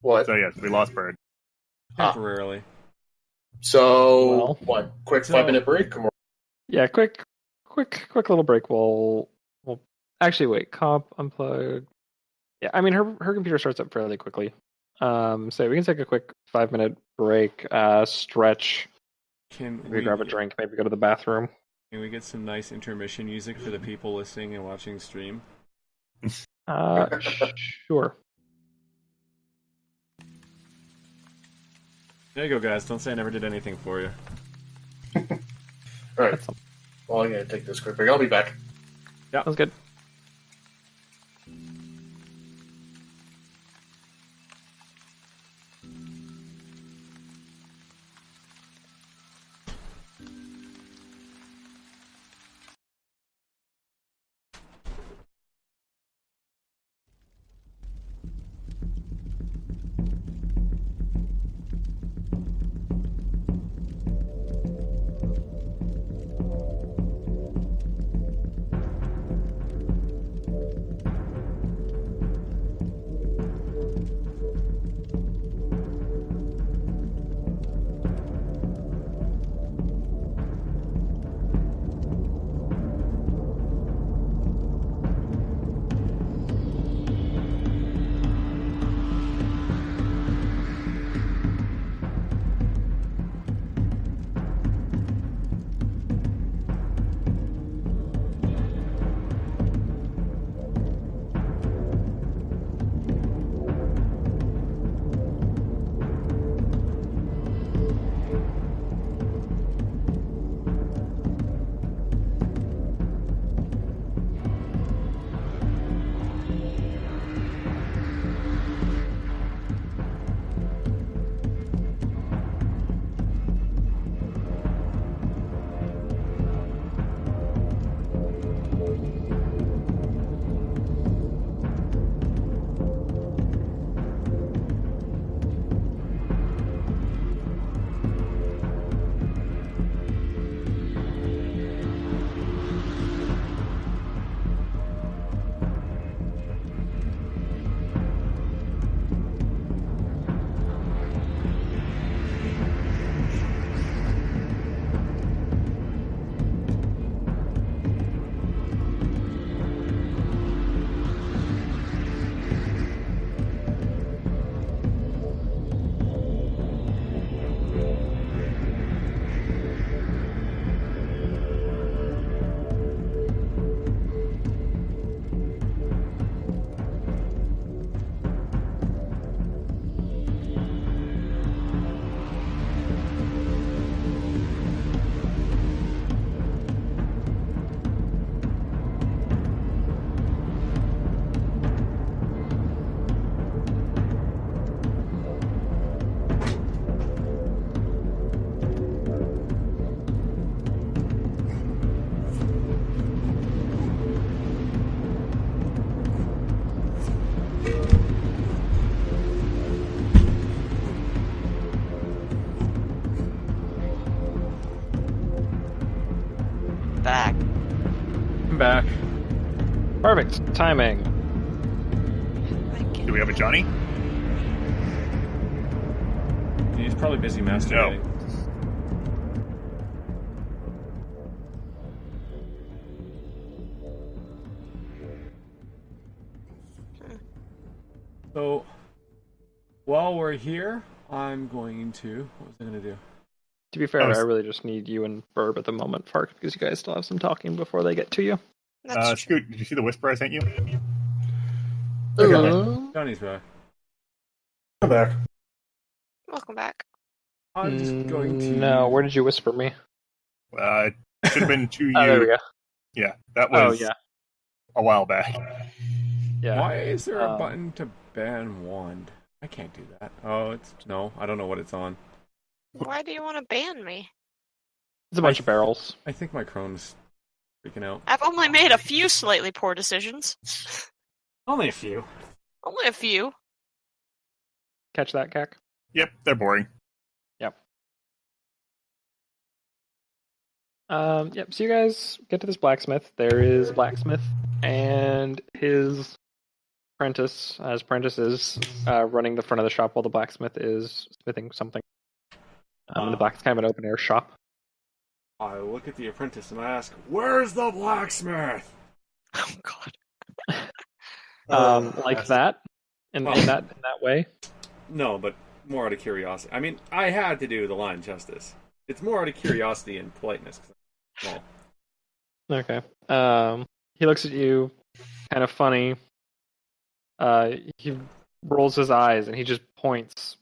What? So yes, we lost Bird. Temporarily. So, Well, what? Quick 5-minute break? Or... Yeah, quick little break. We'll actually wait. Comp unplug. Yeah, I mean her computer starts up fairly quickly. So we can take a quick 5-minute break. Stretch. Maybe grab a drink. Maybe go to the bathroom. Can we get some nice intermission music for the people listening and watching stream? Sure. There you go, guys. Don't say I never did anything for you. Alright. Well, I'm going to take this quick break. I'll be back. Yeah, sounds good. Perfect timing. Do we have a Johnny? He's probably busy masturbating. So, while we're here, I'm going to... What was I going to do? To be fair, I really just need you and Burb at the moment, Fark, because you guys still have some talking before they get to you. Scoot, did you see the whisper I sent you? Johnny's back. I'm back. Welcome back. I'm just going to... No, where did you whisper me? It should have been to you. Oh, there we go. Yeah, that was a while back. Yeah. Why is there a button to ban wand? I can't do that. Oh, it's... No, I don't know what it's on. Why do you want to ban me? It's a bunch of barrels. I think my Chrome's freaking out. I've only made a few slightly poor decisions. Only a few. Only a few. Catch that, Kak? Yep, they're boring. Yep. So you guys get to this blacksmith. There is a blacksmith and his apprentice. His apprentice is running the front of the shop while the blacksmith is smithing something. The back is kind of an open air shop. I look at the apprentice and I ask, "Where's the blacksmith?" Oh God. Like that, in that way. No, but more out of curiosity. I mean, I had to do the line justice. It's more out of curiosity and politeness. Well, okay. He looks at you, kind of funny. He rolls his eyes and he just points.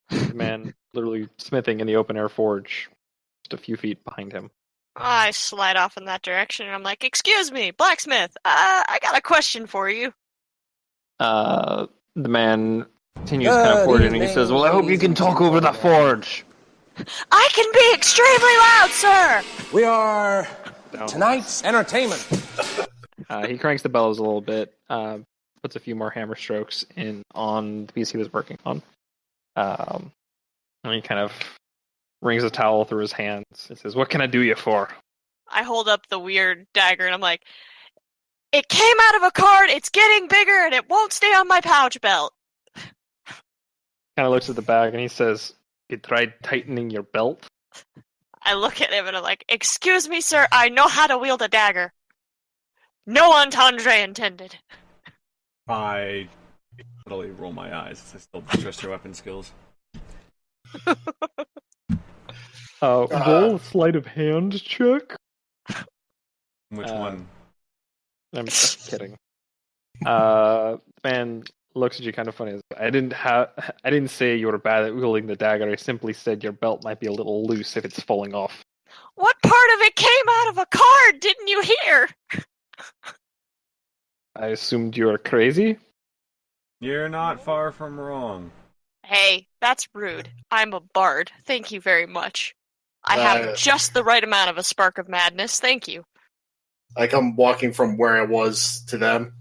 The man literally smithing in the open air forge, just a few feet behind him. I slide off in that direction and I'm like, "Excuse me, blacksmith. I got a question for you." The man continues kind of forging and he says, "Well, I hope you can talk over the forge." I can be extremely loud, sir. We are tonight's entertainment. He cranks the bellows a little bit, puts a few more hammer strokes in on the piece he was working on. And he kind of wrings a towel through his hands and says, "What can I do you for?" I hold up the weird dagger and I'm like, "It came out of a card, it's getting bigger, and it won't stay on my pouch belt." Kind of looks at the bag and he says, "You tried tightening your belt?" I look at him and I'm like, "Excuse me, sir, I know how to wield a dagger. No entendre intended." I totally roll my eyes as I still trust your weapon skills. Roll a sleight of hand check. Which one? I'm just kidding. Man looks at you kind of funny. I didn't say you were bad at wielding the dagger. I simply said your belt might be a little loose if it's falling off. What part of it came out of a card? Didn't you hear? I assumed you were crazy. You're not far from wrong. Hey, that's rude. I'm a bard. Thank you very much. I have just the right amount of a spark of madness. Thank you. I come walking from where I was to them.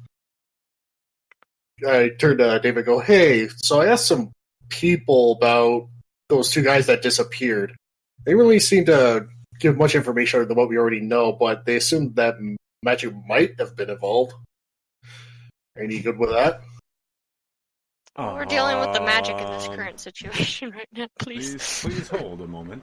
I turned to David and go, "Hey, so I asked some people about those two guys that disappeared. They really seem to give much information other than what we already know, but they assumed that magic might have been involved. Any good with that?" We're dealing with the magic in this current situation right now, please. Please hold a moment.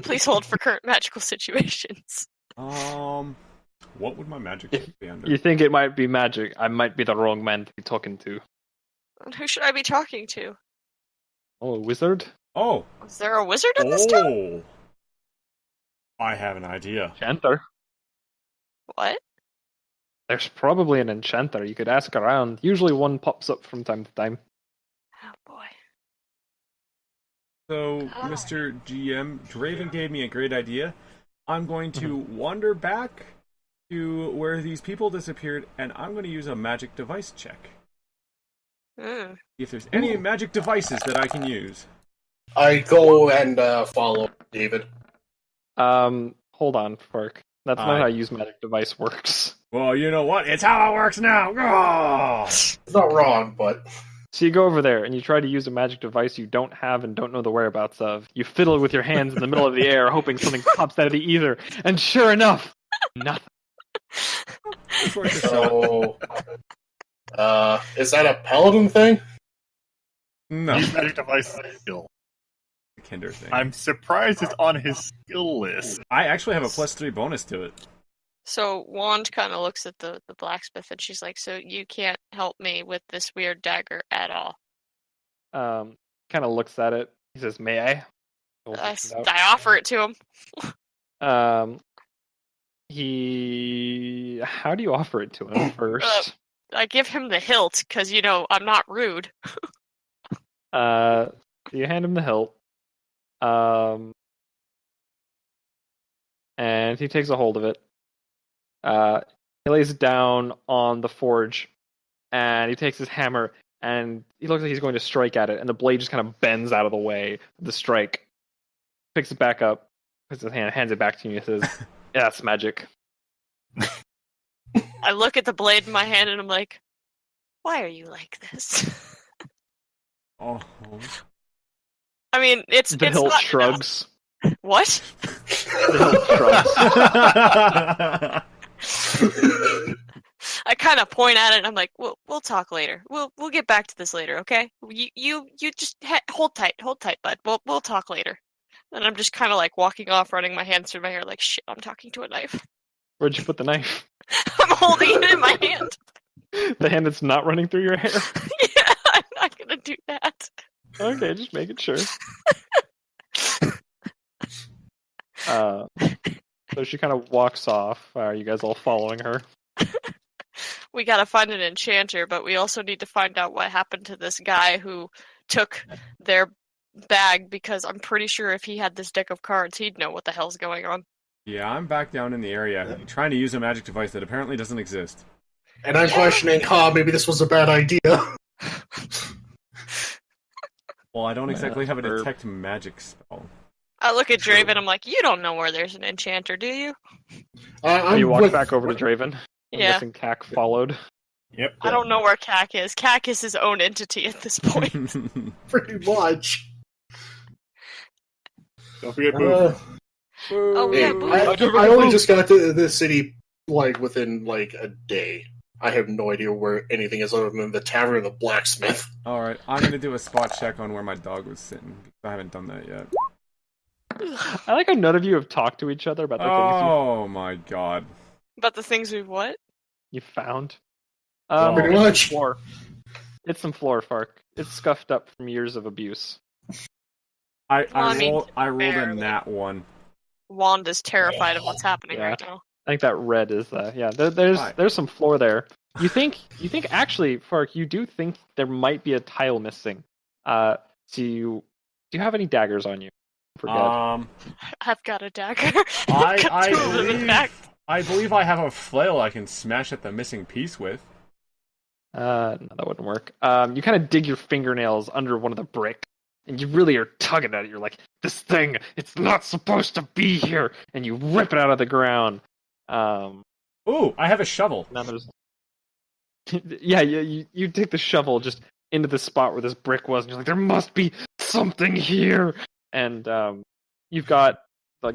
Please hold for current magical situations. What would my magic be under? You think it might be magic? I might be the wrong man to be talking to. Who should I be talking to? Oh, a wizard? Oh! Is there a wizard in this town? I have an idea. Enchanter. What? There's probably an enchanter. You could ask around. Usually one pops up from time to time. Oh boy. So, Mr. GM, Draven gave me a great idea. I'm going to wander back to where these people disappeared, and I'm going to use a magic device check. If there's any magic devices that I can use. I go and follow David. Hold on, Fark. That's not how use magic device works. Well, you know what? It's how it works now! Oh! It's not wrong, but... So you go over there and you try to use a magic device you don't have and don't know the whereabouts of. You fiddle with your hands in the middle of the air, hoping something pops out of the ether, and sure enough, nothing. It's worth a shot. So, is that a paladin thing? No. Use magic device skill. Kinder thing. I'm surprised it's on his skill list. I actually have a +3 bonus to it. So Wand kind of looks at the blacksmith and she's like, "So you can't help me with this weird dagger at all?" Kind of looks at it. He says, "May I?" I offer it to him. How do you offer it to him first? I give him the hilt because I'm not rude. You hand him the hilt. And he takes a hold of it. He lays it down on the forge, and he takes his hammer, and he looks like he's going to strike at it, and the blade just kind of bends out of the way of the strike. Picks it back up, puts his hand, hands it back to you, and says, "Yeah, that's magic." I look at the blade in my hand, and I'm like, "Why are you like this?" Oh. I mean, it's hilt not shrugs. What? The hilt shrugs. I kind of point at it, and I'm like, "We'll talk later. We'll get back to this later, okay? You just hold tight, bud. We'll talk later." And I'm just kind of like walking off, running my hands through my hair, like, "Shit, I'm talking to a knife." Where'd you put the knife? I'm holding it in my hand. The hand that's not running through your hair? Yeah, I'm not gonna do that. Okay, just making sure. So she kind of walks off. Are you guys all following her? We gotta find an enchanter, but we also need to find out what happened to this guy who took their bag, because I'm pretty sure if he had this deck of cards, he'd know what the hell's going on. Yeah, I'm back down in the area, trying to use a magic device that apparently doesn't exist. And I'm questioning, maybe this was a bad idea. Well, I don't exactly have a detect magic spell. I look at Draven, I'm like, "You don't know where there's an enchanter, do you?" You walk back over to Draven. I'm Yeah. guessing Cac followed. Yep. I don't know where Cac is. Cac is his own entity at this point. Pretty much. Don't forget Boo. Oh, yeah, Boo. I only just got to the city within a day. I have no idea where anything is other than the tavern and the blacksmith. Alright, I'm going to do a spot check on where my dog was sitting. I haven't done that yet. I like how none of you have talked to each other about the things Oh my god. But the things we've what? you found. Pretty It's much. some floor. It's some floor, Fark. It's scuffed up from years of abuse. I mean, rolled a barely. nat 1. Wand is terrified of what's happening Yeah. right now. I think that red is there's some floor there. You think actually, Fark, you do think there might be a tile missing. Do you have any daggers on you? Forget. I've got a dagger. I Got two of them, in fact. believe I have a flail I can smash at the missing piece with. No, that wouldn't work. You kind of dig your fingernails under one of the bricks, and you really are tugging at it. You're like, "This thing, it's not supposed to be here," and you rip it out of the ground. Ooh, I have a shovel. Now there's, yeah, you dig the shovel just into the spot where this brick was, and you're like, "There must be something here," and you've got a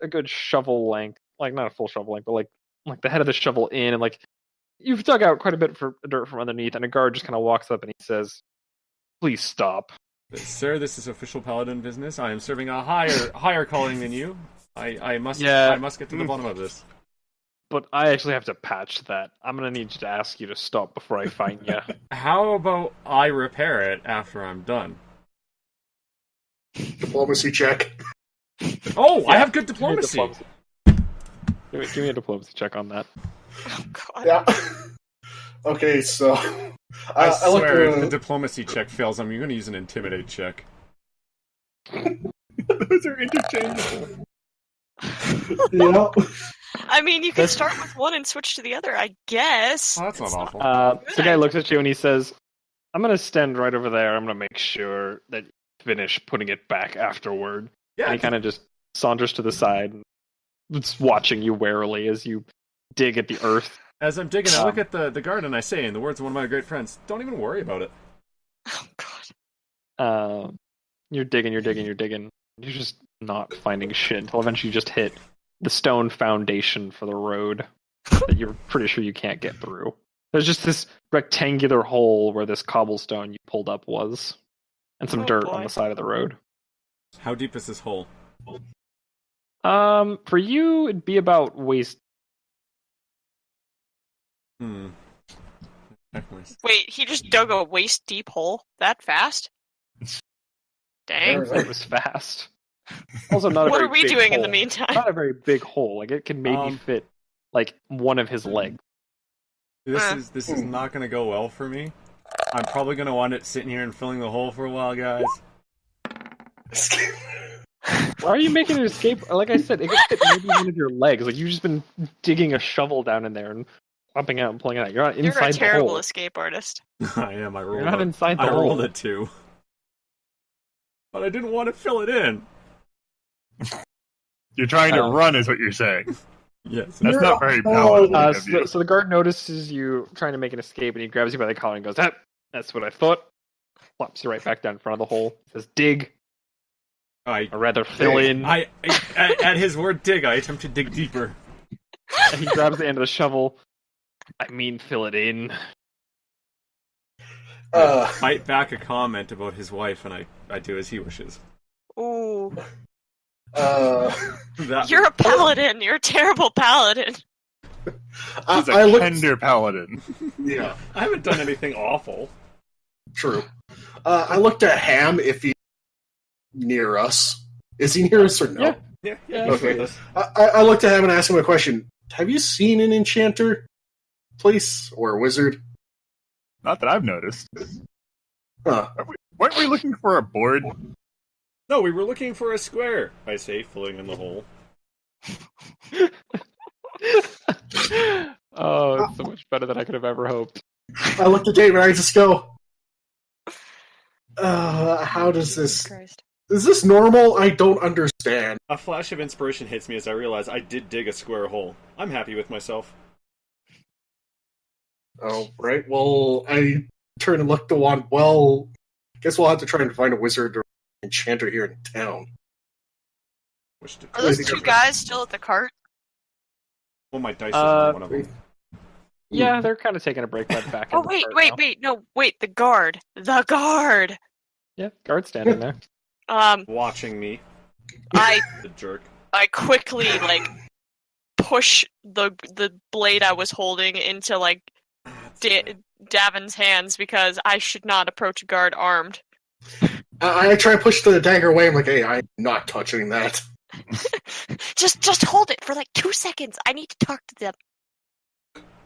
good shovel length, not a full shovel length, but like the head of the shovel in, and you've dug out quite a bit for dirt from underneath, and a guard just kind of walks up and he says, "Please stop." Sir, this is official paladin business. I am serving a higher calling than you. I must get to the bottom of this. But I actually have to patch that. I'm gonna need you to ask you to stop before I find you. How about I repair it after I'm done? Diplomacy check. Oh, I have good diplomacy. Give me a diplomacy check on that. Oh, God. Yeah. Okay, so I look swear, if at the diplomacy check fails, I'm going to use an intimidate check. Those are interchangeable. Yeah. I mean, you can start with one and switch to the other, I guess. Oh, that's not awful. The guy looks at you and he says, "I'm gonna stand right over there. I'm gonna make sure that you finish putting it back afterward." Yeah, And he kind of just saunters to the side and just watching you warily as you dig at the earth. As I'm digging, I look at the guard and I say, in the words of one of my great friends, "Don't even worry about it." Oh, God. You're digging. You're just not finding shit until eventually you just hit the stone foundation for the road. that you're pretty sure you can't get through. There's just this rectangular hole where this cobblestone you pulled up was, and some dirt on the side of the road. How deep is this hole? For you, it'd be about waist. Wait, he just dug a waist-deep hole that fast? Dang. It was fast. Also, not a What very are we big doing in hole. the meantime? Not a very big hole. Like, it can maybe fit, like, one of his legs. This is not going to go well for me. I'm probably going to wind up sitting here and filling the hole for a while, guys. Why are you making an escape? Like I said, it could fit maybe one of your legs. Like, you've just been digging a shovel down in there and pumping out and pulling it out. You're not inside the hole. You're a terrible escape artist. I am. I rolled. You're not inside the hole. I rolled it too, but I didn't want to fill it in. You're trying to run, is what you're saying. Yes, that's not very paladin. So the guard notices you trying to make an escape, and he grabs you by the collar and goes, "That's what I thought." Flops you right back down in front of the hole. Says, "Dig." Or rather, fill in. At his word, dig. I attempt to dig deeper. And he grabs the end of the shovel. I mean, fill it in. Fight back a comment about his wife, and I do as he wishes. Ooh. You're a paladin. You're a terrible paladin. He's a tender paladin. Yeah. I haven't done anything awful. True. I looked at Ham if he's near us. Is he near us or no? Yeah. Okay. I looked at him and asked him a question. Have you seen an enchanter place or a wizard? Not that I've noticed. Huh. Weren't we looking for a board? No, we were looking for a square, I say, filling in the hole. Oh, it's so much better than I could have ever hoped. I looked at Dave and I just go, how does this... Christ. Is this normal? I don't understand. A flash of inspiration hits me as I realize I did dig a square hole. I'm happy with myself. Oh, right. Well, I turn and look at the one. Well, guess we'll have to try and find a wizard or enchanter here in town. Are those two guys still at the cart? Well, my dice is on one of them. Yeah, they're kind of taking a break by the back. Oh, wait, the guard. The guard! Yeah, guard standing there. Watching me. The jerk. I quickly, push the blade I was holding into, Davin's hands because I should not approach a guard armed. I try to push the dagger away. I'm like, hey, I'm not touching that. just hold it for 2 seconds. I need to talk to them.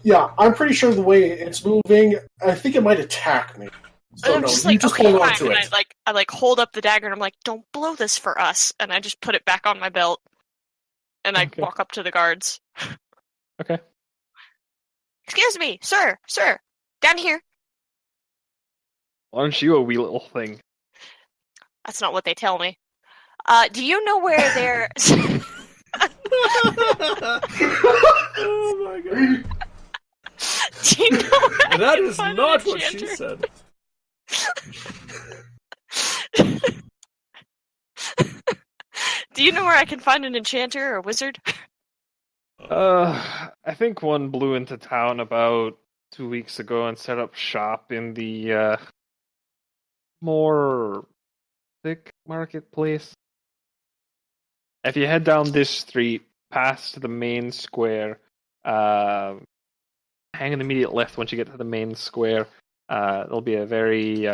Yeah, I'm pretty sure the way it's moving, I think it might attack me. So I'm no, just you just hold on to and it. I hold up the dagger and I'm like, don't blow this for us. And I just put it back on my belt. And I walk up to the guards. Okay. Excuse me, sir, down here. Aren't you a wee little thing? That's not what they tell me. Do you know where they're... Oh my god. Do you know where That is not what she said. Do you know where I can find an enchanter or a wizard? I think one blew into town about 2 weeks ago and set up shop in the more thick marketplace. If you head down this street past the main square, hang an immediate left once you get to the main square. There'll be a very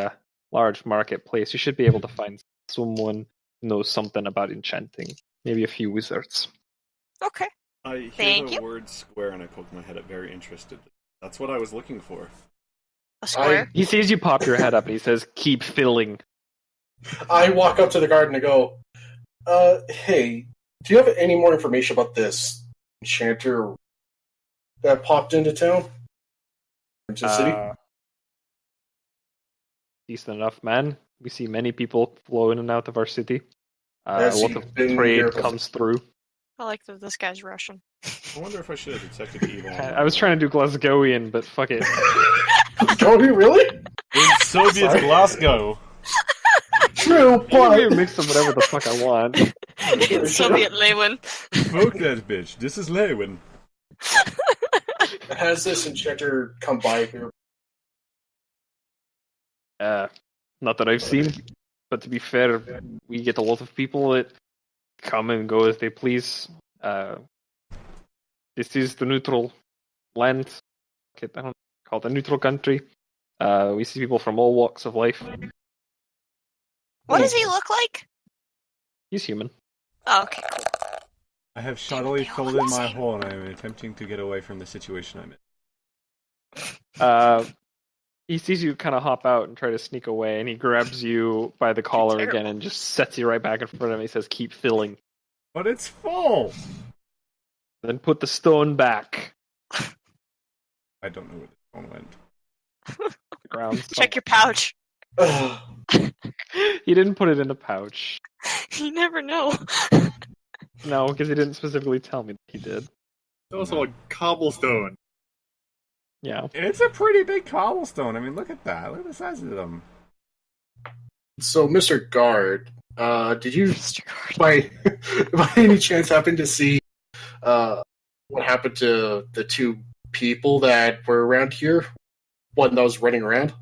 large marketplace. You should be able to find someone who knows something about enchanting. Maybe a few wizards. Okay. I hear the word square and I poke my head up very interested. That's what I was looking for. A square? He sees you pop your head up and he says, keep filling. I walk up to the guard and I go, hey, do you have any more information about this enchanter that popped into town? Into the city? Decent enough, man. We see many people flow in and out of our city. A Has lot he of been trade here comes through. I like that this guy's Russian. I wonder if I should have detected evil. I was trying to do Glasgowian, but fuck it. Don't you really? In Soviet Glasgow. True, I but... mix of whatever the fuck I want. In Soviet Lewin. Smoke that bitch. This is Lewin. Has this enchanter come by here? Not that I've seen, but to be fair, we get a lot of people that come and go as they please. This is the neutral land. I don't call it a neutral country. We see people from all walks of life. What does he look like? He's human. Oh, okay. I have shoddily filled in my hole, and I am attempting to get away from the situation I'm in. He sees you kind of hop out and try to sneak away, and he grabs you by the collar again and just sets you right back in front of him. He says, "Keep filling." But it's full! Then put the stone back. I don't know where the stone went. The ground. Check your pouch. He didn't put it in the pouch. You never know. No, because he didn't specifically tell me that he did. Also a cobblestone. Yeah. It's a pretty big cobblestone. I mean, look at that. Look at the size of them. So, Mr. Guard, did you, by any chance, happen to see what happened to the two people that were around here? One that was running around?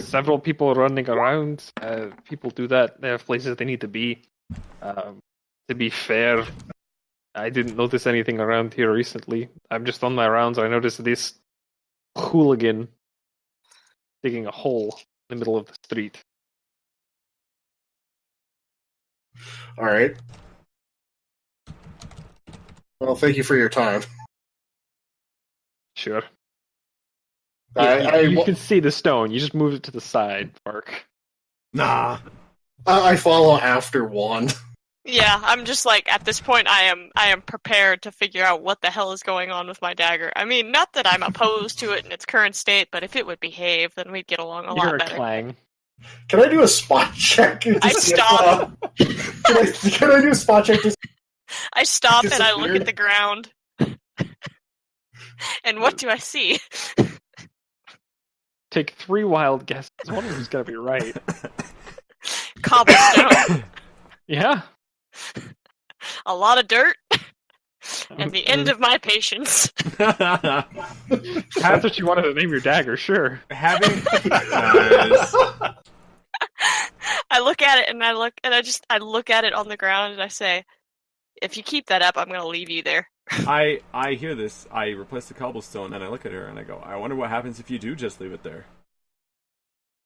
Several people running around. People do that. They have places they need to be. To be fair, I didn't notice anything around here recently. I'm just on my rounds. I noticed this hooligan digging a hole in the middle of the street. All right. Well, thank you for your time. Sure. You can see the stone. You just move it to the side, Park. Nah. I follow after Wand. Yeah, I'm just like, at this point, I am prepared to figure out what the hell is going on with my dagger. I mean, not that I'm opposed to it in its current state, but if it would behave, then we'd get along a lot better. Clang. Can I do a spot check? I stop. Can I do a spot check? I stop and I look at the ground. And what do I see? Take 3 wild guesses. One of them's gotta be right. Cobblestone. Yeah. A lot of dirt. And the end of my patience. That's what you wanted to name your dagger, sure. Having I look at it and I look at it on the ground and I say, if you keep that up, I'm gonna leave you there. I hear this. I replace the cobblestone and I look at her and I go, I wonder what happens if you do just leave it there.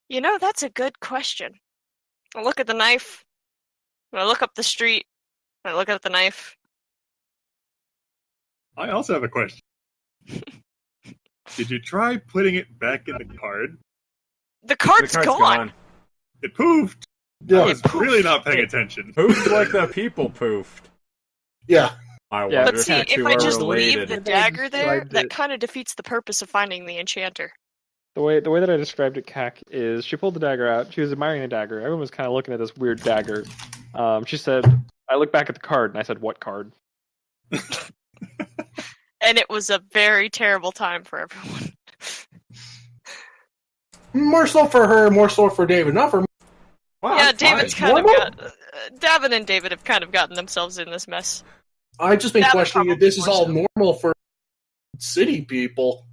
You know, that's a good question. I look at the knife. I look up the street. I look at the knife. I also have a question. Did you try putting it back in the card? The card's gone. It poofed. Yeah, I was really not paying attention. Poofed like the people poofed. Yeah. I wonder But see, if two I are just related. leave the dagger there, described that it- kind of defeats the purpose of finding the enchanter. The way that I described it, Kak, is she pulled the dagger out. She was admiring the dagger. Everyone was kind of looking at this weird dagger. She said, I look back at the card, and I said, what card? And it was a very terrible time for everyone. More so for her, more so for David, not for me. Wow, Yeah, I'm David's fine. kind of got... Davin and David have kind of gotten themselves in this mess. I just been That would questioning if probably this is more all so. normal for city people.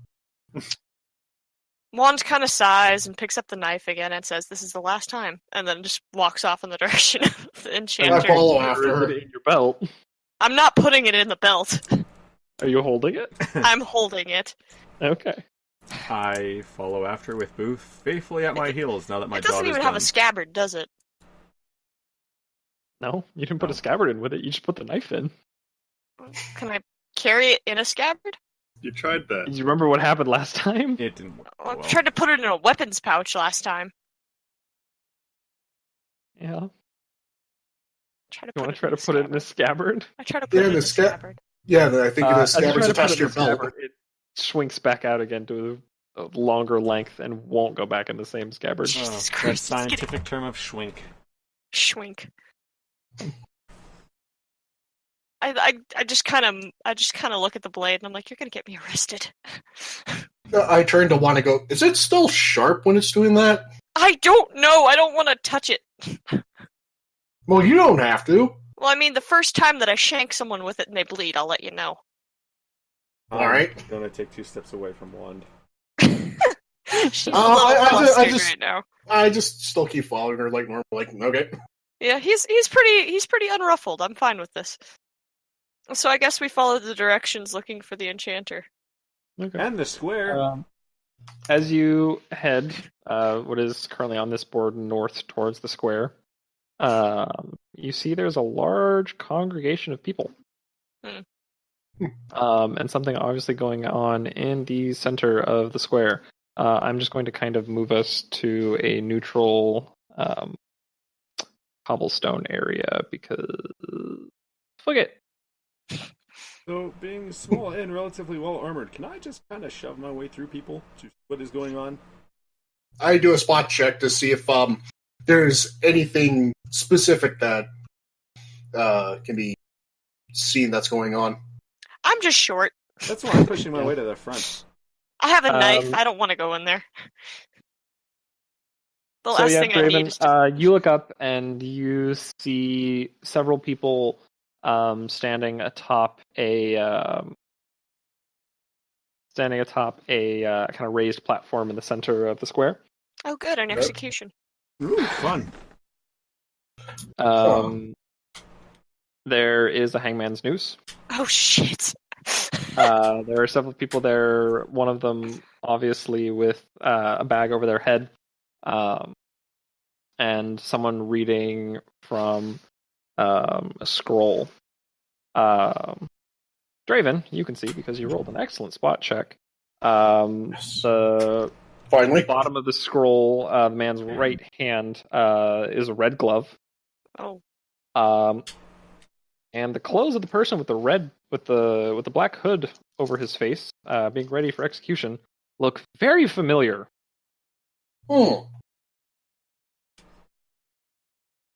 Wand kind of sighs and picks up the knife again and says, this is the last time, and then just walks off in the direction of the I enchanter. follow Or after is her. it in your belt? I'm not putting it in the belt. Are you holding it? I'm holding it. Okay. I follow after with Booth faithfully at my heels now that my It job doesn't is even done. have a scabbard, does it? No, you didn't put a scabbard in with it. You just put the knife in. Can I carry it in a scabbard? You tried that. Do you remember what happened last time? It didn't work Well, I well. tried to put it in a weapons pouch last time. Yeah. Try to You want put to try to put it in a scabbard? I try to put it in the a scabbard. Yeah, I think the As you try scabbard's to put attached it to your in the belt. scabbard, it swinks back out again to a longer length and won't go back in the same scabbard. Oh, Jesus that Christ, it's getting- scientific term of schwink. Schwink. I just kind of look at the blade and I'm like, you're gonna get me arrested. I turn to want to go, is it still sharp when it's doing that? I don't know. I don't want to touch it. Well, you don't have to. Well, I mean, the first time that I shank someone with it and they bleed, I'll let you know. All right. I'm gonna take 2 steps away from Wand. She's a little flustered right now. I just still keep following her like normal. Like, okay. Yeah, he's pretty unruffled. I'm fine with this. So I guess we follow the directions looking for the enchanter. Okay. And the square. As you head, what is currently on this board north towards the square, you see there's a large congregation of people. And something obviously going on in the center of the square. I'm just going to kind of move us to a neutral cobblestone area because fuck it. So, being small and relatively well armored, can I just kind of shove my way through people to what is going on? I do a spot check to see if there's anything specific that can be seen that's going on. I'm just short. That's why I'm pushing my way to the front. I have a knife. I don't want to go in there. The last thing Draven, I need is to... you look up and you see several people standing atop a kind of raised platform in the center of the square. Oh, good, an execution. Ooh, fun. There is a hangman's noose. Oh, shit. There are several people there, one of them obviously with a bag over their head, and someone reading from a scroll. Draven, you can see because you rolled an excellent spot check. The Finally, bottom of the scroll, the man's right hand is a red glove. Oh. And the clothes of the person with the black hood over his face, being ready for execution, look very familiar. Oh.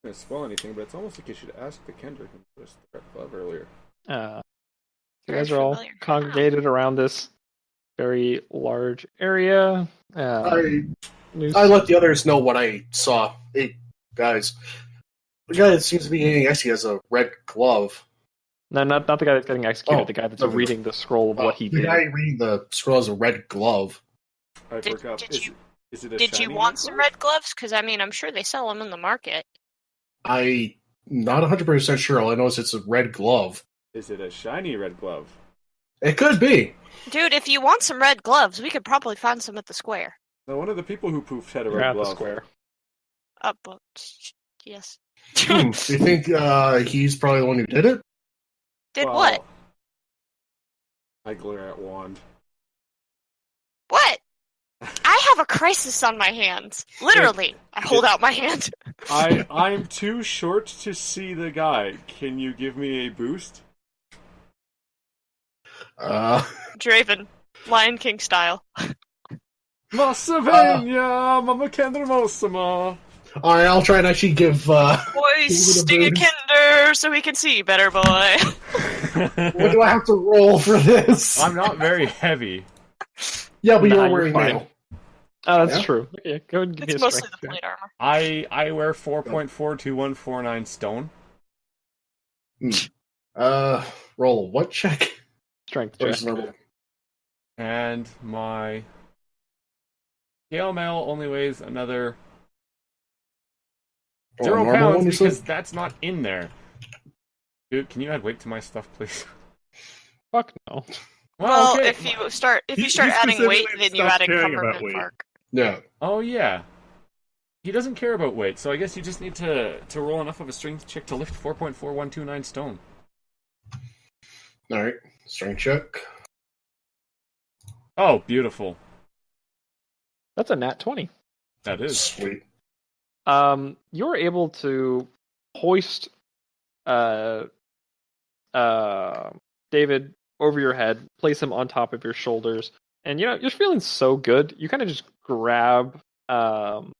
I don't spoil anything, but it's almost like you should ask the Kender who put us the red glove earlier. You guys are all congregated around this very large area. I let the others know what I saw. Hey, guys. The guy that seems to be getting executed has a red glove. No, not the guy that's getting executed. The guy that's reading the scroll of what he did. The guy reading the scroll has a red glove. Did you want some red gloves? Because, I mean, I'm sure they sell them in the market. I'm not 100% sure. All I know is it's a red glove. Is it a shiny red glove? It could be. Dude, if you want some red gloves, we could probably find some at the square. No, one of the people who poofed had a red glove. At the square. But yes. You think he's probably the one who did it? Did what? I glare at Wand. What? I have a crisis on my hands. Literally. I hold out my hand. I'm too short to see the guy. Can you give me a boost? Draven. Lion King style. Massavania! Mama Kendermania! Alright, I'll try and actually give Boy, sting a Kender so he can see better, boy. What do I have to roll for this? I'm not very heavy. Yeah, but you're wearing mail. Oh, that's true. Okay, go ahead and give me a mostly strength the plate armor. I wear 4.42149 stone. Roll what check? Strength check. And my scale mail only weighs another 0 pounds because that's not in there. Dude, can you add weight to my stuff, please? Fuck no. Well, okay. if you start adding weight, then you add encumberment mark. Yeah. Oh yeah. He doesn't care about weight, so I guess you just need to roll enough of a strength check to lift 4.4129 stone. Alright, strength check. Oh, beautiful. That's a nat 20. That is. Sweet. You're able to hoist David over your head, place him on top of your shoulders, and you're feeling so good. You kind of just grab Wand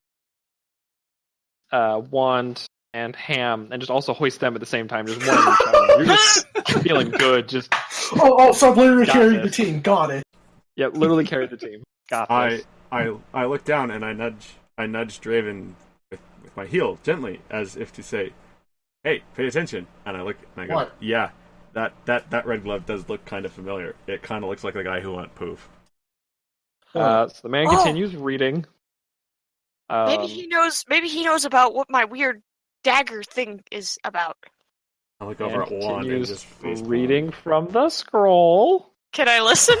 and Ham, and just also hoist them at the same time. Just one of each other. You're just feeling good. Just so I'm literally carrying the team. Got it. Yeah, literally carry the team. Got this. I look down and I nudge Draven with my heel gently, as if to say, hey, pay attention. And I look and I go, What? yeah, that red glove does look kind of familiar. It kind of looks like the guy who went poof. So the man continues reading. Maybe he knows. Maybe he knows about what my weird dagger thing is about. I look over at Wand and just face reading from the scroll. Can I listen?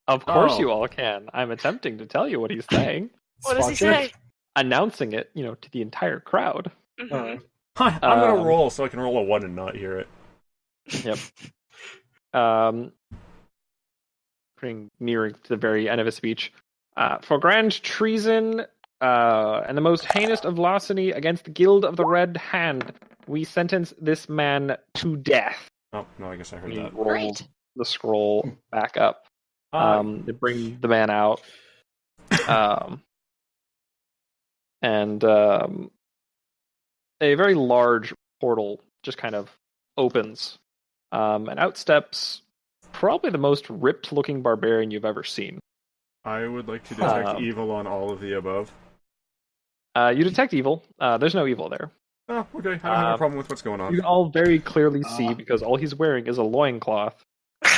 Of course you all can. I'm attempting to tell you what he's saying. What does he say? Announcing it, to the entire crowd. Mm-hmm. I'm gonna roll so I can roll a 1 and not hear it. Yep. Nearing to the very end of his speech. For grand treason and the most heinous of larceny against the Guild of the Red Hand, we sentence this man to death. Oh, no, I guess I heard He that. rolled the scroll back up. They bring the man out. And a very large portal just kind of opens. And out steps probably the most ripped-looking barbarian you've ever seen. I would like to detect evil on all of the above. You detect evil. There's no evil there. Oh, okay. I don't have a problem with what's going on. You can all very clearly see, because all he's wearing is a loincloth.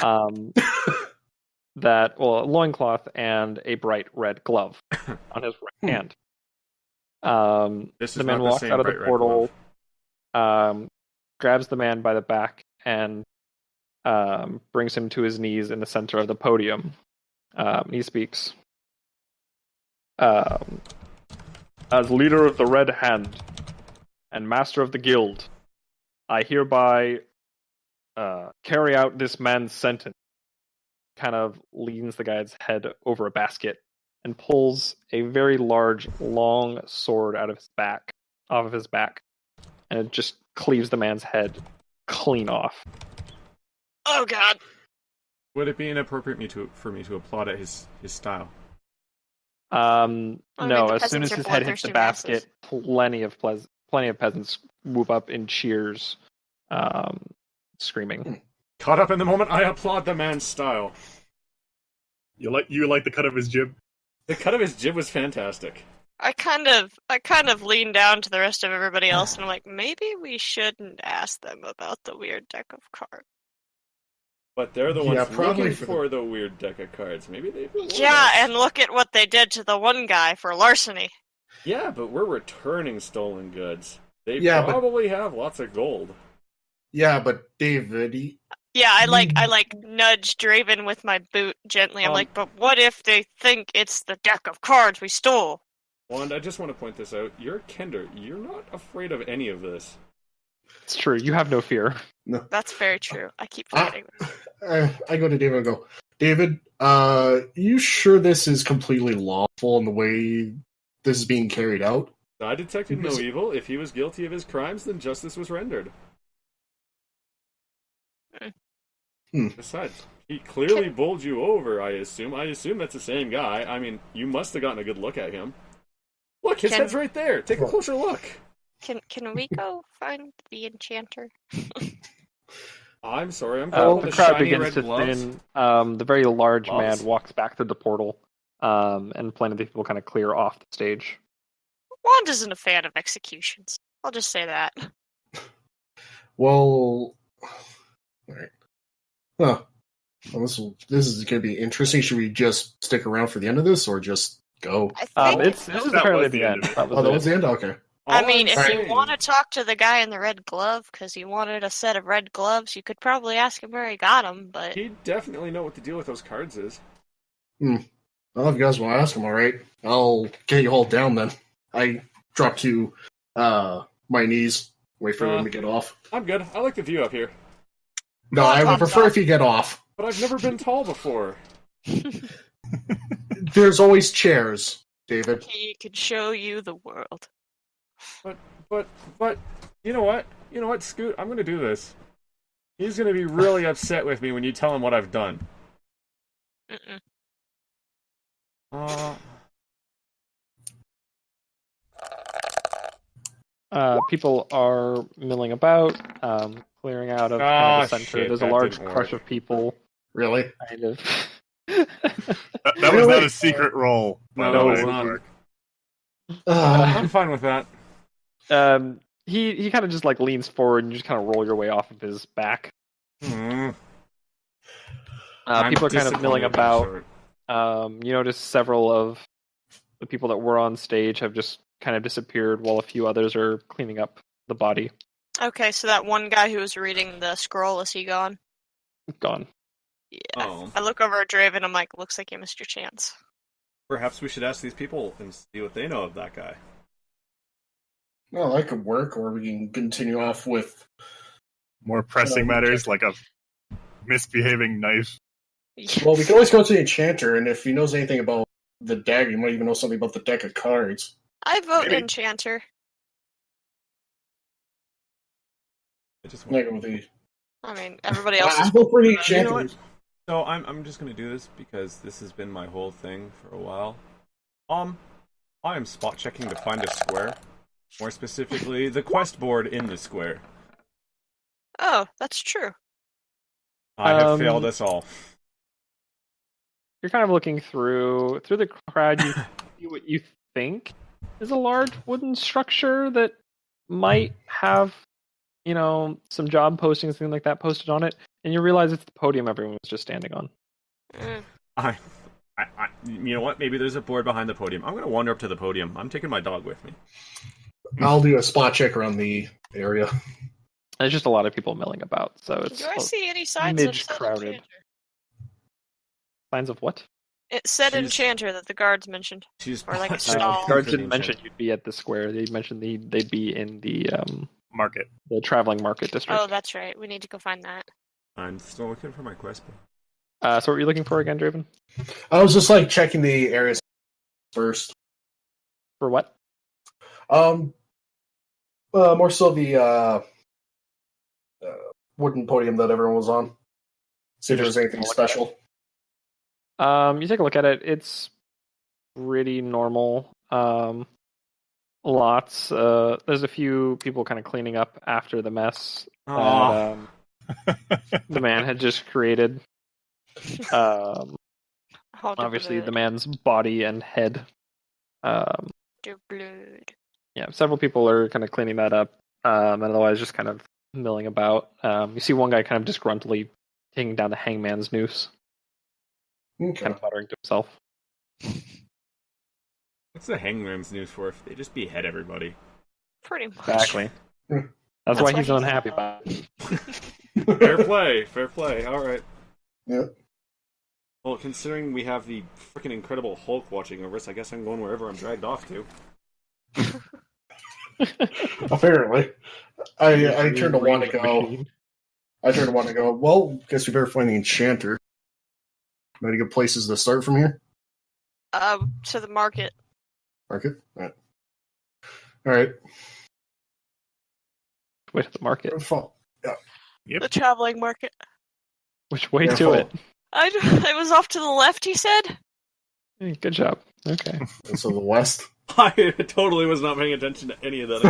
A loincloth and a bright red glove on his right hand. The man walks out of the portal, grabs the man by the back, and brings him to his knees in the center of the podium. He speaks. As leader of the Red Hand and master of the guild, I hereby carry out this man's sentence. Kind of leans the guy's head over a basket and pulls a very large, long sword off of his back, and it just cleaves the man's head clean off. Oh God! Would it be inappropriate for me to applaud at his style? No. As soon as his head hits the basket, plenty of peasants whoop up in cheers, screaming. Caught up in the moment, I applaud the man's style. You like the cut of his jib? The cut of his jib was fantastic. I kind of lean down to the rest of everybody else, and I'm like, maybe we shouldn't ask them about the weird deck of cards. But they're the ones looking for the weird deck of cards. Maybe they will. Yeah, and look at what they did to the one guy for larceny. Yeah, but we're returning stolen goods. They probably have lots of gold. Yeah, but David... Yeah, I nudge Draven with my boot gently. I'm like, but what if they think it's the deck of cards we stole? Wand, I just want to point this out. You're Kender. You're not afraid of any of this. It's true. You have no fear. No. That's very true. I keep forgetting this. I go to David and go, David, you sure this is completely lawful in the way this is being carried out? I detected no evil. If he was guilty of his crimes, then justice was rendered. Besides, he clearly bowled you over, I assume. I assume that's the same guy. I mean, you must have gotten a good look at him. Look, his head's right there. Take a closer look. Can we go find the enchanter? I'm sorry, I'm the crowd begins to thin. The very large man walks back to the portal, and plenty of people kind of clear off the stage. Wand isn't a fan of executions. I'll just say that. Well, alright. Huh. Well, this is going to be interesting. Should we just stick around for the end of this, or just go? This is apparently the end. That was the end? Okay. I mean, if you want to talk to the guy in the red glove, because he wanted a set of red gloves, you could probably ask him where he got them, but... He'd definitely know what the deal with those cards is. Well, if you guys want to ask him, alright. I'll get you all down then. I drop to my knees, wait for them to get off. I'm good. I like the view up here. No, I would prefer if you get off. But I've never been tall before. There's always chairs, David. He could show you the world. But, you know what? You know what, Scoot? I'm going to do this. He's going to be really upset with me when you tell him what I've done. People are milling about, clearing out of the center. Shit, there's a large crush of people. Really? Kind of. that was not a secret roll. No, it's not. I'm fine with that. He kind of just like leans forward and you just kind of roll your way off of his back. Mm. People are kind of milling about. You notice several of the people that were on stage have just kind of disappeared while a few others are cleaning up the body. Okay, so that one guy who was reading the scroll, is he gone? Gone. Yeah. Oh. I look over at Draven, I'm like, looks like you missed your chance. Perhaps we should ask these people and see what they know of that guy. Well, that could work, or we can continue off with more pressing matters, like a misbehaving knife. Well, we can always go to the enchanter, and if he knows anything about the dagger, he might even know something about the deck of cards. I vote enchanter. I mean, everybody else is... I vote for the enchanter. You know what? So I'm just gonna do this because this has been my whole thing for a while. I am spot checking to find a square. More specifically, the quest board in the square. Oh, that's true. I have failed us all. You're kind of looking through the crowd. You see what you think is a large wooden structure that might have, some job postings, things like that posted on it, and you realize it's the podium everyone was just standing on. I you know what? Maybe there's a board behind the podium. I'm gonna wander up to the podium. I'm taking my dog with me. I'll do a spot check around the area. There's just a lot of people milling about, so it's Do I see any signs of said crowded. Signs of what? It said enchanter that the guards mentioned. Or like a stall. Guards didn't mention you'd be at the square. They mentioned they'd be in the market, the traveling market district. Oh, that's right. We need to go find that. I'm still looking for my quest board. So what were you looking for again, Draven? I was just checking the areas first. For what? More so the wooden podium that everyone was on. See if there's anything special. You take a look at it. It's pretty normal. Lots. There's a few people kind of cleaning up after the mess that the man had just created. Obviously, the man's body and head. Their blood. Yeah, several people are kind of cleaning that up, and otherwise just kind of milling about. You see one guy kind of disgruntledly taking down the hangman's noose, kind of muttering to himself. What's the hangman's noose for if they just behead everybody? Pretty much. Exactly. That's why he's unhappy about it. Fair play. All right. Yep. Well, considering we have the freaking Incredible Hulk watching over us, I guess I'm going wherever I'm dragged off to. Apparently. I turned to want to go. Well, guess we better find the enchanter. Any good places to start from here? To the market. Market? All right. Way to the market. Yeah. Yep. The traveling market. Which way to it? It was off to the left, he said. Hey, good job. Okay. So the west? I totally was not paying attention to any of that.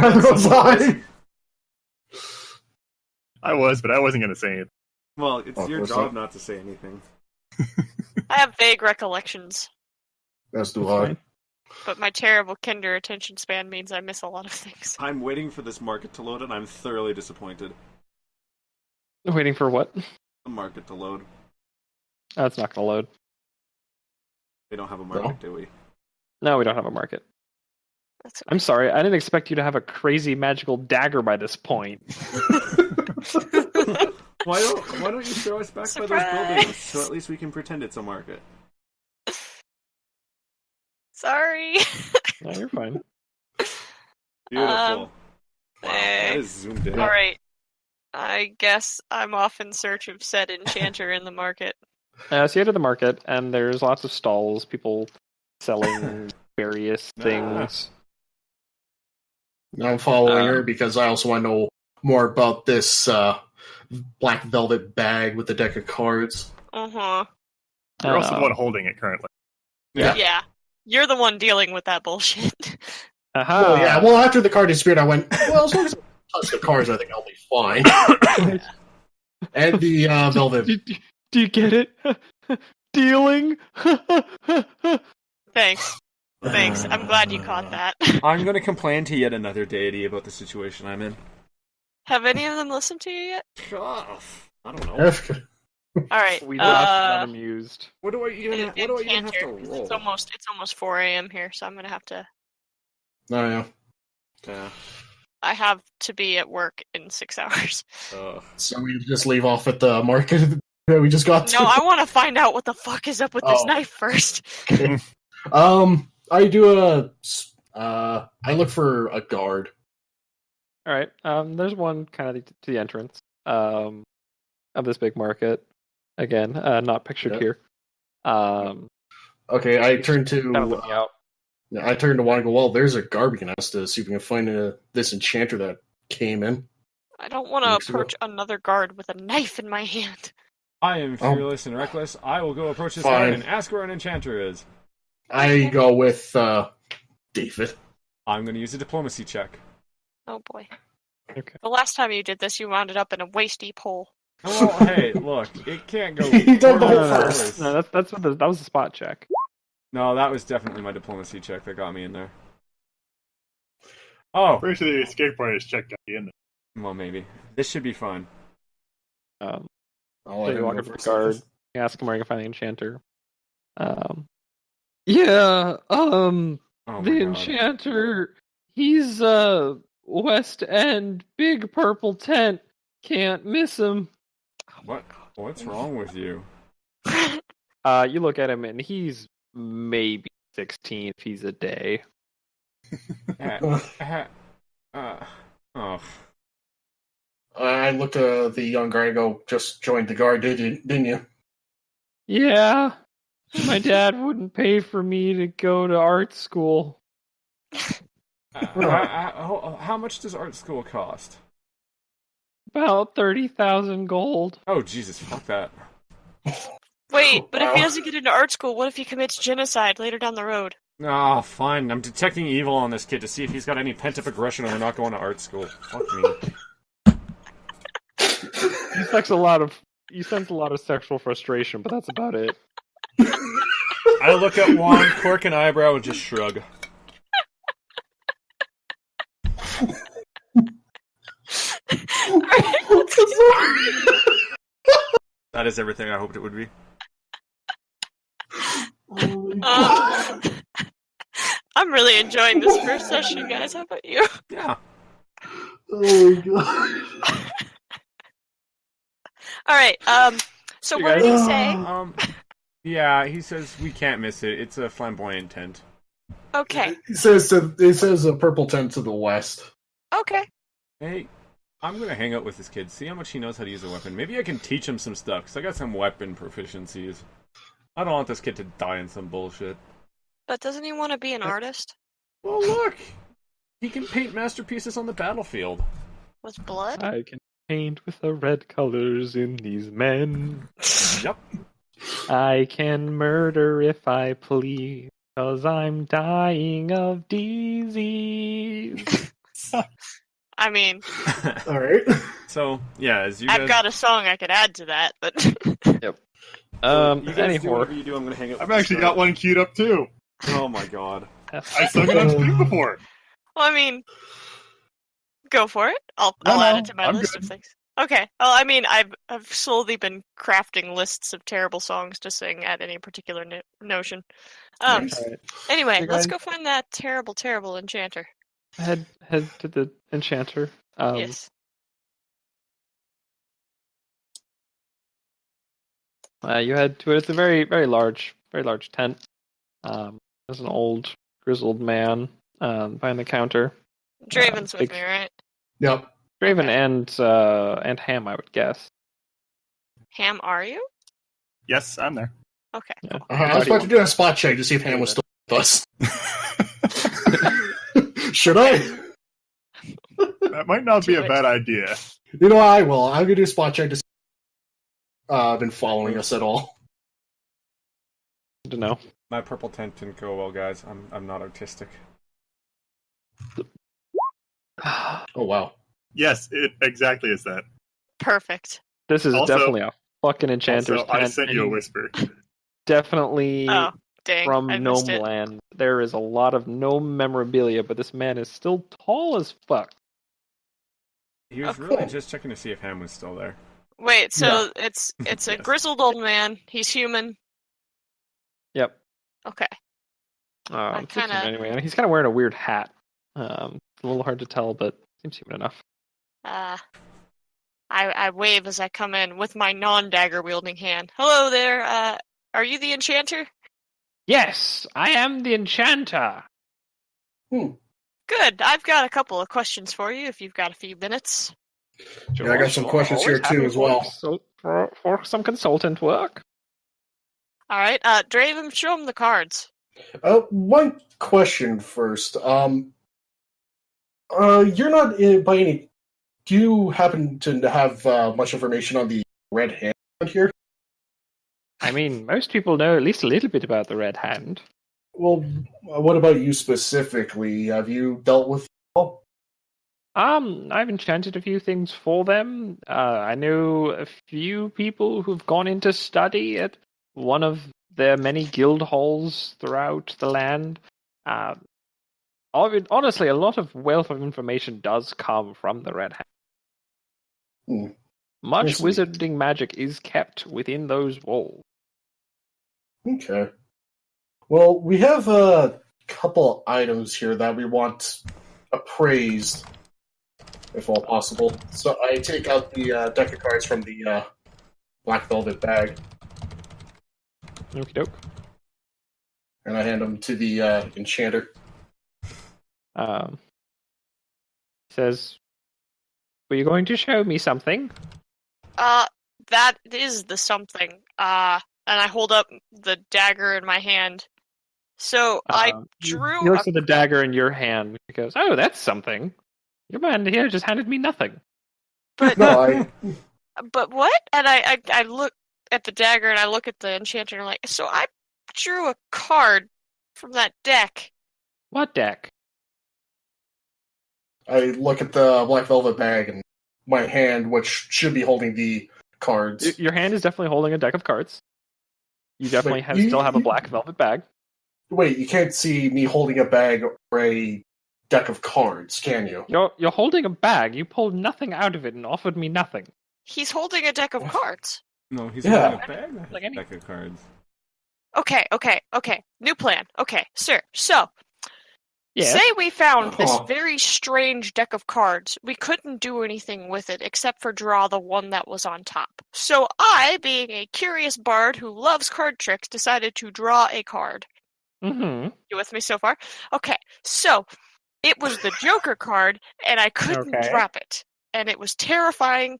I was, but I wasn't going to say it. Well, it's your job not to say anything. I have vague recollections. That's too hard. But my terrible kinder attention span means I miss a lot of things. I'm waiting for this market to load, and I'm thoroughly disappointed. Waiting for what? The market to load. Oh, it's not going to load. We don't have a market, do we? No, we don't have a market. I'm sorry, I didn't expect you to have a crazy magical dagger by this point. Why don't you throw us back by those buildings so at least we can pretend it's a market? Sorry. No, you're fine. Beautiful. Wow, that is zoomed in. Alright. I guess I'm off in search of said enchanter in the market. So you head to the market, and there's lots of stalls, people selling various things. I'm following her because I also want to know more about this black velvet bag with the deck of cards. Uh-huh. You're also the one holding it currently. Yeah. You're the one dealing with that bullshit. Aha. Well, after the card disappeared, I went, well, as long as I touch the cards, I think I'll be fine. And the velvet. Do you get it? Dealing? Thanks. Thanks. I'm glad you caught that. I'm going to complain to yet another deity about the situation I'm in. Have any of them listened to you yet? I don't know. All right. We laughed not amused. What do I even have to roll? It's almost 4 a.m. here, so I'm gonna have to. Oh yeah. Yeah. I have to be at work in 6 hours. So we just leave off at the market that we just got to. No, I want to find out what the fuck is up with this knife first. Okay. I do I look for a guard. All right. There's one kind of to the entrance of this big market. Again, not pictured here. Okay, I turn to kind of looking out. I turn to one and go, well, there's a guard we can ask to see if we can find this enchanter that came in. I don't want to approach another guard with a knife in my hand. I am fearless and reckless. I will go approach this guard and ask where an enchanter is. I go with David. I'm going to use a diplomacy check. Oh boy. Okay. The last time you did this, you wound up in a waist-deep hole. Well, hey, look, it can't go. He did the whole first. No, that was a spot check. No, that was definitely my diplomacy check that got me in there. Oh. Pretty sure the escape artist check got you in there. Well, maybe. This should be fun. So you walk up to the guard, you ask him where you can find the enchanter. The enchanter, he's West End, big purple tent, can't miss him. What's wrong with you? You look at him and he's maybe 16 if he's a day. I look at the young guy and go, just joined the guard, didn't you? Yeah. My dad wouldn't pay for me to go to art school. How much does art school cost? About 30,000 gold. Oh, Jesus, fuck that. Wait, but if he doesn't get into art school, what if he commits genocide later down the road? Ah, fine. I'm detecting evil on this kid to see if he's got any pent-up aggression over not going to art school. Fuck me. You sense a lot of sexual frustration, but that's about it. I look at Juan, quirk an eyebrow, and just shrug. That is everything I hoped it would be. I'm really enjoying this first session, guys. How about you? Yeah. Oh my god. Alright, so what did he say? Yeah, he says we can't miss it. It's a flamboyant tent. Okay. It says a purple tent to the west. Okay. Hey, I'm gonna hang out with this kid, see how much he knows how to use a weapon. Maybe I can teach him some stuff, because I got some weapon proficiencies. I don't want this kid to die in some bullshit. But doesn't he want to be an artist? Well, look! He can paint masterpieces on the battlefield. With blood? I can paint with the red colors in these men. Yep. I can murder if I please, 'cause I'm dying of disease. I mean... Alright. So, yeah, as you guys... I've got a song I could add to that, but... Yep. You guys do whatever you do, I'm gonna hang out with I've actually got one queued up too. Oh my god. I sung it on stream before. Well, I mean... Go for it. I'll add it to my list of things. Okay. Well, I mean, I've slowly been crafting lists of terrible songs to sing at any particular notion. Anyway, let's go find that terrible enchanter. Head to the enchanter. Yes. You head to it. It's a very large tent. There's an old grizzled man behind the counter. Draven's with me, right? Yep. Draven and Ham, I would guess. Ham, are you? Yes, I'm there. Okay. Yeah. I was about to do a spot check to see if Ham was still with us. Should I? That might not be a bad idea. You know what, I will. I'm gonna do a spot check to see if been following us at all. I don't know. My purple tent didn't go well, guys. I'm not artistic. Oh wow. Yes, it exactly is that. Perfect. This is Also- definitely a fucking enchanter's Also, I tent. sent you a whisper. Definitely Dang, from I missed Gnome it. Land. There is a lot of gnome memorabilia, but this man is still tall as fuck. He was really just checking to see if Ham was still there. Wait, so Yeah. it's a Yes. grizzled old man. He's human. Yep. Okay. I It's human kinda- anyway. And he's kind of wearing a weird hat. It's a little hard to tell, but seems human enough. I wave as I come in with my non-dagger wielding hand. Hello there. Are you the enchanter? Yes, I am the enchanter. Good. I've got a couple of questions for you if you've got a few minutes. Yeah, I got some questions here Always too happy as well. For some consultant work. All right. Draven, show him the cards. One question first. You're not by any. Do you happen to have much information on the red hand here? I mean, most people know at least a little bit about the Red Hand. Well, what about you specifically? Have you dealt with? I've enchanted a few things for them. I know a few people who've gone into study at one of their many guild halls throughout the land. Honestly, a lot of wealth of information does come from the Red Hand. Much wizarding magic is kept within those walls. Okay. Well, we have a couple items here that we want appraised, if all possible. So I take out the deck of cards from the black velvet bag. Okie doke. And I hand them to the enchanter. Says, were you going to show me something? That is the something. And I hold up the dagger in my hand. So I drew. He looks at the dagger in your hand. He goes, "Oh, that's something. Your man here just handed me nothing." But No, But what? And I look at the dagger and I look at the enchanter and I'm like, so I drew a card from that deck. What deck? I look at the black velvet bag and my hand, which should be holding the cards. Your hand is definitely holding a deck of cards. You definitely still have a black velvet bag. Wait, you can't see me holding a bag or a deck of cards, can you? You're holding a bag. You pulled nothing out of it and offered me nothing. He's holding a deck of cards. No, he's holding a bag that has a deck of cards. Okay. New plan. Okay, sir. So, yes. Say we found this very strange deck of cards. We couldn't do anything with it except for draw the one that was on top. So I, being a curious bard who loves card tricks, decided to draw a card. Mm-hmm. You with me so far? Okay, so it was the Joker card, and I couldn't drop it. And it was terrifying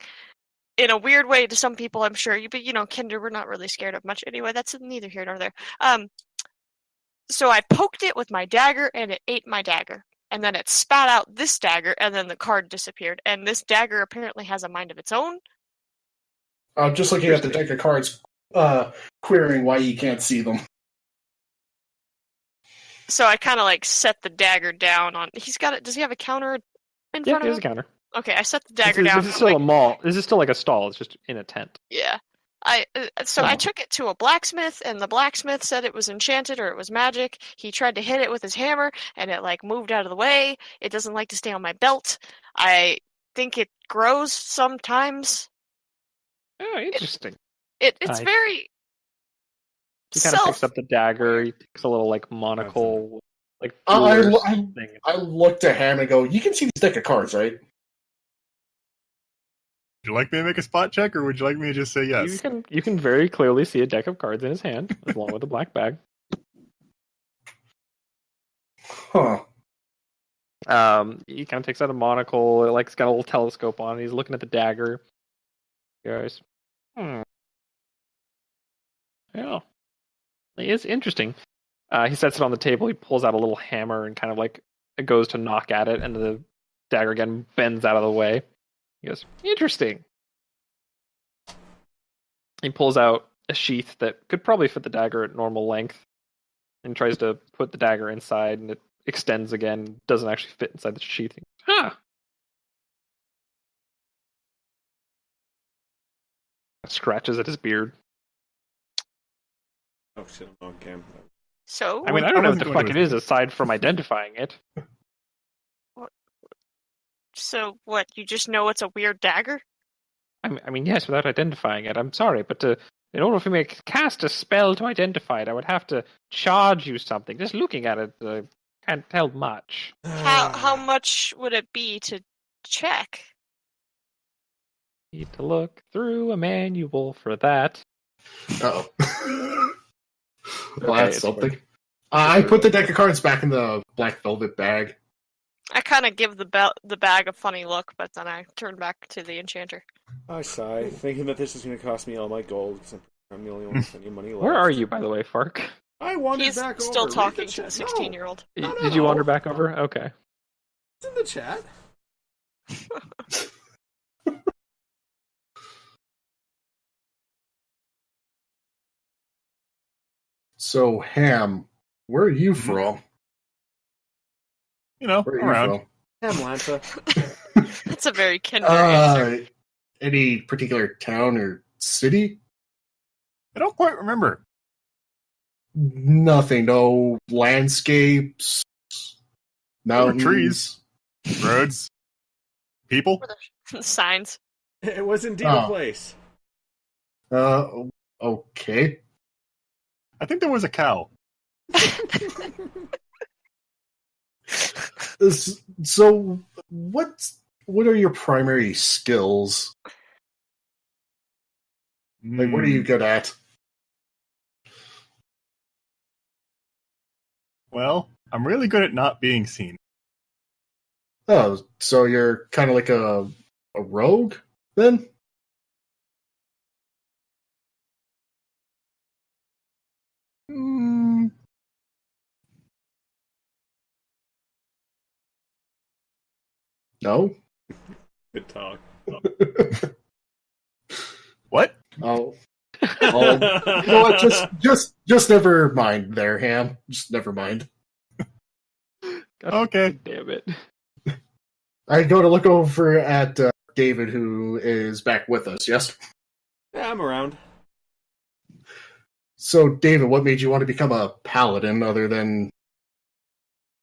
in a weird way to some people, I'm sure. But, Kinder, we're not really scared of much. Anyway, that's neither here nor there. So I poked it with my dagger, and it ate my dagger. And then it spat out this dagger, and then the card disappeared. And this dagger apparently has a mind of its own. I'm just looking at the deck of cards, querying why you can't see them. So I kind of set the dagger down on. He's got it. Does he have a counter in front of him? Yeah, there's a counter. Okay, I set the dagger down. This is still a mall. This is still like a stall. It's just in a tent. Yeah. I took it to a blacksmith, and the blacksmith said it was enchanted or it was magic. He tried to hit it with his hammer, and it moved out of the way. It doesn't like to stay on my belt. I think it grows sometimes. Oh, interesting. It's very. He kind of picks up the dagger. He takes a little monocle, I looked at him and go, "You can see this deck of cards, right?" Would you like me to make a spot check, or would you like me to just say yes? You can very clearly see a deck of cards in his hand, along with a black bag. Huh. He kind of takes out a monocle. It's got a little telescope on it. He's looking at the dagger. He goes, Yeah. It's interesting. He sets it on the table. He pulls out a little hammer and kind of it goes to knock at it, and the dagger again bends out of the way. He goes, interesting. He pulls out a sheath that could probably fit the dagger at normal length and tries to put the dagger inside, and it extends again. Doesn't actually fit inside the sheath. Scratches at his beard. Oh shit, I'm on cam. So? I mean, I don't know what the fuck it is aside from identifying it. So what? You just know it's a weird dagger? I mean, yes, without identifying it. I'm sorry, but in order for me to cast a spell to identify it, I would have to charge you something. Just looking at it, can't tell much. How much would it be to check? Need to look through a manual for that. Oh. Well, Okay, that's something. I put the deck of cards back in the black velvet bag. I kind of give the bag a funny look, but then I turn back to the enchanter. I sigh, thinking that this is going to cost me all my gold, because I'm the only one with any money left. Where are you, by the way, Fark? I wandered He's back over. still talking the to the chat. 16-year-old. No, Did you wander back over? Okay. It's in the chat. So, Ham, where are you from? You know, Where are around. you from? Atlanta. That's a very Kinder answer. Any particular town or city? I don't quite remember. Nothing. No landscapes, mountains, trees, roads, people. The signs. It was indeed a place. Okay. I think there was a cow. So, what are your primary skills? Like, what are you good at? Well, I'm really good at not being seen. Oh, so you're kind of like a rogue, then? No? Good talk. What? Oh. You know what? Just never mind there, Ham. Just never mind. God, okay. Damn it. I go to look over at David, who is back with us, yes? Yeah, I'm around. So, David, what made you want to become a paladin other than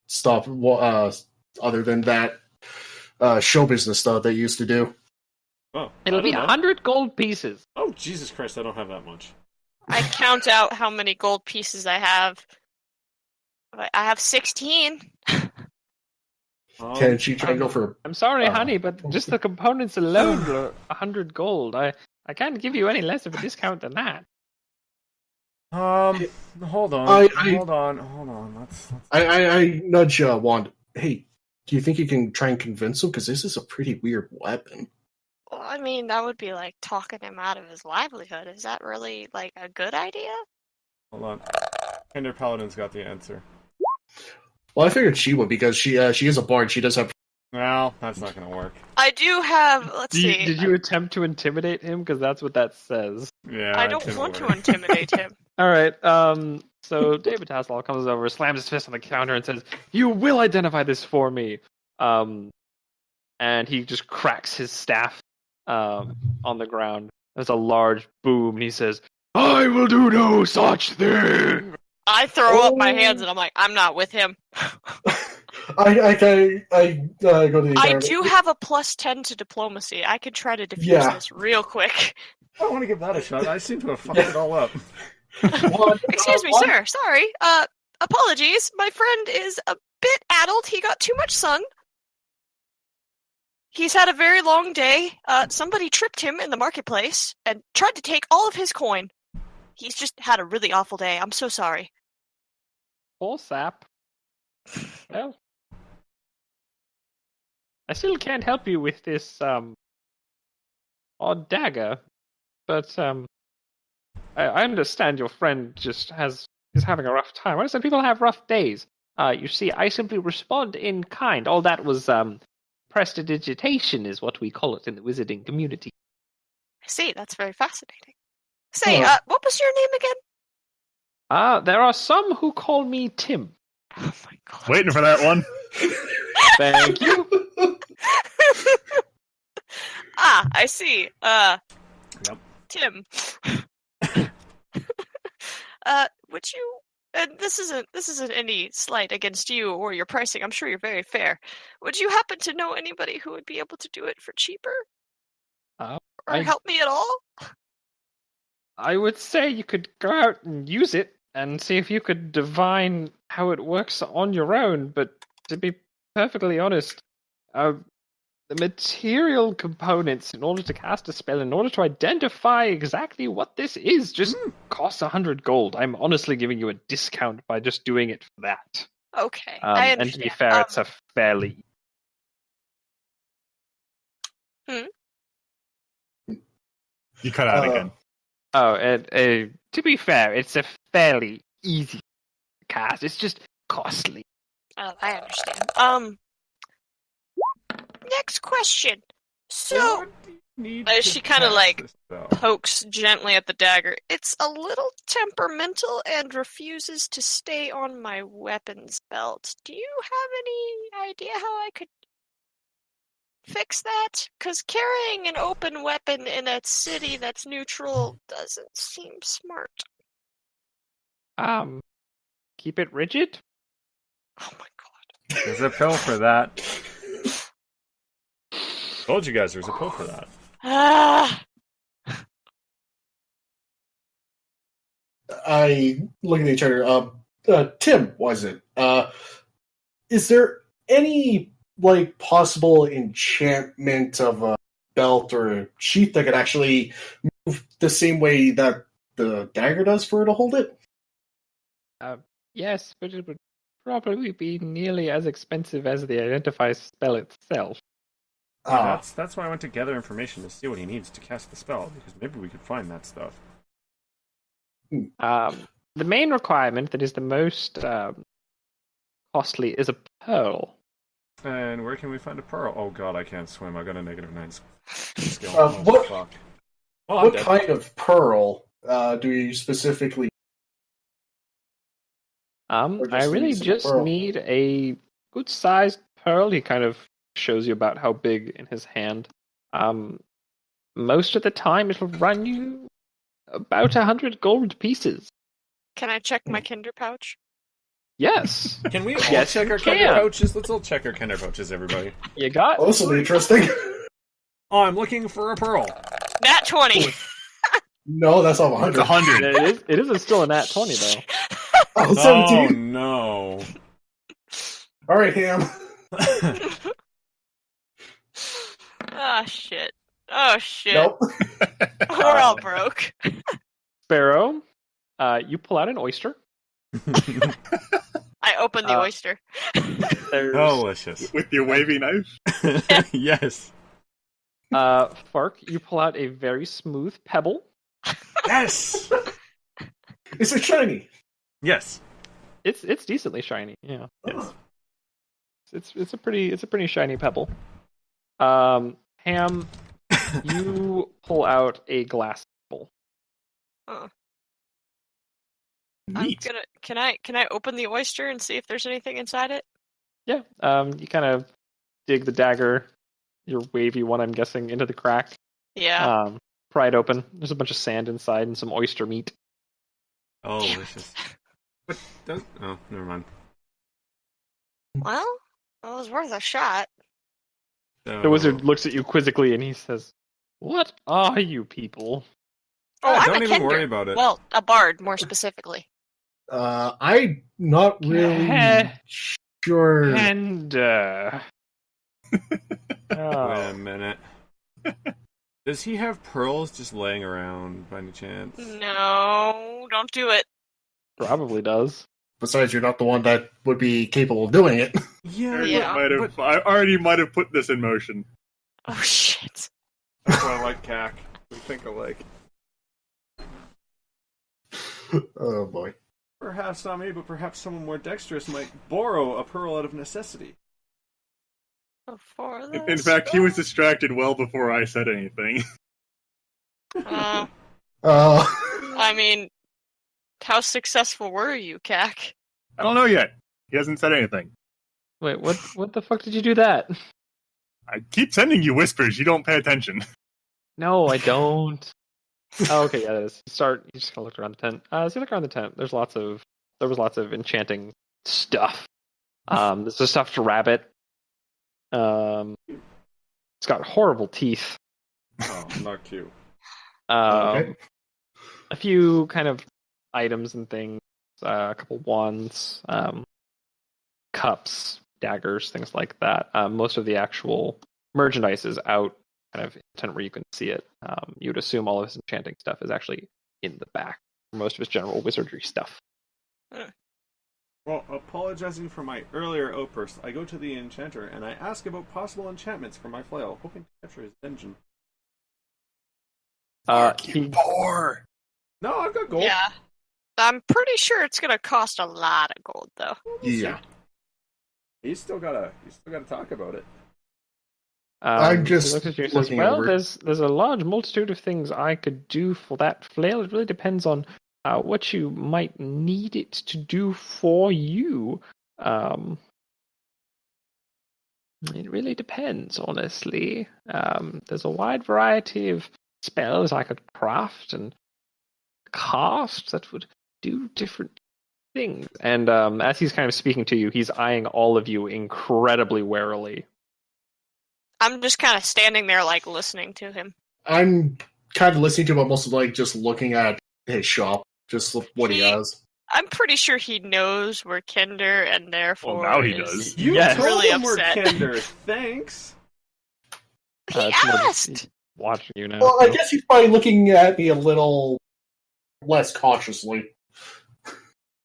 that show business stuff that you used to do? Oh, It'll be 100 gold pieces. Oh, Jesus Christ, I don't have that much. I count out how many gold pieces I have. I have 16. Can she try and go for... I'm sorry, honey, but just the components alone are 100 gold. I can't give you any less of a discount than that. Hold on. Hold on. Let's... I nudge Wanda. Hey, do you think you can try and convince him? Because this is a pretty weird weapon. Well, I mean, that would be like talking him out of his livelihood. Is that really like a good idea? Hold on. Kender Paladin's got the answer. Well, I figured she would because she is a bard. She does have... Well, that's not going to work. I do have... Let's see. Did you attempt to intimidate him? Because that's what that says. Yeah, I don't want to intimidate him. All right. So David Tassel comes over, slams his fist on the counter, and says, "You will identify this for me." And he just cracks his staff on the ground. There's a large boom, and he says, "I will do no such thing." I throw up my hands, and I'm like, I'm not with him. I go to the... I do have a +10 to diplomacy. I could try to defuse this real quick. I want to give that a shot. I seem to have fucked it all up. Excuse me, sir. Sorry. Apologies. My friend is a bit addled. He got too much sun. He's had a very long day. Somebody tripped him in the marketplace and tried to take all of his coin. He's just had a really awful day. I'm so sorry. Full sap. Well, I still can't help you with this odd dagger, but I understand your friend just is having a rough time. I understand people have rough days. You see, I simply respond in kind. All that was prestidigitation is what we call it in the wizarding community. I see. That's very fascinating. Say, what was your name again? There are some who call me Tim. Oh my god. Waiting for that one. Thank you. I see. Yep. Tim. Would you and this isn't any slight against you or your pricing. I'm sure you're very fair. Would you happen to know anybody who would be able to do it for cheaper? Or help me at all? I would say you could go out and use it and see if you could divine how it works on your own, but to be perfectly honest, the material components in order to cast a spell, in order to identify exactly what this is, just costs 100 gold. I'm honestly giving you a discount by just doing it for that. Okay, I understand. And to be fair, it's a fairly... You cut out again. To be fair, it's a fairly easy cast. It's just costly. Oh, I understand. Next question. So, she kind of like pokes gently at the dagger. It's a little temperamental and refuses to stay on my weapons belt. Do you have any idea how I could fix that? Because carrying an open weapon in a city that's neutral doesn't seem smart. Keep it rigid? Oh my god. There's a pill for that. Told you guys there's a pill for that. I look at each other. Tim, was it? Is there any possible enchantment of a belt or a sheath that could actually move the same way that the dagger does for her to hold it? Yes, but it would probably be nearly as expensive as the identify spell itself. That's why I went to gather information to see what he needs to cast the spell, because maybe we could find that stuff. The main requirement that is the most costly is a pearl. And where can we find a pearl? Oh god, I can't swim. I got a -9 skill. What kind of pearl do you specifically? I really just need a good-sized pearl. He kind of shows you about how big in his hand. Most of the time, it'll run you about 100 gold pieces. Can I check my Kinder pouch? Yes. Can we all check our Kinder pouches? Let's all check our Kinder pouches, everybody. You got? Oh, this will be interesting. Oh, I'm looking for a pearl. Nat 20. No, that's not 100. It's 100. It is still a nat 20 though. Oh, 17. Oh no. All right, Ham. Oh shit. Oh shit. Nope. We're all broke. Sparrow, you pull out an oyster. I open the oyster. Delicious. With your wavy knife? Yes. Fark, you pull out a very smooth pebble. Yes. Is it shiny? Yes. It's decently shiny. Yeah. Yes. It's a pretty shiny pebble. Ham, you pull out a glass bowl. Neat. Can I open the oyster and see if there's anything inside it? Yeah. You kind of dig the dagger, your wavy one, I'm guessing, into the crack. Yeah. Pry it open. There's a bunch of sand inside and some oyster meat. Oh, delicious. But oh, never mind. Well, it was worth a shot. The wizard looks at you quizzically and he says, "What are you people?" Oh, I'm don't a even Kender. worry about it. Well, a bard, more specifically. I'm not really sure. Kender. Wait a minute. Does he have pearls just laying around by any chance? No, don't do it. Probably does. Besides, you're not the one that would be capable of doing it. Yeah. I already might have put this in motion. Oh shit. That's why I like CAC. We think alike. Oh boy. Perhaps not me, but perhaps someone more dexterous might borrow a pearl out of necessity. In fact, he was distracted well before I said anything. I mean, how successful were you, CAC? I don't know yet. He hasn't said anything. Wait, what the fuck did you do that? I keep sending you whispers. You don't pay attention. No, I don't. Oh, okay, yeah, it is. You just kind of look around the tent. So you look around the tent. There's lots of there was lots of enchanting stuff. There's a stuffed rabbit. It's got horrible teeth. Oh, not cute. Okay. A few kind of items and things. A couple wands, cups, daggers, things like that. Most of the actual merchandise is out, kind of in a tent where you can see it. You would assume all of his enchanting stuff is actually in the back. Most of his general wizardry stuff. Well, apologizing for my earlier outburst, I go to the enchanter and I ask about possible enchantments for my flail, hoping to capture his engine. Poor. No, I've got gold. Yeah. I'm pretty sure it's gonna cost a lot of gold, though. Yeah. He's still gotta talk about it. I'm just he looks at you and looking says, well, over. there's a large multitude of things I could do for that flail. It really depends on what you might need it to do for you. It really depends, honestly. There's a wide variety of spells I could craft and cast that would do different things. And as he's kind of speaking to you, he's eyeing all of you incredibly warily. I'm just kind of standing there, like, listening to him. I'm kind of listening to him, but mostly like just looking at his shop, just what he has. I'm pretty sure he knows we're Kinder, and therefore Well, now he is does. You Yes. told really him we're upset. Kender. Thanks. He It's more just asked! watching you now. Well, I guess he's probably looking at me a little less cautiously.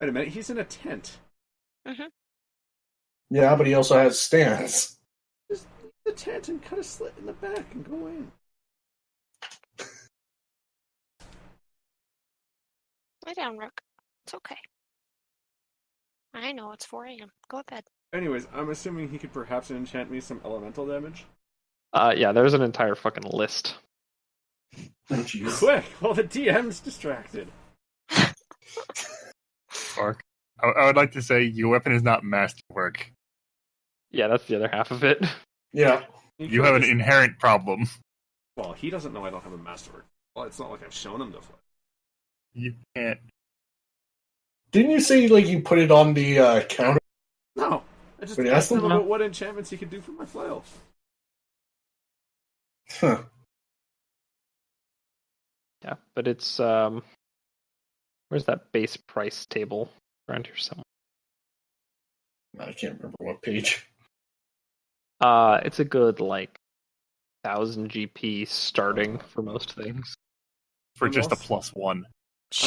Wait a minute, he's in a tent. Yeah, but he also has stands. Just leave the tent and cut a slit in the back and go in. Lay down, Rook. It's okay. I know, it's 4 a.m. Go to bed. Anyways, I'm assuming he could perhaps enchant me some elemental damage. Yeah, there's an entire fucking list. Oh, jeez. Quick, while the DM's distracted. Mark, I would like to say your weapon is not masterwork. Yeah, that's the other half of it. Yeah. You have an inherent problem. Well, he doesn't know I don't have a masterwork. Well, it's not like I've shown him the flip. You can't. Didn't you say like you put it on the counter? No, I just Wait, asked ask him him? about what enchantments he could do for my flail. Huh. Yeah, but it's where's that base price table around here somewhere? I can't remember what page. It's a good like 1,000 GP starting for most things. For I'm just a also- +1.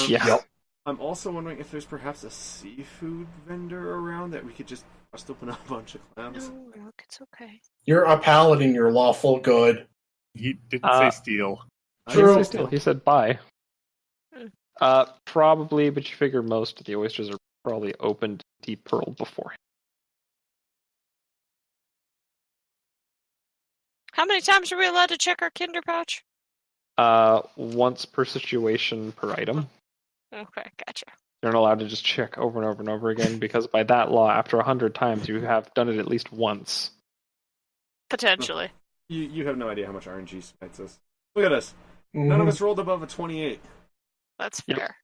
Yeah. Yep. I'm also wondering if there's perhaps a seafood vendor around that we could just bust open a bunch of clams. No, Rook, it's okay. You're a paladin, you're lawful good. He didn't say steal. He True. didn't say steal, he said buy. Probably, but you figure most of the oysters are probably opened, deep-pearled beforehand. How many times are we allowed to check our Kinder pouch? Once per situation per item. Okay, gotcha. You're not allowed to just check over and over and over again because by that law, after 100 times, you have done it at least once. Potentially. You have no idea how much RNG smites us. Look at us. None of us rolled above a 28. That's Yep. fair.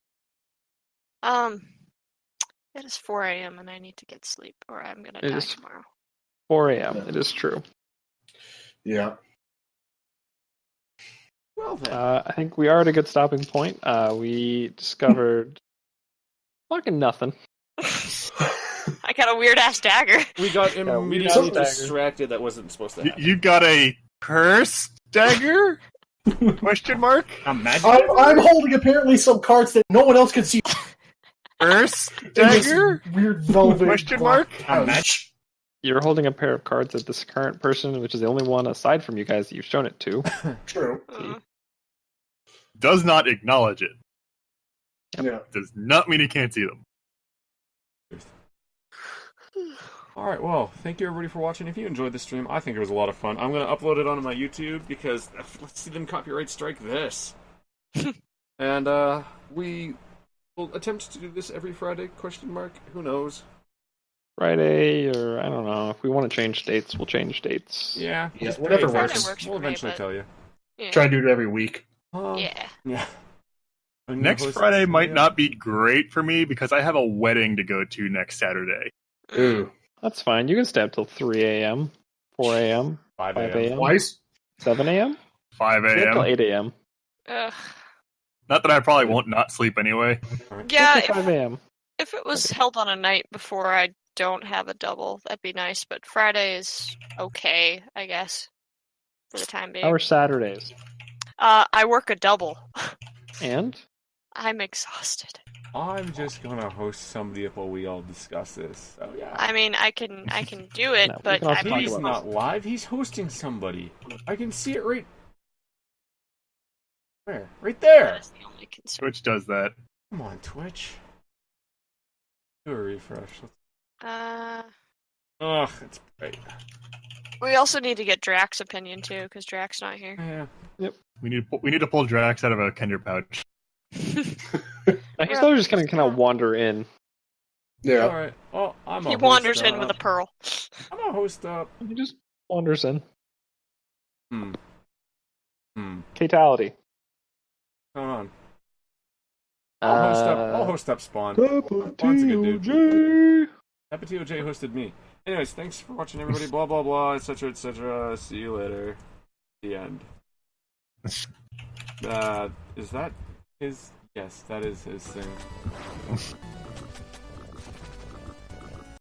It is 4 a.m. and I need to get sleep, or I'm gonna It die is. tomorrow. 4 a.m. It is true. Yeah. Well then. I think we are at a good stopping point. We discovered fucking nothing. I got a weird ass dagger. We got we immediately got a distracted. That wasn't supposed to happen. You got a curse dagger? Question mark? A magic? I'm holding apparently some cards that no one else can see. Curse in this dagger? Weird velvet Question black mark? pouch. You're holding a pair of cards that this current person, which is the only one aside from you guys that you've shown it to. True. Does not acknowledge it. Yeah. Does not mean he can't see them. Alright, well, thank you everybody for watching. If you enjoyed the stream, I think it was a lot of fun. I'm going to upload it onto my YouTube because let's see them copyright strike this. And we will attempt to do this every Friday, question mark. Who knows? Friday, or I don't know. If we want to change dates, we'll change dates. Yeah. Yeah, just whatever pray for works. us. Works for We'll me, eventually but- tell you. Yeah. Try to do it every week. Yeah. Yeah. Next Friday might not be great for me because I have a wedding to go to next Saturday. Ooh. That's fine. You can stay up till 3 a.m., 4 a.m., 5 5 a.m. a.m., Twice? 7 a.m., 5 stay up till a.m. 8 a.m. Ugh. Not that I probably won't not sleep anyway. Yeah, Stay up till 5 a.m. if it was held on a night before I don't have a double, that'd be nice. But Friday is okay, I guess, for the time being. How are Saturdays? I work a double. And? I'm exhausted. I'm just gonna host somebody up while we all discuss this. So yeah. I mean, I can do it, No, we but can also I talk mean, He's about not live. He's hosting somebody. I can see it right. Where? Right there. that's the only concern. Twitch does that. Come on, Twitch. Do a refresh. Ugh, it's bright. We also need to get Drax's opinion too, because Drax's not here. Yeah. We need to pull Drax out of a Kender pouch. He's probably just gonna kind of wander in. Yeah. All right. Well, He wanders in with a pearl. I'm a host up. He just wanders in. Hmm. Fatality. What's going on? I'll host up Spawn. Spawn's a good dude. TOJ. TOJ hosted me. Anyways, thanks for watching, everybody. Blah blah blah, etc. etc. See you later. The end. Is that his? Yes, that is his thing.